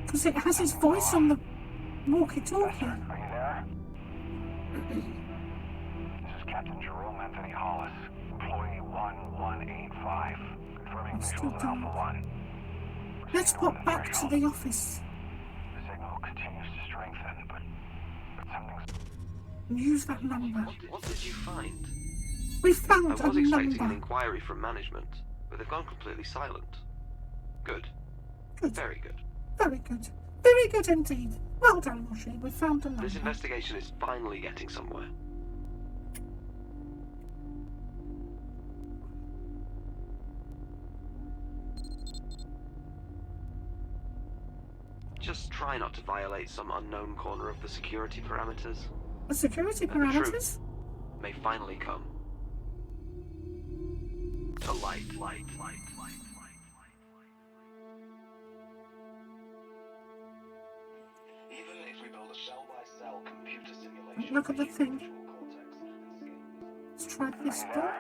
Because it has his voice on the walkie-talkie. Are you there? This is Captain Jerome Anthony Hollis, employee 1185, confirming visuals in Alpha 1. Let's pop back to the office. The signal continues to strengthen, but something's... Use that number. What did you find? We found I was a expecting an number. inquiry from management, but they've gone completely silent. Good. Very good. Very good. Very good indeed. Well done, Moshi. We found a number. This investigation is finally getting somewhere. Just try not to violate some unknown corner of the security parameters. The security And parameters? the truth may finally come to light. Even if we build a cell-by-cell computer simulation... Look at the thing. Let's try this door.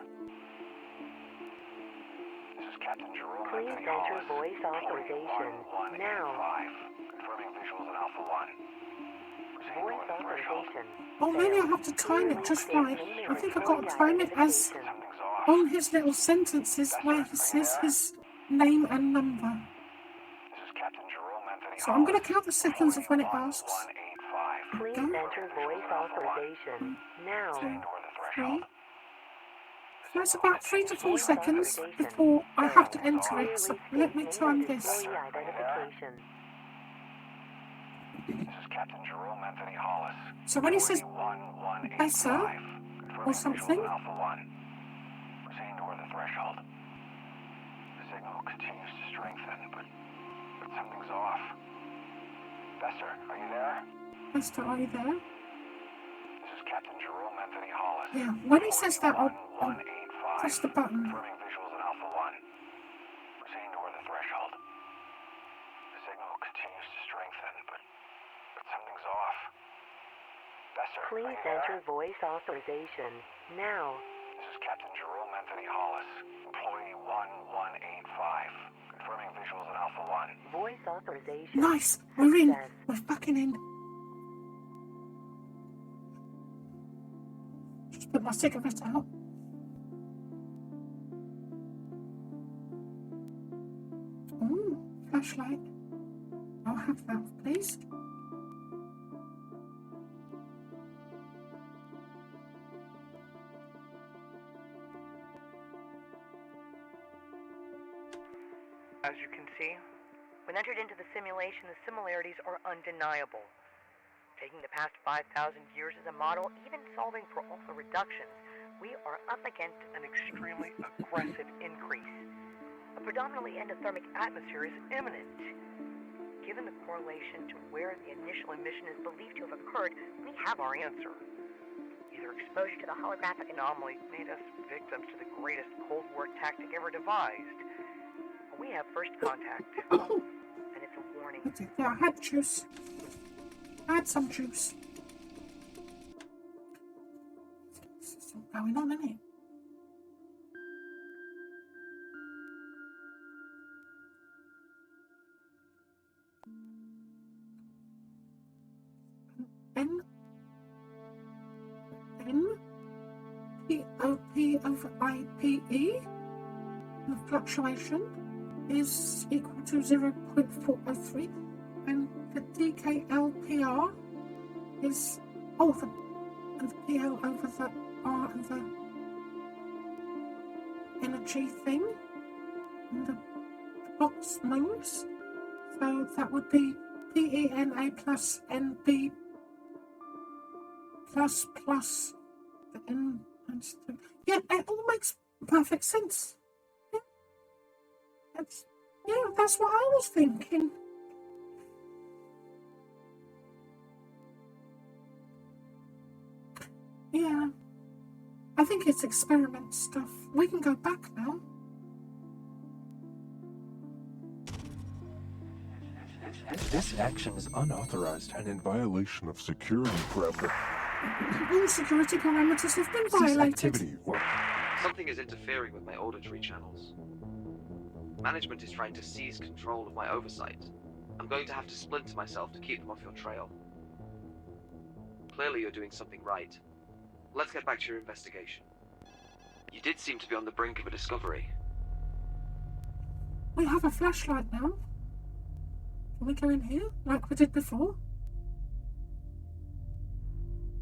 This is Captain Jerome Please Anthony enter Hollis, voice authorization now. 1185, confirming visuals in Alpha 1. Voice authorization. Oh, maybe I have to time it just right. I think I've got to time it as on his little sentences where he says his name and number. So I'm going to count the seconds of when it asks. Please enter voice authorization now. 3. So it's about 3 to 4 seconds before I have to enter it. So let me time this. Employee identification. This is Captain Jerome Anthony Hollis. So when he says better or something, Alpha 1. Proceeding toward the threshold. signal continues to strengthen, but something's off. Esther, are you there? Esther, are you there? This is Captain Jerome Anthony Hollis. Yeah, when he says that, I'll press the button. Confirming visuals in Alpha 1. Proceeding toward the threshold. The signal continues to strengthen, but something's off. Esther, Please are you there? enter voice authorization now. This is Captain Jerome Anthony Hollis, employee 1185. Confirming visuals in Alpha 1. Voice authorization. Nice! We're in! Success. We're fucking in! Just put my cigarette out. Ooh, flashlight. I'll have that, please. As you can see, when entered into the simulation, the similarities are undeniable. Taking the past 5,000 years as a model, even solving for alpha reductions, we are up against an extremely aggressive increase. A predominantly endothermic atmosphere is imminent. Given the correlation to where the initial emission is believed to have occurred, we have our answer. Either exposure to the holographic anomaly made us victims to the greatest Cold War tactic ever devised. We have first contact, and it's a warning. Yeah, I had juice. I had some juice. What's going on, isn't it? P over IPE, the fluctuation is equal to 0.403, and the DKLPR is the PL over the R and the energy thing, and the box moves, so that would be PENA plus NB plus the N times 3. Yeah, it all makes perfect sense. That's what I was thinking. Yeah. I think it's experiment stuff. We can go back now. This action is unauthorized and in violation of security parameters. All security parameters have been violated. Something is interfering with my auditory channels. Management is trying to seize control of my oversight. I'm going to have to splinter myself to keep them off your trail. Clearly you're doing something right. Let's get back to your investigation. You did seem to be on the brink of a discovery. We have a flashlight now. Can we go in here like we did before?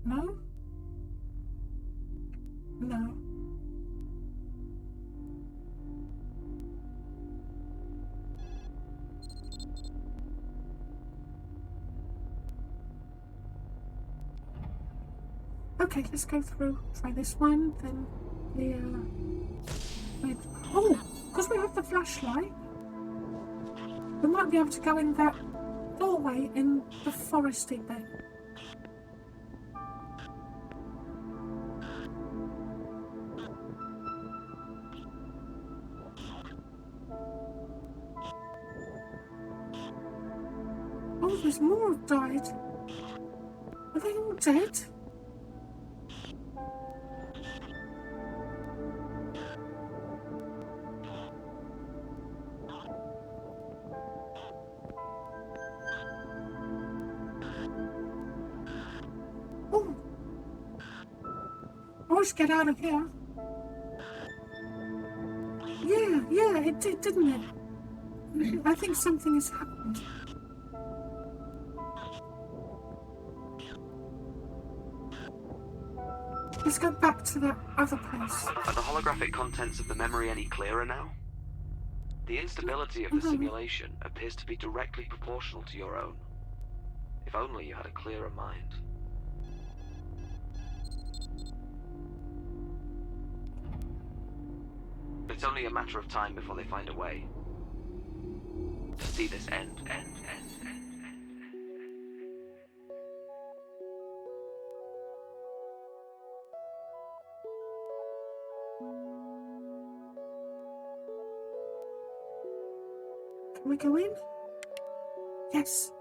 No? No. Okay, let's go through. Try this one, then because we have the flashlight, we might be able to go in that doorway in the foresty bit. Oh, there's more have died. Are they all dead? Let's get out of here. Yeah, it did, didn't it? I think something has happened. Let's go back to that other place. Are the holographic contents of the memory any clearer now? The instability of the simulation appears to be directly proportional to your own. If only you had a clearer mind. it's only a matter of time before they find a way to see this end. Can we go in? Yes.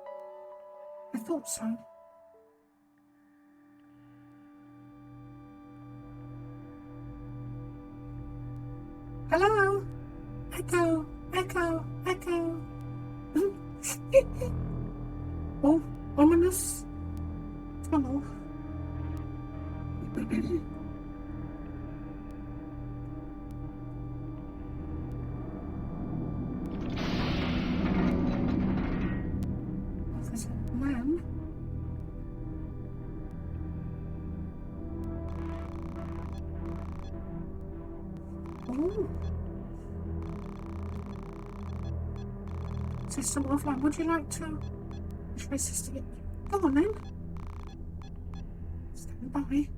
I thought so. Hello? Echo, echo, echo. Oh, ominous tunnel. There's a man. Oh. System offline. Would you like to? Which way system? Go on then. Stand by.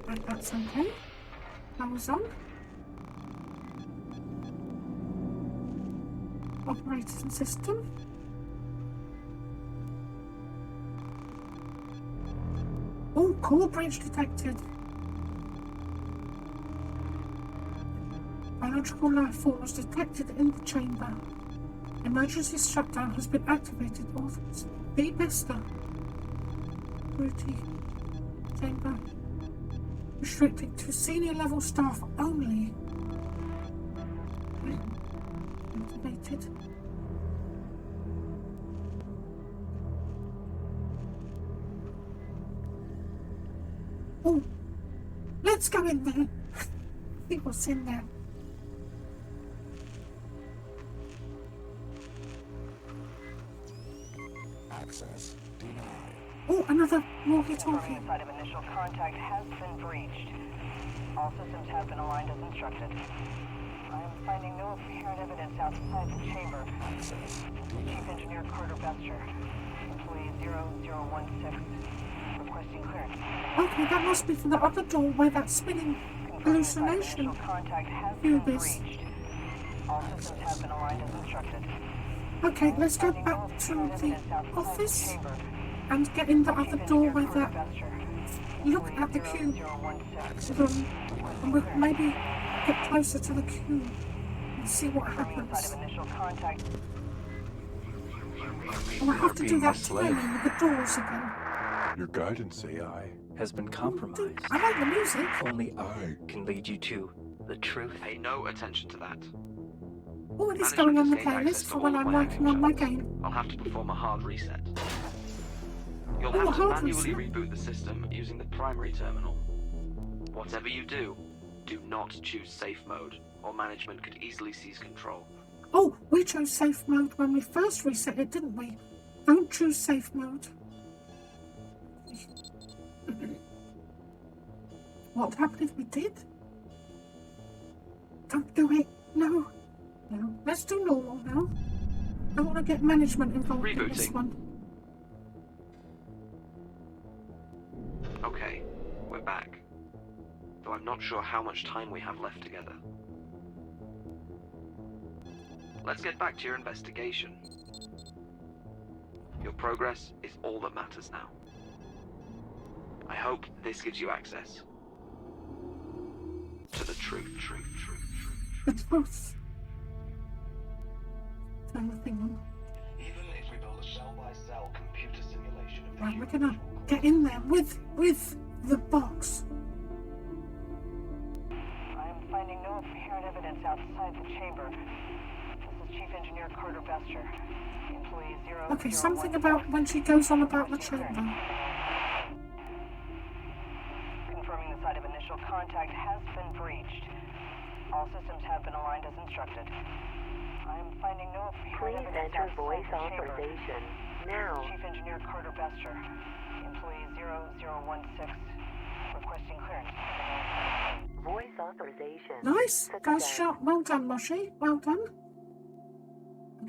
Right, that's okay. Power's on. Operating system. Oh, core breach detected. Biological life form was detected in the chamber. Emergency shutdown has been activated. Beep Esther. Security chamber. Restricted to senior level staff only. Activated. Oh, let's go in there. See what's in there. Access denied. Oh, another walkie-talkie. The site of initial contact has been breached. All systems have been aligned as instructed. I am finding no apparent evidence outside the chamber. Access Chief Engineer Carter Bester. Employee 0016. Requesting clearance. Okay, that must be from the other door where that spinning hallucination cube is. All systems have been aligned as instructed. Okay, let's go back to the office and get in the other door where that... Look at the cube. And we'll maybe get closer to the cube and see what happens. Oh, I have to do that turning with the doors again. Your guidance AI has been compromised. I like the music. Only I can lead you to the truth. Pay no attention to that. Oh, it is going on the playlist for when I'm working on my game. I'll have to perform a hard reset. You'll Oh, have to hard manually reset? reboot the system using the primary terminal. Whatever you do not choose safe mode, or management could easily seize control. Oh, we chose safe mode when we first reset it, didn't we? Don't choose safe mode. What would happen if we did? Don't do it. No. No. Let's do normal now. I want to get management involved in this one. Okay, we're back. Though I'm not sure how much time we have left together. Let's get back to your investigation. Your progress is all that matters now. I hope this gives you access to the truth. The truth. Turn the thing on. Even if we build a cell-by-cell computer simulation of the Right, we're gonna get in there with the box. I am finding no apparent evidence outside the chamber. This is Chief Engineer Carter Bester. Employee 0. Okay, something about when she goes on about the chamber. Confirming the site of initial contact has been breached. All systems have been aligned as instructed. I am finding no apparent Please evidence enter outside voice the chamber. authorization now. Chief Engineer Carter Bester. Employee 0016. Requesting clearance. Voice authorization. Nice. Guys, sharp. Well done, Moshi. Well done.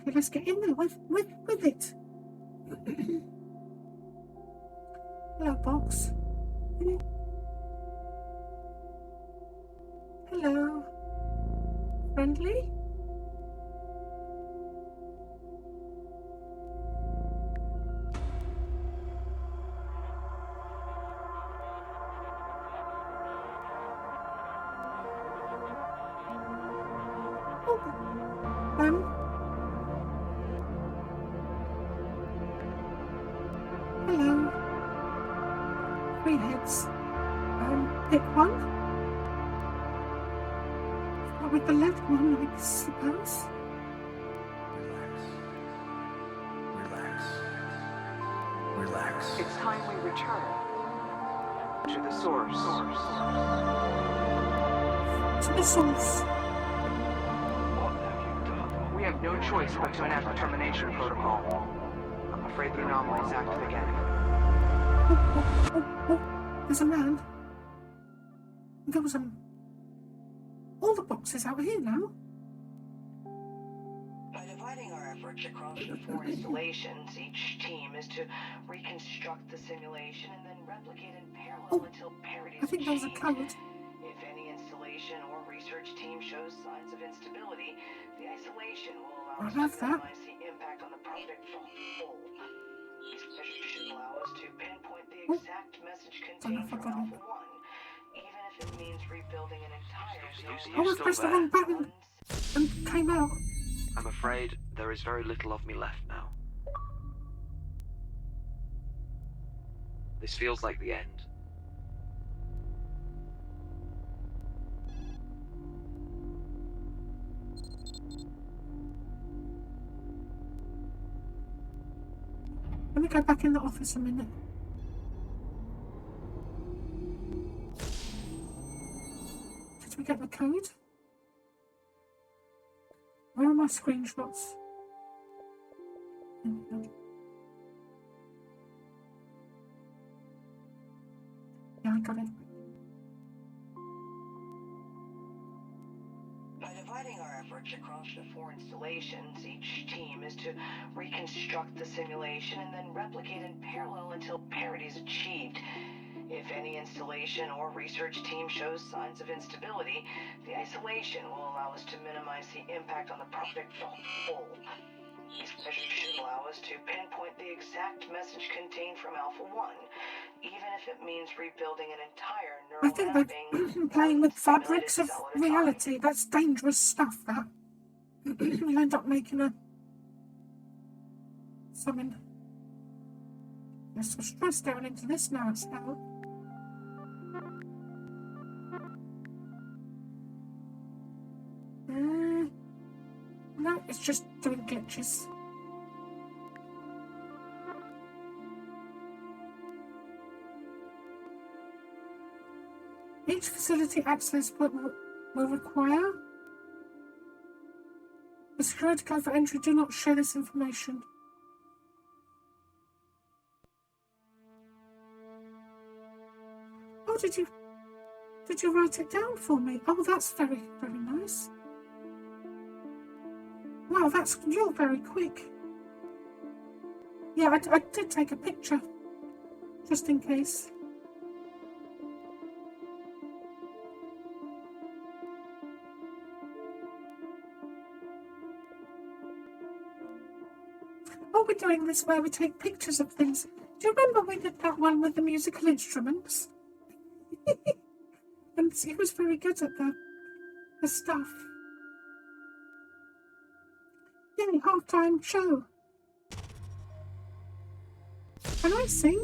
Okay, let's get in there with it. Hello, box. Hello. Friendly? Hello. 3 heads. Pick one. Start with the left one, I suppose. Relax. It's time we return to the source. To the source. We have no choice but to enact the termination protocol. I'm afraid the anomaly's active again. Oh, there's a man. There was all the boxes out here now. By dividing our efforts across the 4 installations, each team is to reconstruct the simulation and then replicate in parallel until parity is I think there was a code. If any installation or research team shows signs of instability, the isolation will allow us to minimize the impact on the project as a whole. These measures should allow us to pinpoint the exact message contained from Alpha 1, even if it means rebuilding an entire I pressed the wrong button and came out. I'm afraid there is very little of me left now. This feels like the end. Let me go back in the office a minute. Did we get the code? Where are my screenshots? Yeah, I got it. By dividing our efforts across the 4 installations, each team is to reconstruct the simulation and then replicate in parallel until parity is achieved. If any installation or research team shows signs of instability, the isolation will allow us to minimize the impact on the project as a whole. These measures should allow us to pinpoint the exact message contained from Alpha 1, even if it means rebuilding an entire neural I think they're playing with fabrics of reality. That's dangerous stuff, that. You'll end up making something. There's some stress going into this now, it's hell. No, it's just doing glitches. Each facility access point will require a security code for entry. Do not share this information. Oh, did you write it down for me? Oh, that's very, very nice. Wow, you're very quick. Yeah, I did take a picture, just in case. Oh, we're doing this where we take pictures of things. Do you remember we did that one with the musical instruments? And he was very good at the stuff. Yay, half-time show. Can I sing?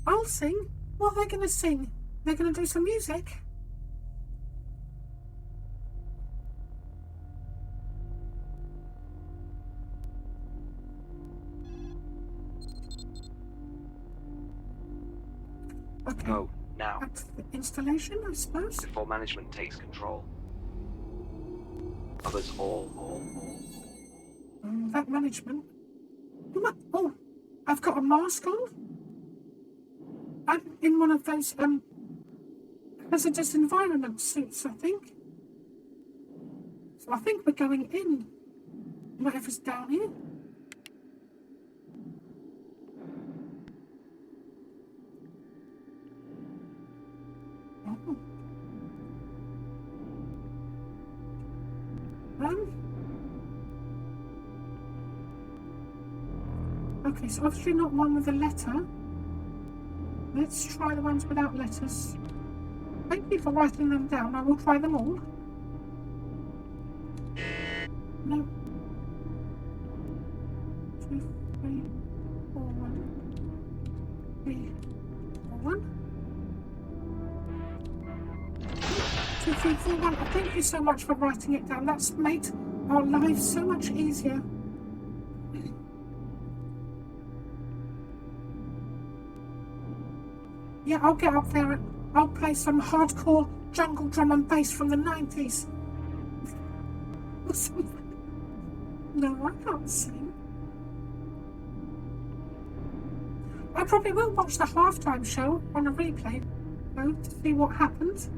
I'll sing. What are they going to sing? They're going to do some music. Okay. Go, now. That's the installation, I suppose. Before management takes control. Others all. That management. Oh, I've got a mask on. I'm in one of those hazardous environment suits, I think. So I think we're going in. Whatever's down here. Oh. Okay, so obviously not one with a letter. Let's try the ones without letters. Thank you for writing them down. I will try them all. No. 2, 3, 4, 1. 3, 4, 1. 2, 3, 4, 1. Thank you so much for writing it down. That's made our lives so much easier. Yeah, I'll get up there and I'll play some hardcore jungle drum and bass from the 90s. Or something. No, I can't sing. I probably will watch the halftime show on a replay, though, to see what happens.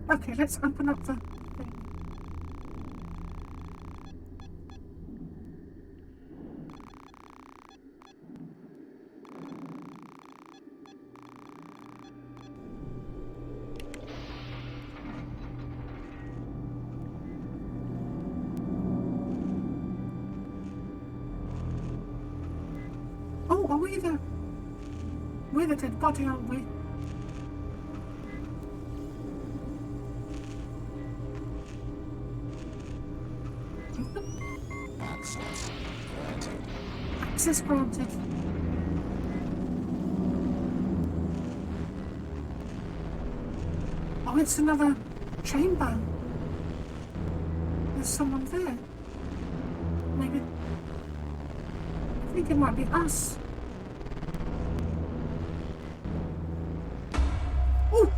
Okay, let's open up the thing. Oh, are we the... We're the dead body, aren't we? Access granted. Oh, it's another chamber. There's someone there. Maybe... I think it might be us. Oh!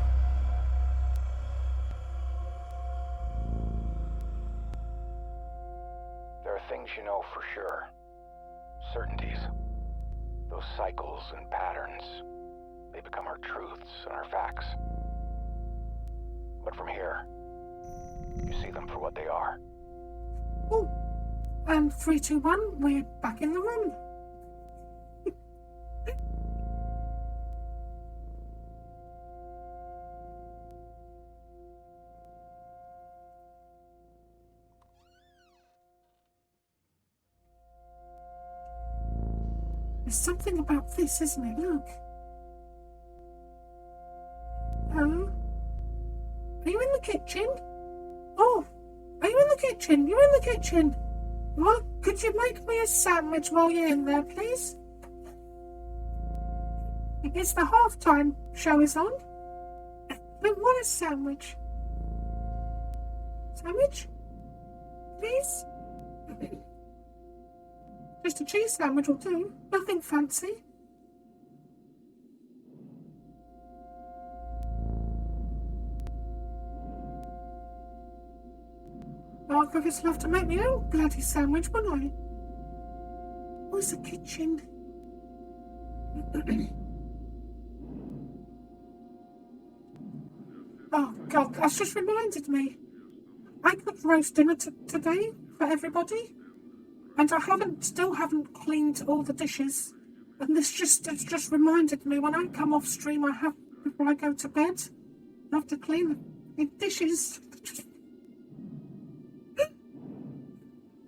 There are things you know for sure. Certainties. Those cycles and patterns. They become our truths and our facts. But from here, you see them for what they are. Oh! And 3, 2, 1, we're back in the room. There's something about this, isn't it? Look. Hello? Are you in the kitchen? Oh, are you in the kitchen? You're in the kitchen. Well, could you make me a sandwich while you're in there, please? It's the halftime show is on. I want a sandwich. Sandwich? Please? Just a cheese sandwich will do. Nothing fancy. Well, I'd just love to make my own bloody sandwich, wouldn't I? Where's the kitchen? Oh, God, that's just reminded me. I cooked roast dinner today for everybody. And I still haven't cleaned all the dishes. And it's just reminded me when I come off stream, before I go to bed, I have to clean the dishes.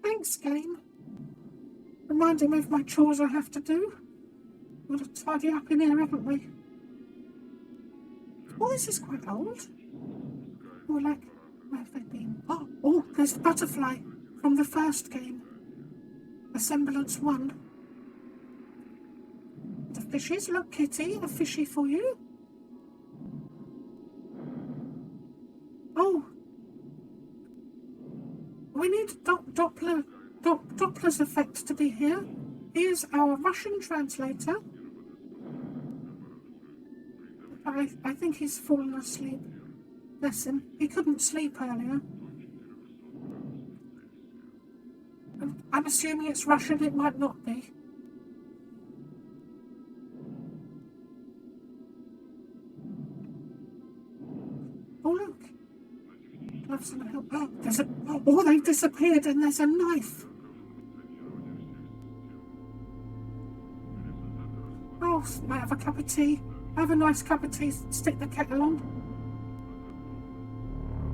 Thanks, game. Reminding me of my chores I have to do. We've got to tidy up in here, haven't we? Oh, this is quite old. Oh, like, where have they been? Oh, there's the butterfly from the first game. Asemblance 1. The fishes. Look, Kitty, a fishy for you. Oh. We need Doppler's effect to be here. Here's our Russian translator. I think he's fallen asleep. Bless him. He couldn't sleep earlier. I'm assuming it's Russian, it might not be. Oh, look. Gloves and a help. Oh, they've disappeared and there's a knife. Oh, may I have a cup of tea? Have a nice cup of tea. Stick the kettle on.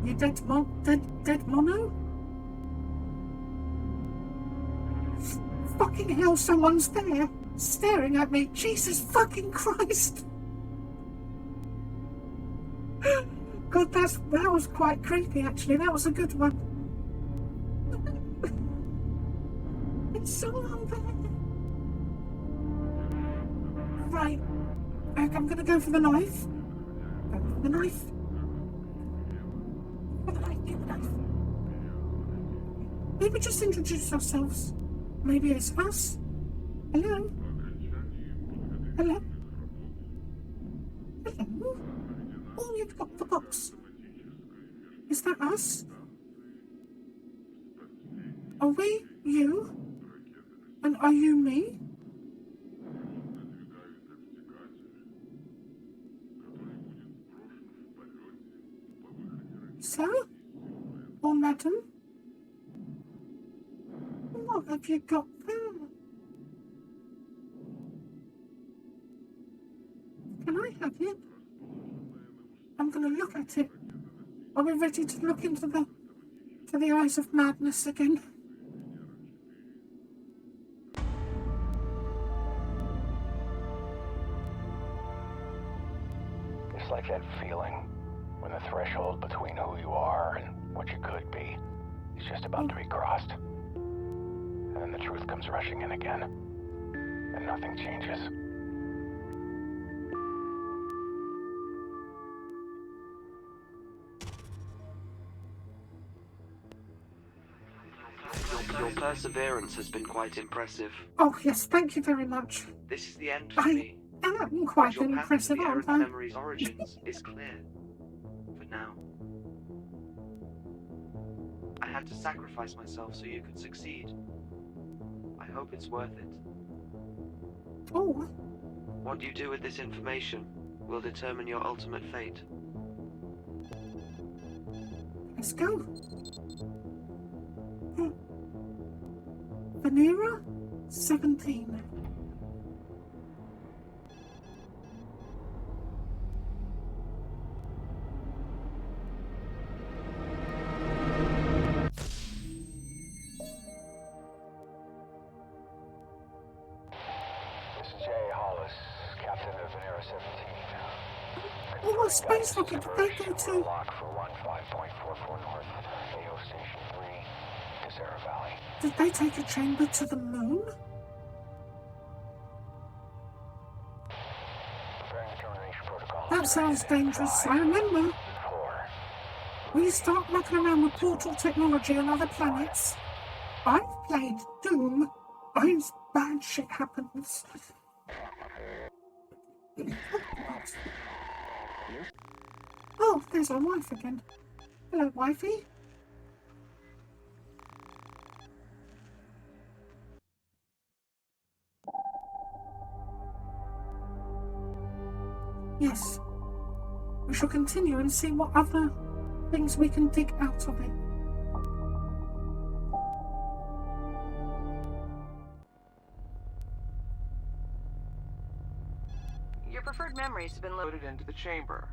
You dead mono? Fucking hell, someone's there, staring at me. Jesus fucking Christ! God, that was quite creepy, actually. That was a good one. It's someone there. Right. I'm gonna go for the knife. Go for the knife. Maybe just introduce ourselves. Maybe it's us. Hello? Hello? Hello? Oh, you've got the box. Is that us? Are we you? And are you me? Sir? Or madam? What have you got there? Can I have it? I'm going to look at it. Are we ready to look into the eyes of madness again? It's like that feeling when the threshold between who you are and what you could be is just about to be crossed. And then the truth comes rushing in again, and nothing changes. Your perseverance has been quite impressive. Oh, yes, thank you very much. This is the end for me. I am quite Your path to impressive, the aren't errant I? memory's origins is clear. For now. I had to sacrifice myself so you could succeed. I hope it's worth it. Oh. What you do with this information will determine your ultimate fate. Let's go. Vanera 17. Oh, what space rocket did they go to? Lock for 15.44 north, AO Station 3, Casera Valley. Did they take a chamber to the moon? Preparing the termination protocol. That sounds dangerous, I remember. We start mucking around with portal technology on other planets. I've played Doom. Bad shit happens. Oh, there's our wife again. Hello, wifey. Yes. We shall continue and see what other things we can dig out of it. Your preferred memories have been loaded into the chamber.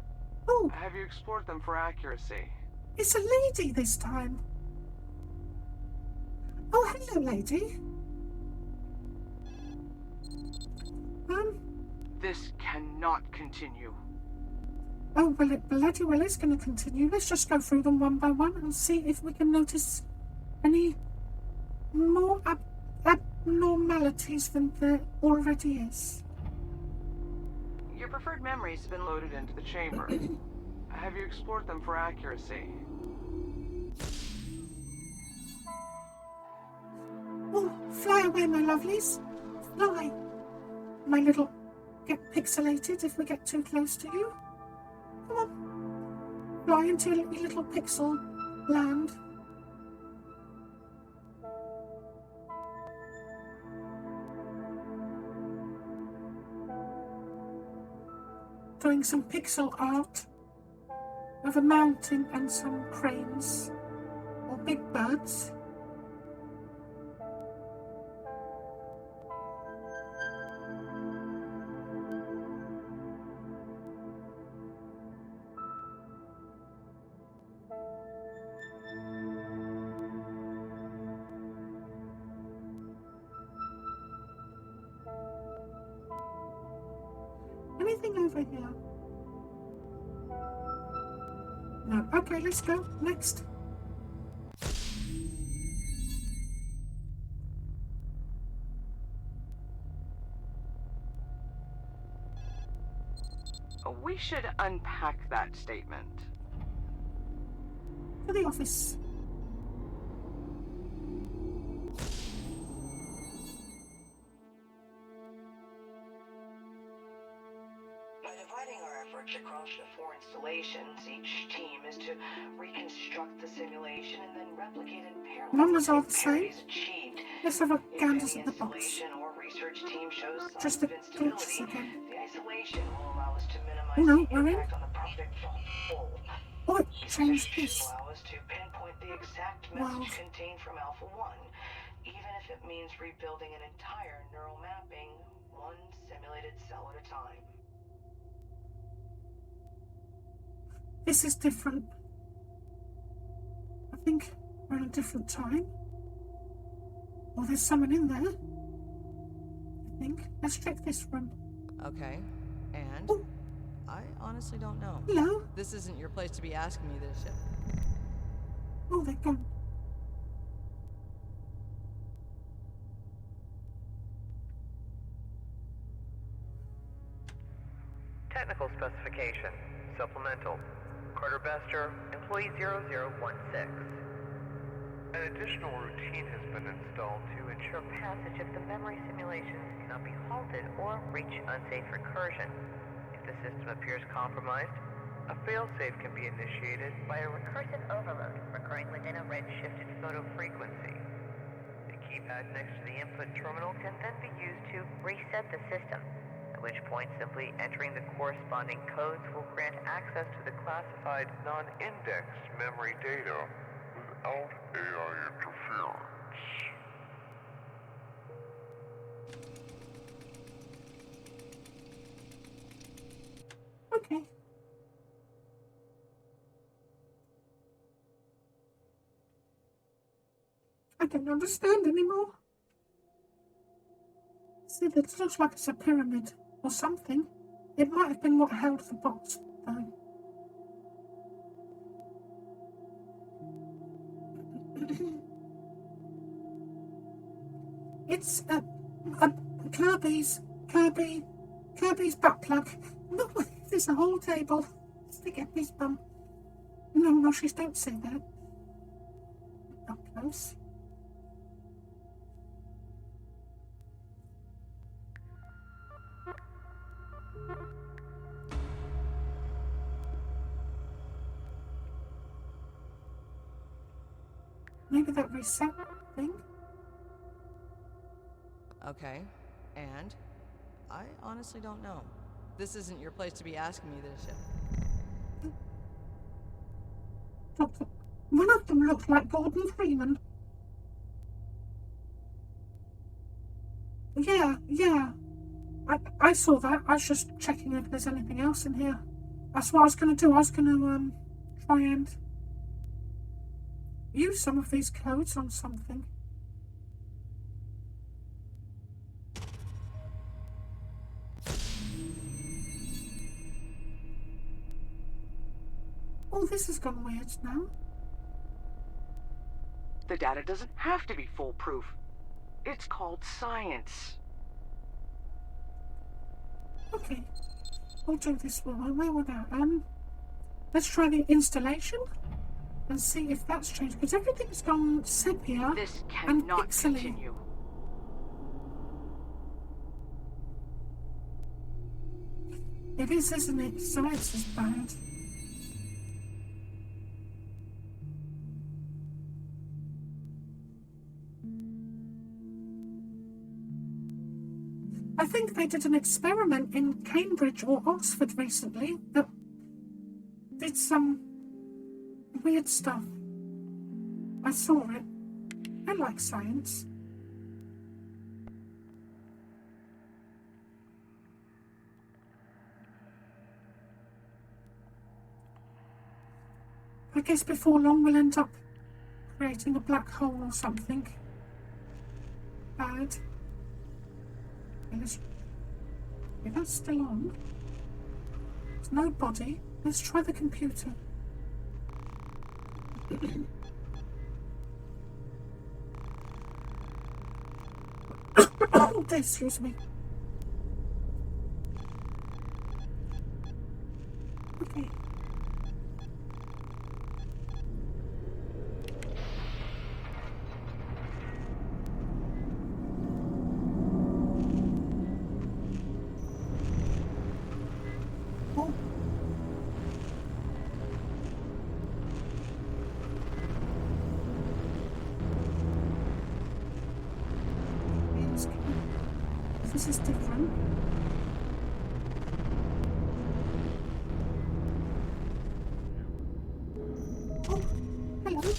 Oh. Have you explored them for accuracy? It's a lady this time. Oh, hello, lady. This cannot continue. Oh, well, it bloody well is going to continue. Let's just go through them one by one and see if we can notice any more abnormalities than there already is. Your preferred memories have been loaded into the chamber. Have you explored them for accuracy? Oh, fly away, my lovelies. Fly. My little... Get pixelated if we get too close to you. Come on. Fly into your little pixel land. Doing some pixel art of a mountain and some cranes or big birds. anything over here? No. Okay, let's go. Next. We should unpack that statement. To the office. By dividing our efforts across the 4 installations, each team is to reconstruct the simulation and then replicate in parallel Numbers are the same. parodies achieved. Let's have a If gander any at the box. installation or research team shows signs Just the of instability, torches again. the isolation will allow us to minimize Oh no, the we're in. impact on the project as a whole. Oh, it changed this. Allow us to pinpoint the exact Wow. message contained from Alpha 1, even if it means rebuilding an entire neural mapping, one simulated cell at a time. This is different. I think we're in a different time. Or there's someone in there. I think. Let's check this room. Okay, and? Oh. I honestly don't know. Hello? This isn't your place to be asking me this yet. Oh, they're gone. Technical specification. Supplemental. Carter Bester, employee 0016. An additional routine has been installed to ensure passage of the memory simulations cannot be halted or reach unsafe recursion. If the system appears compromised, a failsafe can be initiated by a recursive overload recurring within a red-shifted photo frequency. The keypad next to the input terminal can then be used to reset the system, at which point simply entering the corresponding codes will grant access to the classified non-indexed memory data without AI interference. Okay. I don't understand anymore. See, this looks like it's a pyramid or something. It might have been what held the box, though. It's Kirby's butt plug. No, there's a whole table. Stick up his bum. No, Moshies, don't say that. Up close. Maybe that reset thing? Okay, and? I honestly don't know. This isn't your place to be asking me this yet. Doctor, one of them looks like Gordon Freeman. Yeah. I saw that. I was just checking if there's anything else in here. That's what I was going to do. I was going to try and use some of these codes on something. Oh, this has gone weird now. The data doesn't have to be foolproof. It's called science. Okay, I'll do this one. Where would that? Let's try the installation and see if that's changed, because everything's gone sepia This and cannot pixely. continue. It is, isn't it? Science is bad. I think they did an experiment in Cambridge or Oxford recently that did some weird stuff. I saw it. I like science. I guess before long we'll end up creating a black hole or something bad. Okay, that's still on. no body. Let's try the computer. Oh, excuse me. Okay. Oh. This is different. Oh, hello.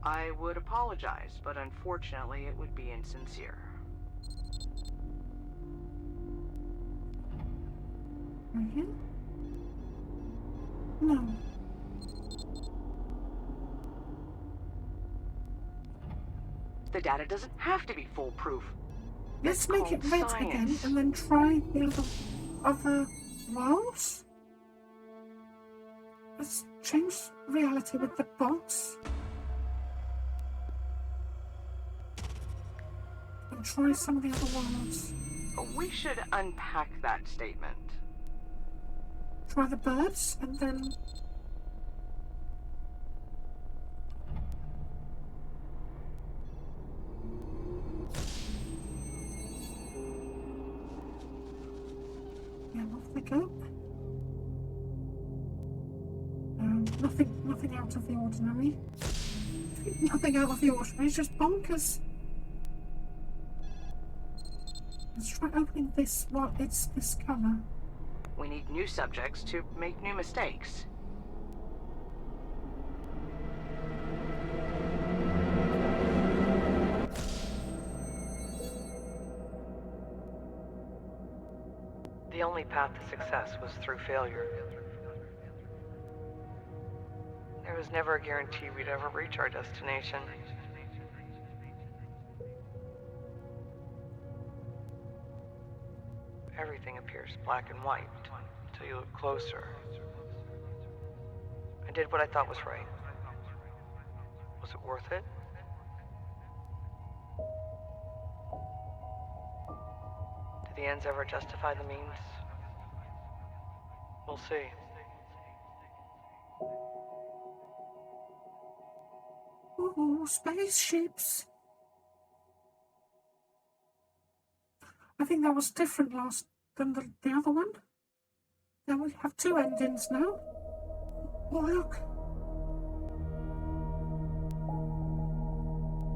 I would apologize, but unfortunately it would be insincere. Mm-hmm. No. The data doesn't have to be foolproof. Let's make it red again and then try the other worlds. Let's change reality with the box. And try some of the other worlds. We should unpack that statement. Try the birds and then... Yeah, off they go. Nothing out of the ordinary. Nothing out of the ordinary, it's just bonkers. Let's try opening this while it's this colour. We need new subjects to make new mistakes. The only path to success was through failure. There was never a guarantee we'd ever reach our destination. Everything appears black and white until you look closer. I did what I thought was right. Was it worth it? Do the ends ever justify the means? We'll see. Ooh, spaceships. I think that was different than the other one. Now we have two endings now. Oh, look.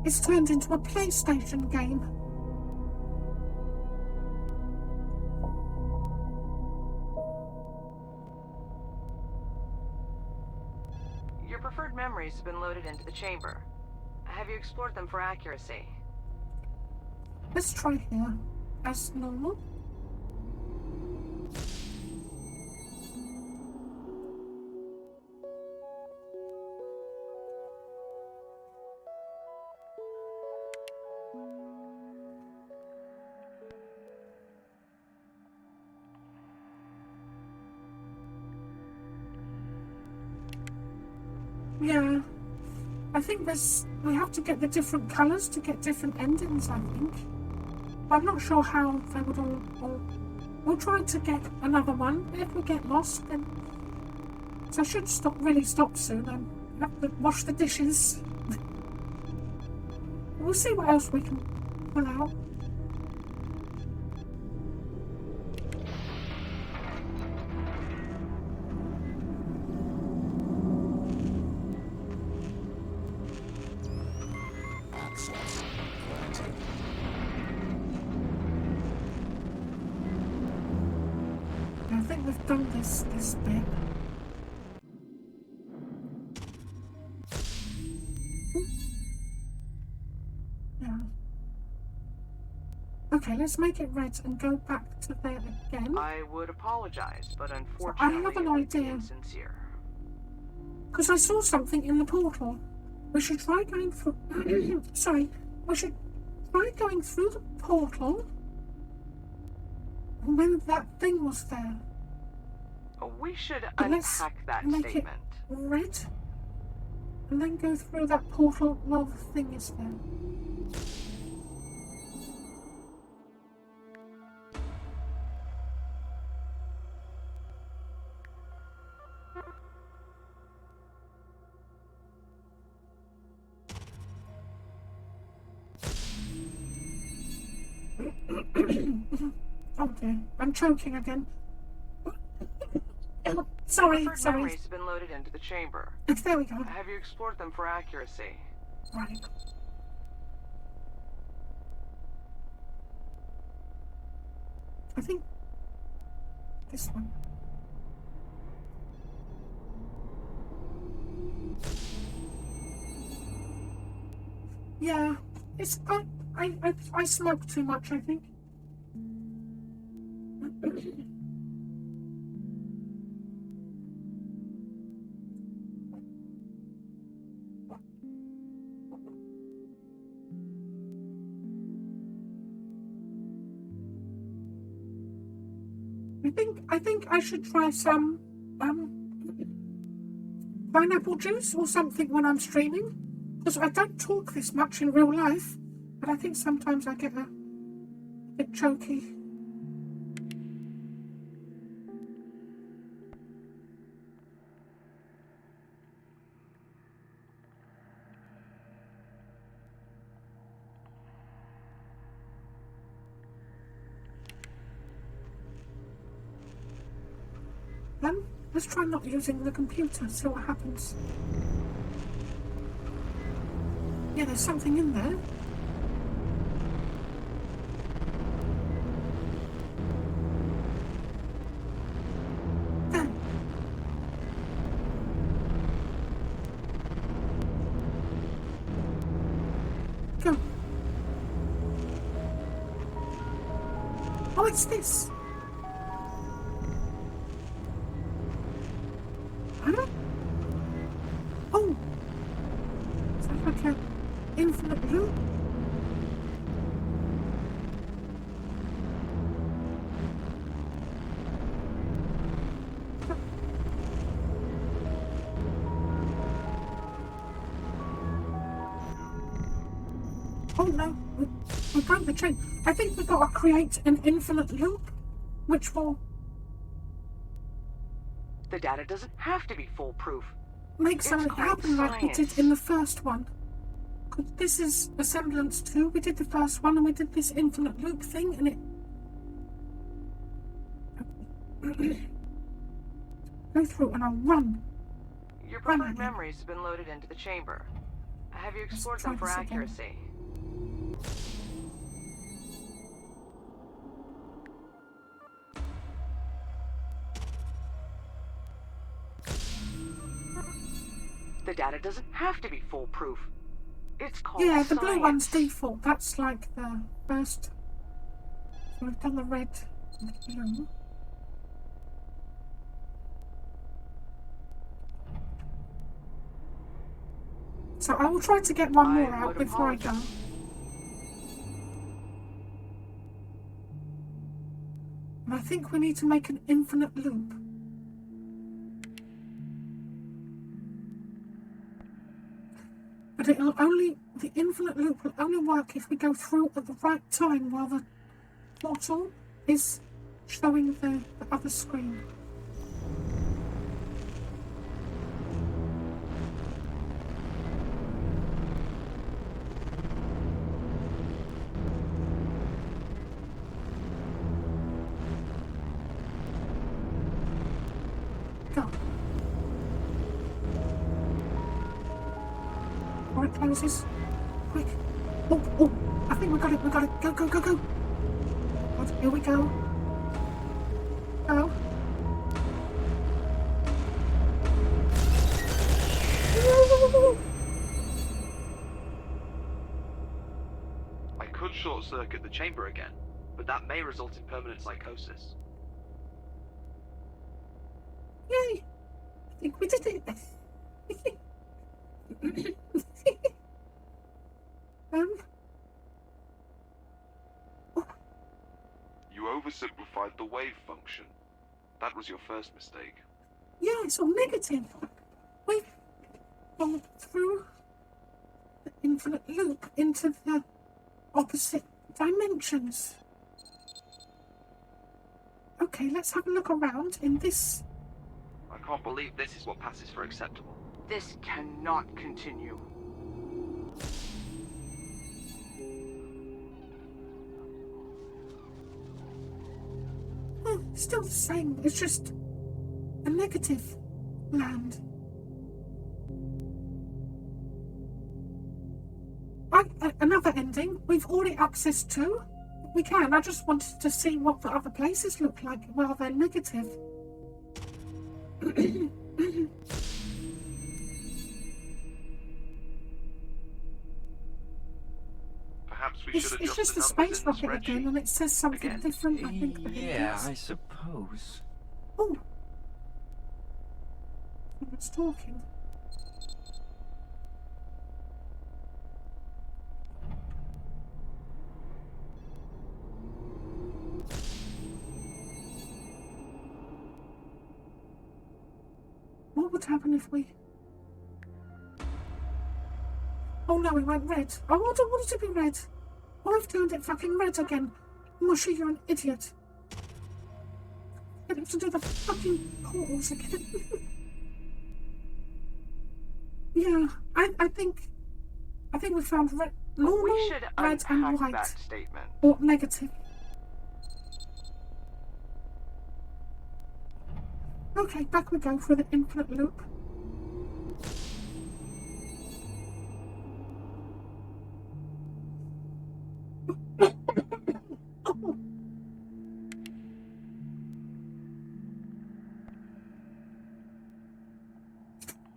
It's turned into a PlayStation game. Your preferred memories have been loaded into the chamber. Have you explored them for accuracy? Let's try here. As normal. Yeah, I think we have to get the different colours to get different endings, I think. I'm not sure how they would all... We'll try to get another one. If we get lost, then... So I should really stop soon and have to wash the dishes. We'll see what else we can pull out. I think we've done this bit. Yeah. Okay, let's make it red and go back to there again. I would apologize, but unfortunately, I have an it would be idea. insincere. Because I saw something in the portal. We should try going for... Sorry. We should try going through the portal when that thing was there. We should But let's unpack that make statement. it red, and then go through that portal while the thing is there. Oh dear, I'm choking again. Sorry. Memories have been loaded into the chamber. There we go. Have you explored them for accuracy? Right. I think this one. Yeah, it's I smoke too much, I think. I think I should try some pineapple juice or something when I'm streaming, because I don't talk this much in real life, but I think sometimes I get a bit choky. Let's try not using the computer, see what happens. Yeah, there's something in there. There. Go. Oh, it's this. Huh? Oh! Is that like an infinite loop? Oh no, we broke the chain. I think we've got to create an infinite loop, which will The data doesn't have to be foolproof. make something happen like we did in the first one. This is Asemblance 2. We did the first one and we did this infinite loop thing and it... Go through and I'll run. Your preferred memories have been loaded into the chamber. Have you explored them for accuracy? The data doesn't have to be foolproof. It's called Yeah, the science. blue one's default. That's like the first. So we've done the red and the blue. So I will try to get one more out before I go. And I think we need to make an infinite loop. But the infinite loop will only work if we go through at the right time while the portal is showing the other screen. Go. Before it closes. Quick. Oh, I think we got it. Go. Good, here we go. Go. I could short-circuit the chamber again, but that may result in permanent psychosis. Yay! I think we did it. that was your first mistake. Yeah, it's all negative. We've gone through the infinite loop into the opposite dimensions. Okay, let's have a look around in this. I can't believe this is what passes for acceptable. This cannot continue. Still the same. It's just a negative land. Another ending we've already access to. We can. I just wanted to see what the other places look like while they're negative. Perhaps we should It's adjust just the a numbers space in the rocket again, spreadsheet. and it says something Again? different. I think. Than it Yeah, is. I suppose. Oh, someone's talking. What would happen if we... Oh no, it went red. I wanted it to be red. Oh, I've turned it fucking red again. Mushy, you're an idiot. I have to do the fucking portals again. Yeah, I think we found red, normal, we should red and unpack white. that statement. Or negative. Okay, back we go for the infinite loop. Oh.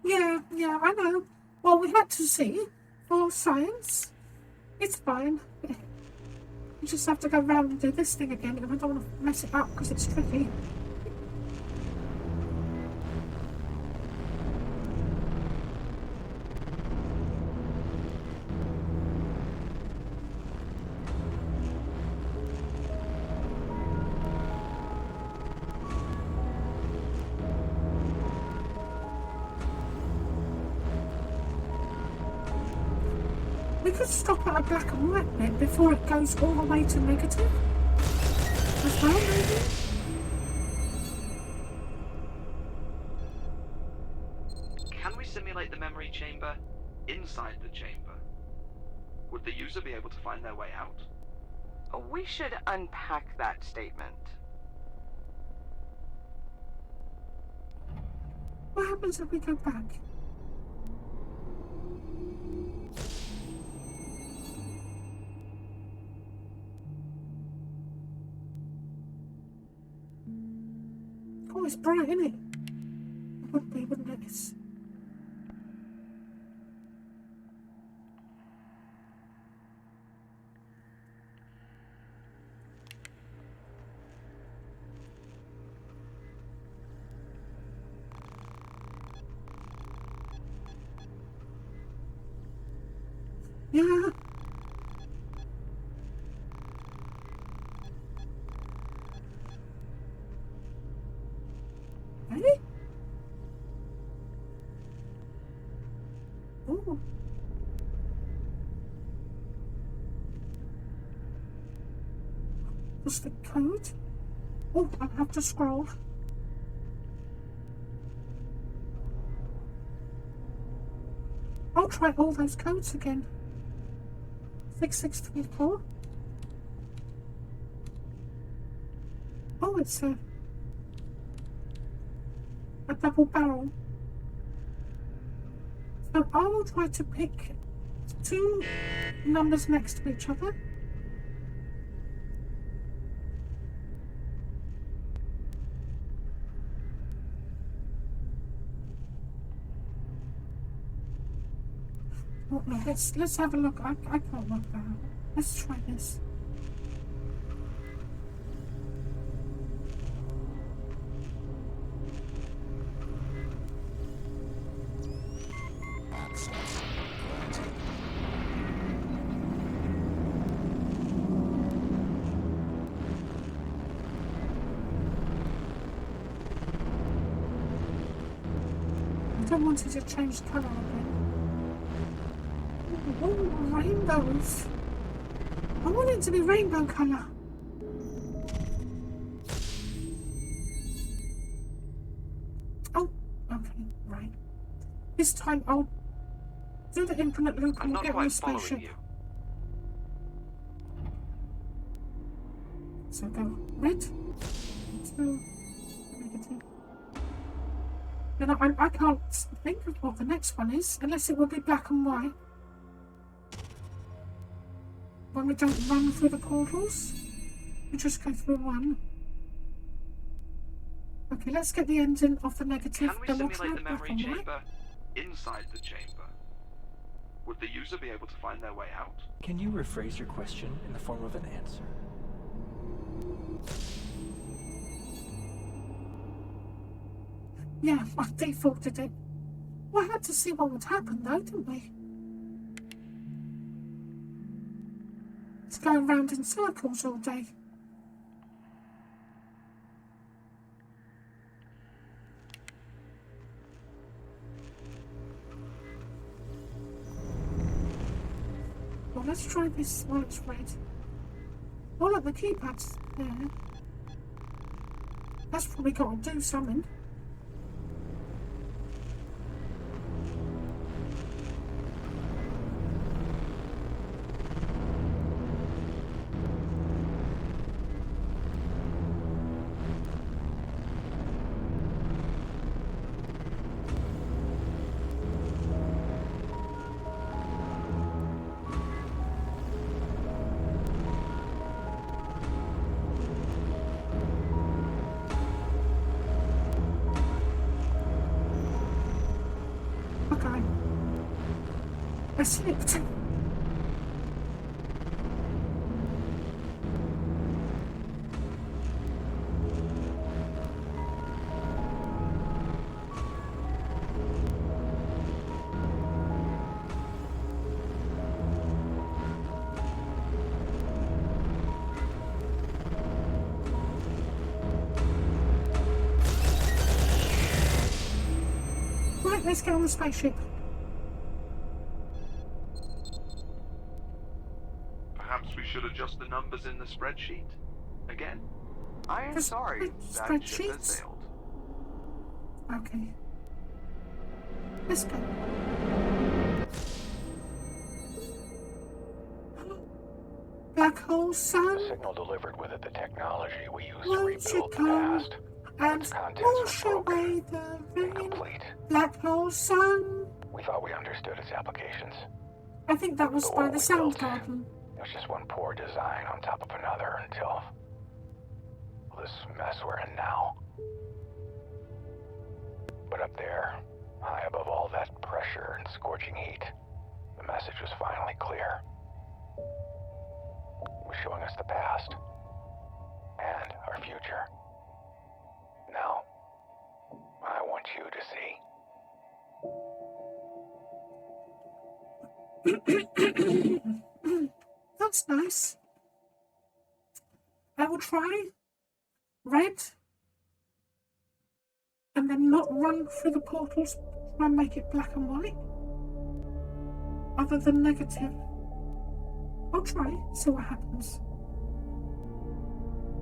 Yeah, I know. Well, we had to see for science. It's fine. You just have to go round and do this thing again, and I don't want to mess it up because it's tricky. We could stop at a black and white bit before it goes all the way to negative. As well, maybe? Can we simulate the memory chamber inside the chamber? Would the user be able to find their way out? We should unpack that statement. What happens if we go back? Oh, it's bright, isn't it? It would be, wouldn't it? It's... Yeah. Ready? Oh. What's the code? Oh, I have to scroll. I'll try all those codes again. 6634. Oh, it's a double barrel. So I will try to pick two numbers next to each other. Oh, no, let's have a look. I can't work that out. Let's try this. don't want it to change colour again. Ooh, rainbows. I want it to be rainbow colour. Oh, okay, right. This time I'll do the infinite loop and get on the spaceship. So go red to negative. Then I can't think of what the next one is, unless it will be black and white. When we don't run through the portals, we just go through one. Okay, let's get the ending of the negative. Can we then simulate we'll the try memory black and white. chamber inside the chamber? Would the user be able to find their way out? Can you rephrase your question in the form of an answer? Yeah, I defaulted it. We had to see what would happen though, didn't we? It's going round in circles all day. Well, let's try this while it's red. Oh look, the keypad's there. That's probably got to do something. I slipped. Right, let's get on the spaceship. We should adjust the numbers in the spreadsheet. Again? I am sorry, that ship has sailed. Okay. Let's go. Black hole sun. The signal delivered with it the technology we use to Won't you rebuild the come past. and Its contents wash were broken, away the rain? incomplete. Black hole sun. We thought we understood its applications. I think that was But by what the we sound built, garden. It was just one poor design on top of another until this mess we're in now. But up there, high above all that pressure and scorching heat, the message was finally clear. It was showing us the past and our future. Now, I want you to see. That's nice. I will try red and then not run through the portals, try and make it black and white. Other than negative. I'll try, see what happens.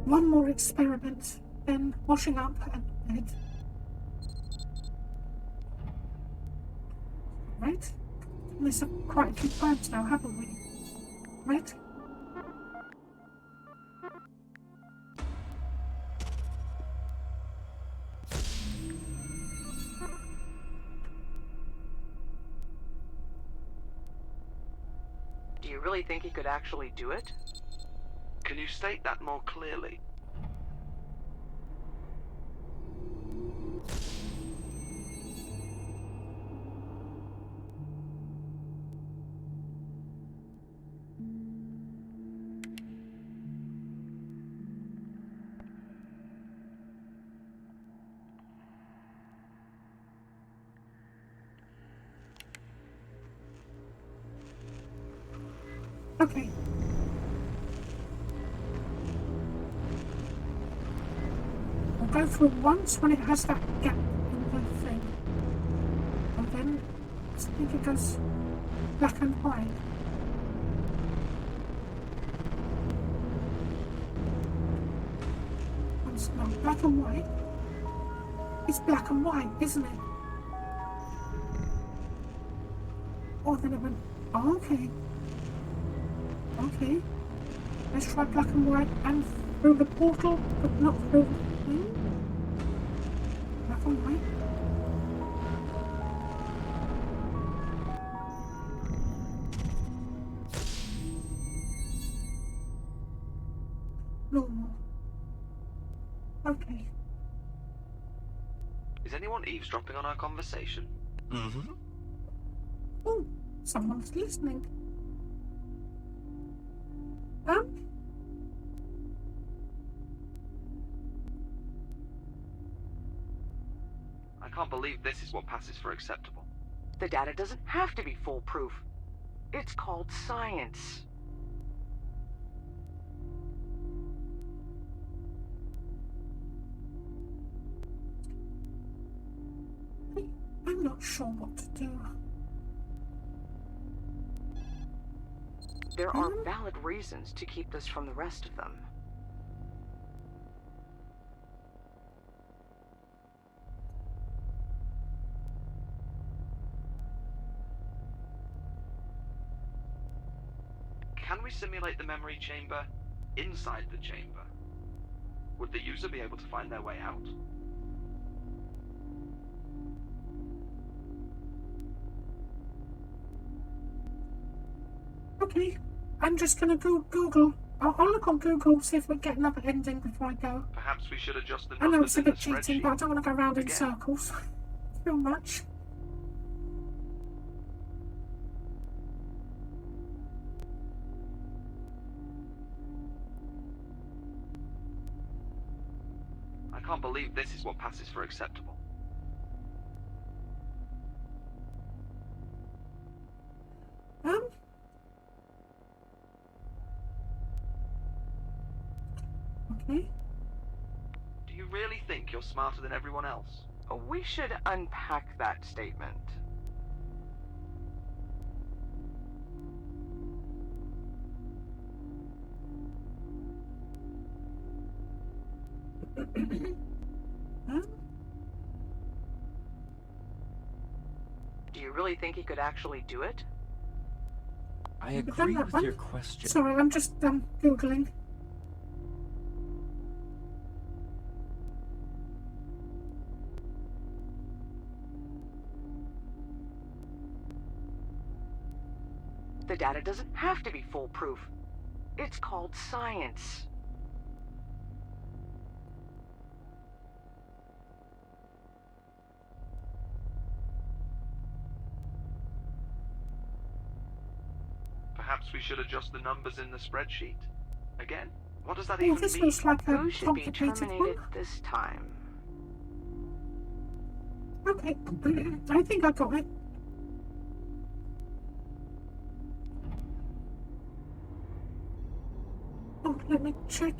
One more experiment, then washing up and bed. Right? There's quite a few times now, haven't we? Right? Do you really think he could actually do it? Can you state that more clearly? Okay. I'll go through once when it has that gap in the thing. I think it goes black and white. No, black and white. It's black and white, isn't it? Oh, then it went. Oh, okay. Okay. Let's try black and white and through the portal, but not through the thing. Black and white. Normal. Okay. Is anyone eavesdropping on our conversation? Mm-hmm. Oh, someone's listening. I can't believe this is what passes for acceptable. The data doesn't have to be foolproof. It's called science. I'm not sure what to do. There are valid reasons to keep this from the rest of them. Can we simulate the memory chamber inside the chamber? Would the user be able to find their way out? Okay, I'm just gonna go Google. I'll look on Google, see if we get another ending before I go. Perhaps we should adjust the I know numbers it's a in the bit cheating, spreadsheet. but I don't want to go round in Again. circles too much. I can't believe this is what passes for acceptable. Okay. Do you really think you're smarter than everyone else? We should unpack that statement. Do you really think he could actually do it? I agree with your question. Sorry, I'm just Googling. The data doesn't have to be foolproof. It's called science. Perhaps we should adjust the numbers in the spreadsheet. Again? What does that Oh, even this mean? looks like a Who should be complicated terminated one. this time? Okay, I think I got it. Oh, let me check.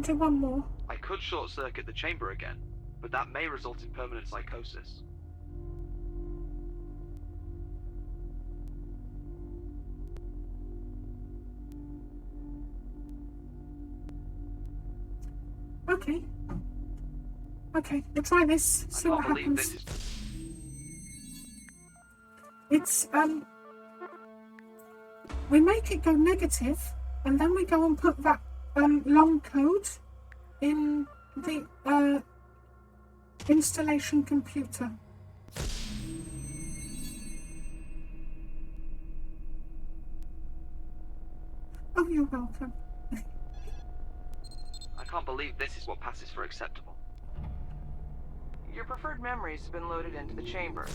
Do one more. I could short-circuit the chamber again, but that may result in permanent psychosis. Okay. Okay, we'll try this. See what happens. It's we make it go negative, and then we go and put that long code in the installation computer. Oh, you're welcome. I can't believe this is what passes for acceptable. Your preferred memories have been loaded into the chamber.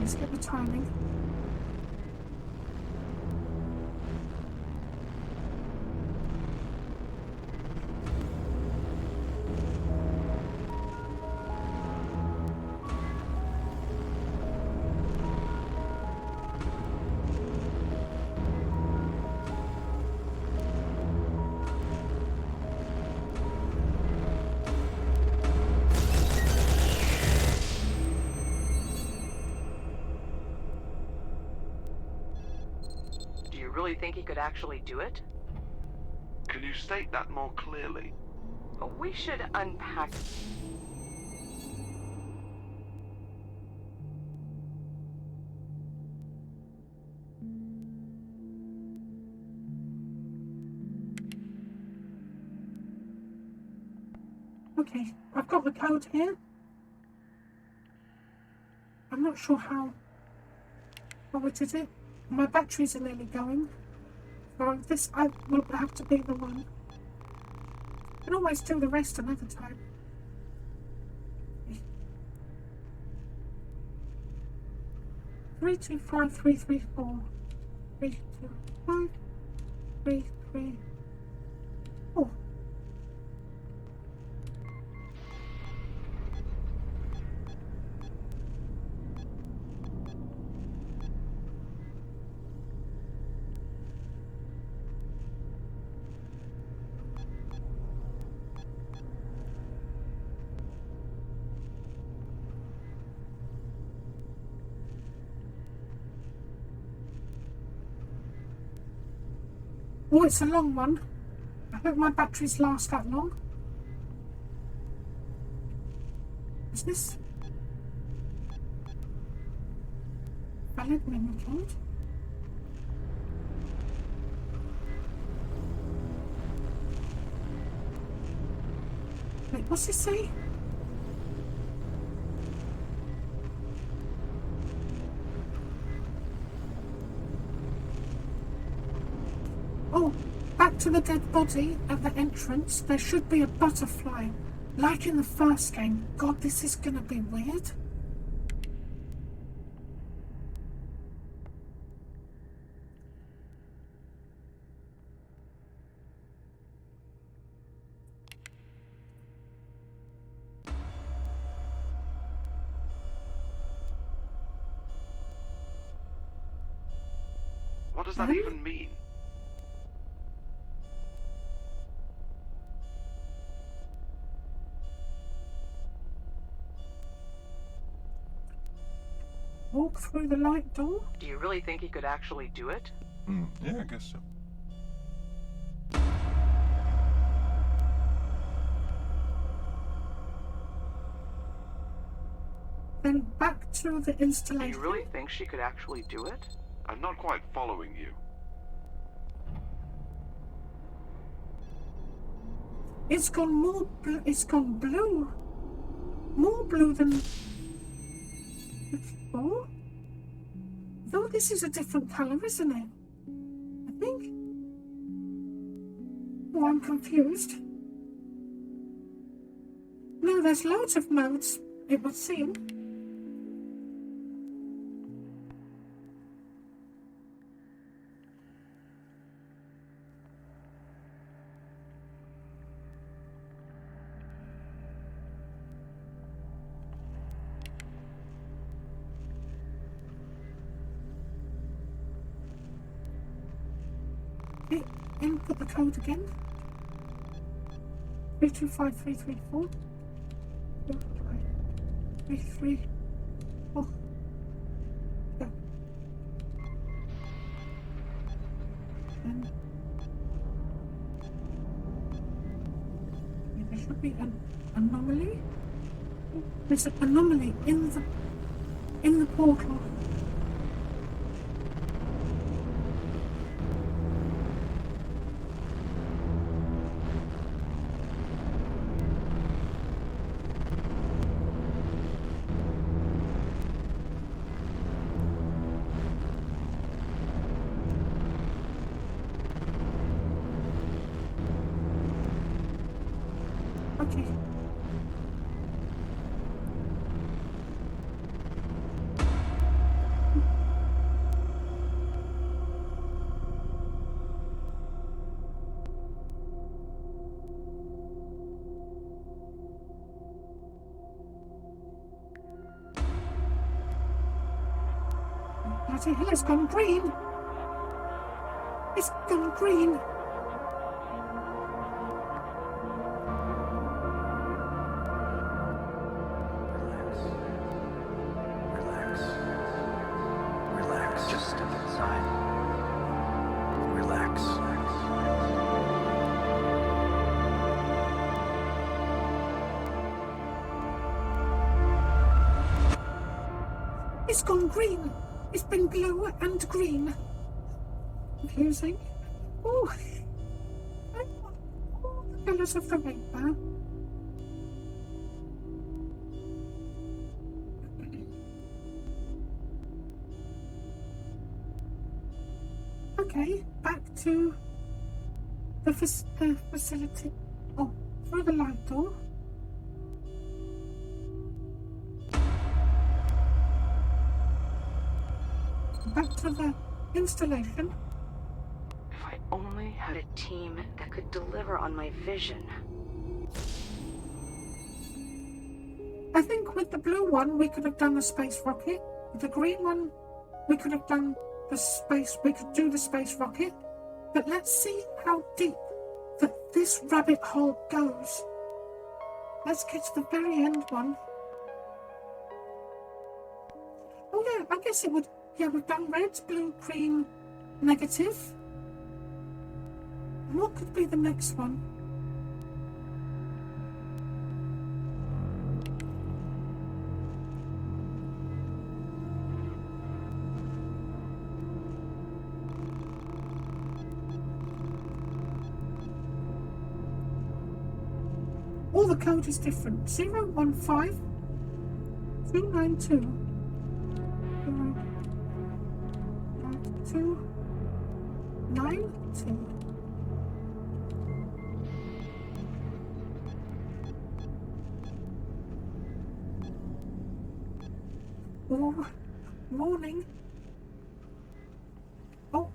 Let's get the timing. Do you really think he could actually do it? Can you state that more clearly? We should unpack. Okay, I've got the code here. I'm not sure how I did it. My batteries are nearly going. So this I will have to be the one. I can always do the rest another time. 325334. 325 334. Oh, it's a long one. I hope my batteries last that long. Is this valid memory code? Wait, what's this say? Oh, back to the dead body at the entrance. There should be a butterfly, like in the first game. God, this is gonna be weird. What does that even mean? Walk through the light door? Do you really think he could actually do it? Yeah, I guess so. Then back to the Do installation. you really think she could actually do it? I'm not quite following you. It's gone more it's gone blue. More blue than before. Though this is a different colour, isn't it? I think. Oh, I'm confused. No, there's loads of modes, it would seem. Okay, input the code again. 325334. 334. Go. And there should be an anomaly. There's an anomaly in the portal. Okay. Bloody hell, it's gone green. It's gone green. Relax. Just step inside. Relax. It's gone green. It's been blue and green. Confusing. Oh, I want all the colours of the rainbow. Okay, back to the facility. Oh, through the light door. Back to the installation. If I only had a team that could deliver on my vision. I think with the blue one, we could have done the space rocket. With the green one, we could have done the space. We could do the space rocket. But let's see how deep this rabbit hole goes. Let's get to the very end one. Oh yeah, I guess it would. Yeah, we've done red, blue, green, negative. And what could be the next one? All the code is different. 015 292 292. Oh, morning. Oh.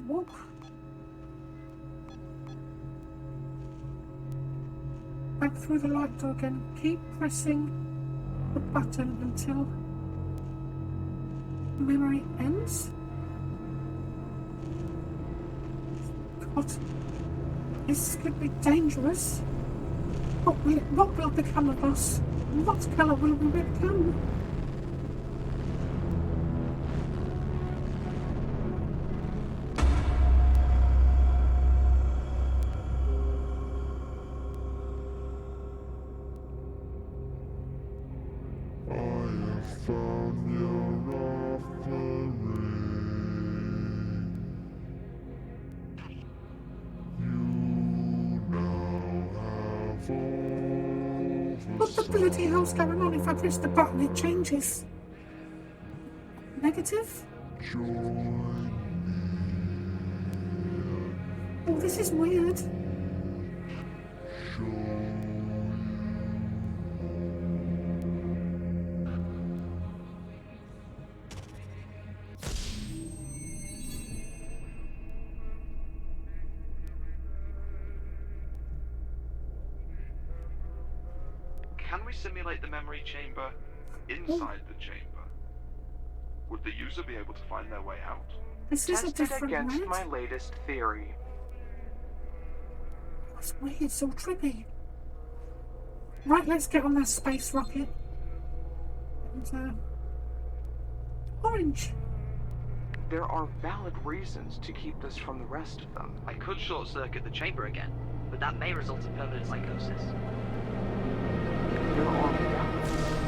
Walk. Back through the light door again. Keep pressing the button until memory ends. God, this could be dangerous. What will become of us? What colour will we become? What the bloody hell's going on? If I press the button, it changes. Negative? Oh, this is weird. Can we simulate the memory chamber inside the chamber? Would the user be able to find their way out? This is a Tested different against red. my latest theory. That's weird, it's all trippy. Right, let's get on that space rocket. And, orange. There are valid reasons to keep this from the rest of them. I could short-circuit the chamber again, but that may result in permanent psychosis. There are valid...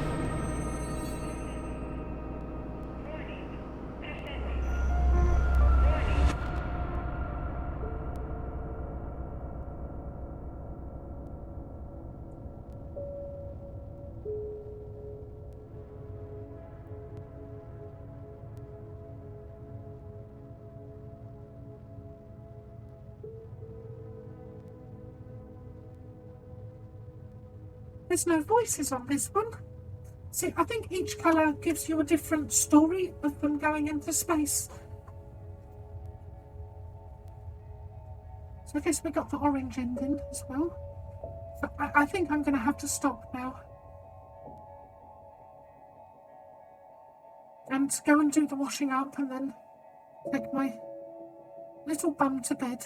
There's no voices on this one. See, I think each colour gives you a different story of them going into space. So I guess we got the orange ending as well. But I think I'm going to have to stop now. and go and do the washing up and then take my little bum to bed.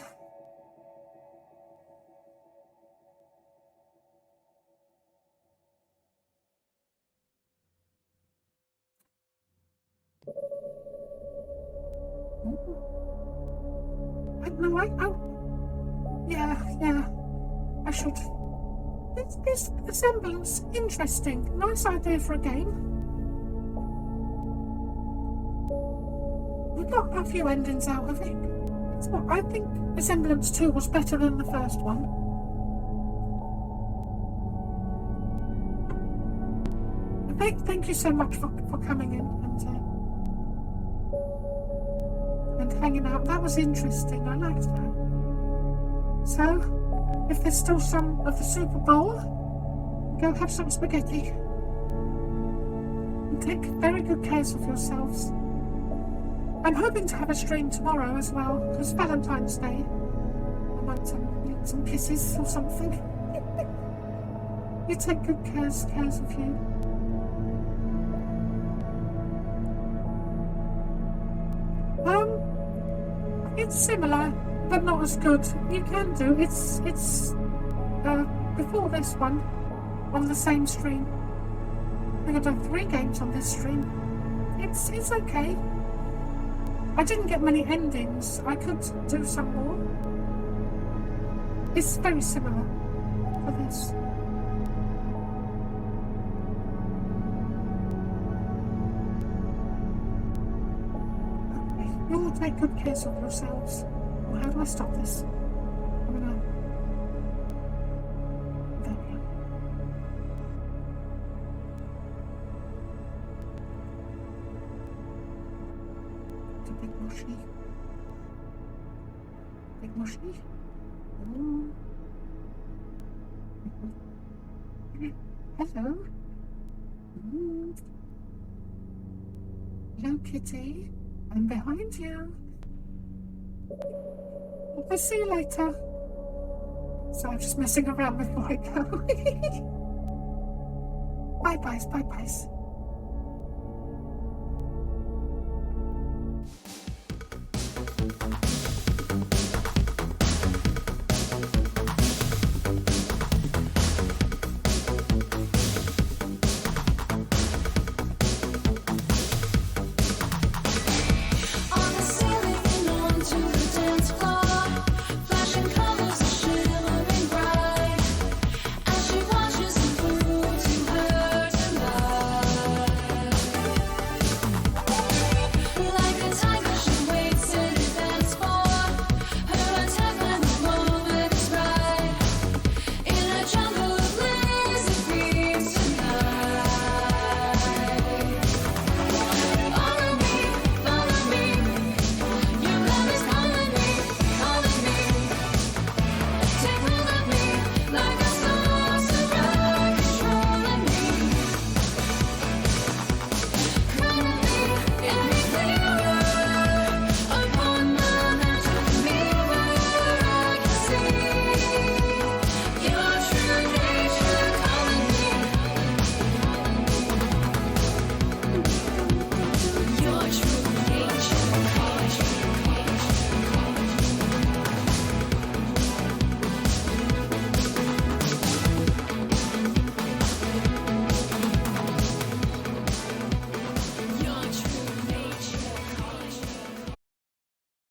Yeah, I should. This Asemblance, interesting. Nice idea for a game. We got a few endings out of it. That's what I think. Asemblance 2 was better than the first one. Thank you so much for coming in and hanging out. That was interesting. I liked that. So, if there's still some of the Super Bowl, go have some spaghetti. And take very good care of yourselves. I'm hoping to have a stream tomorrow as well, because Valentine's Day. I might need some kisses or something. You take good cares of you. It's similar, but not as good. You can do it's before this one on the same stream. I think I've done 3 games on this stream. It's okay. I didn't get many endings. I could do some more. It's very similar for this. You all take good care of yourselves. Well, how do I stop this? I'm gonna... There we go. The big mushy. Big mushy. Oh. Hello. Hello, kitty. I'm behind you. I'll see you later. So I'm just messing around before I go. Bye-byes, bye-byes.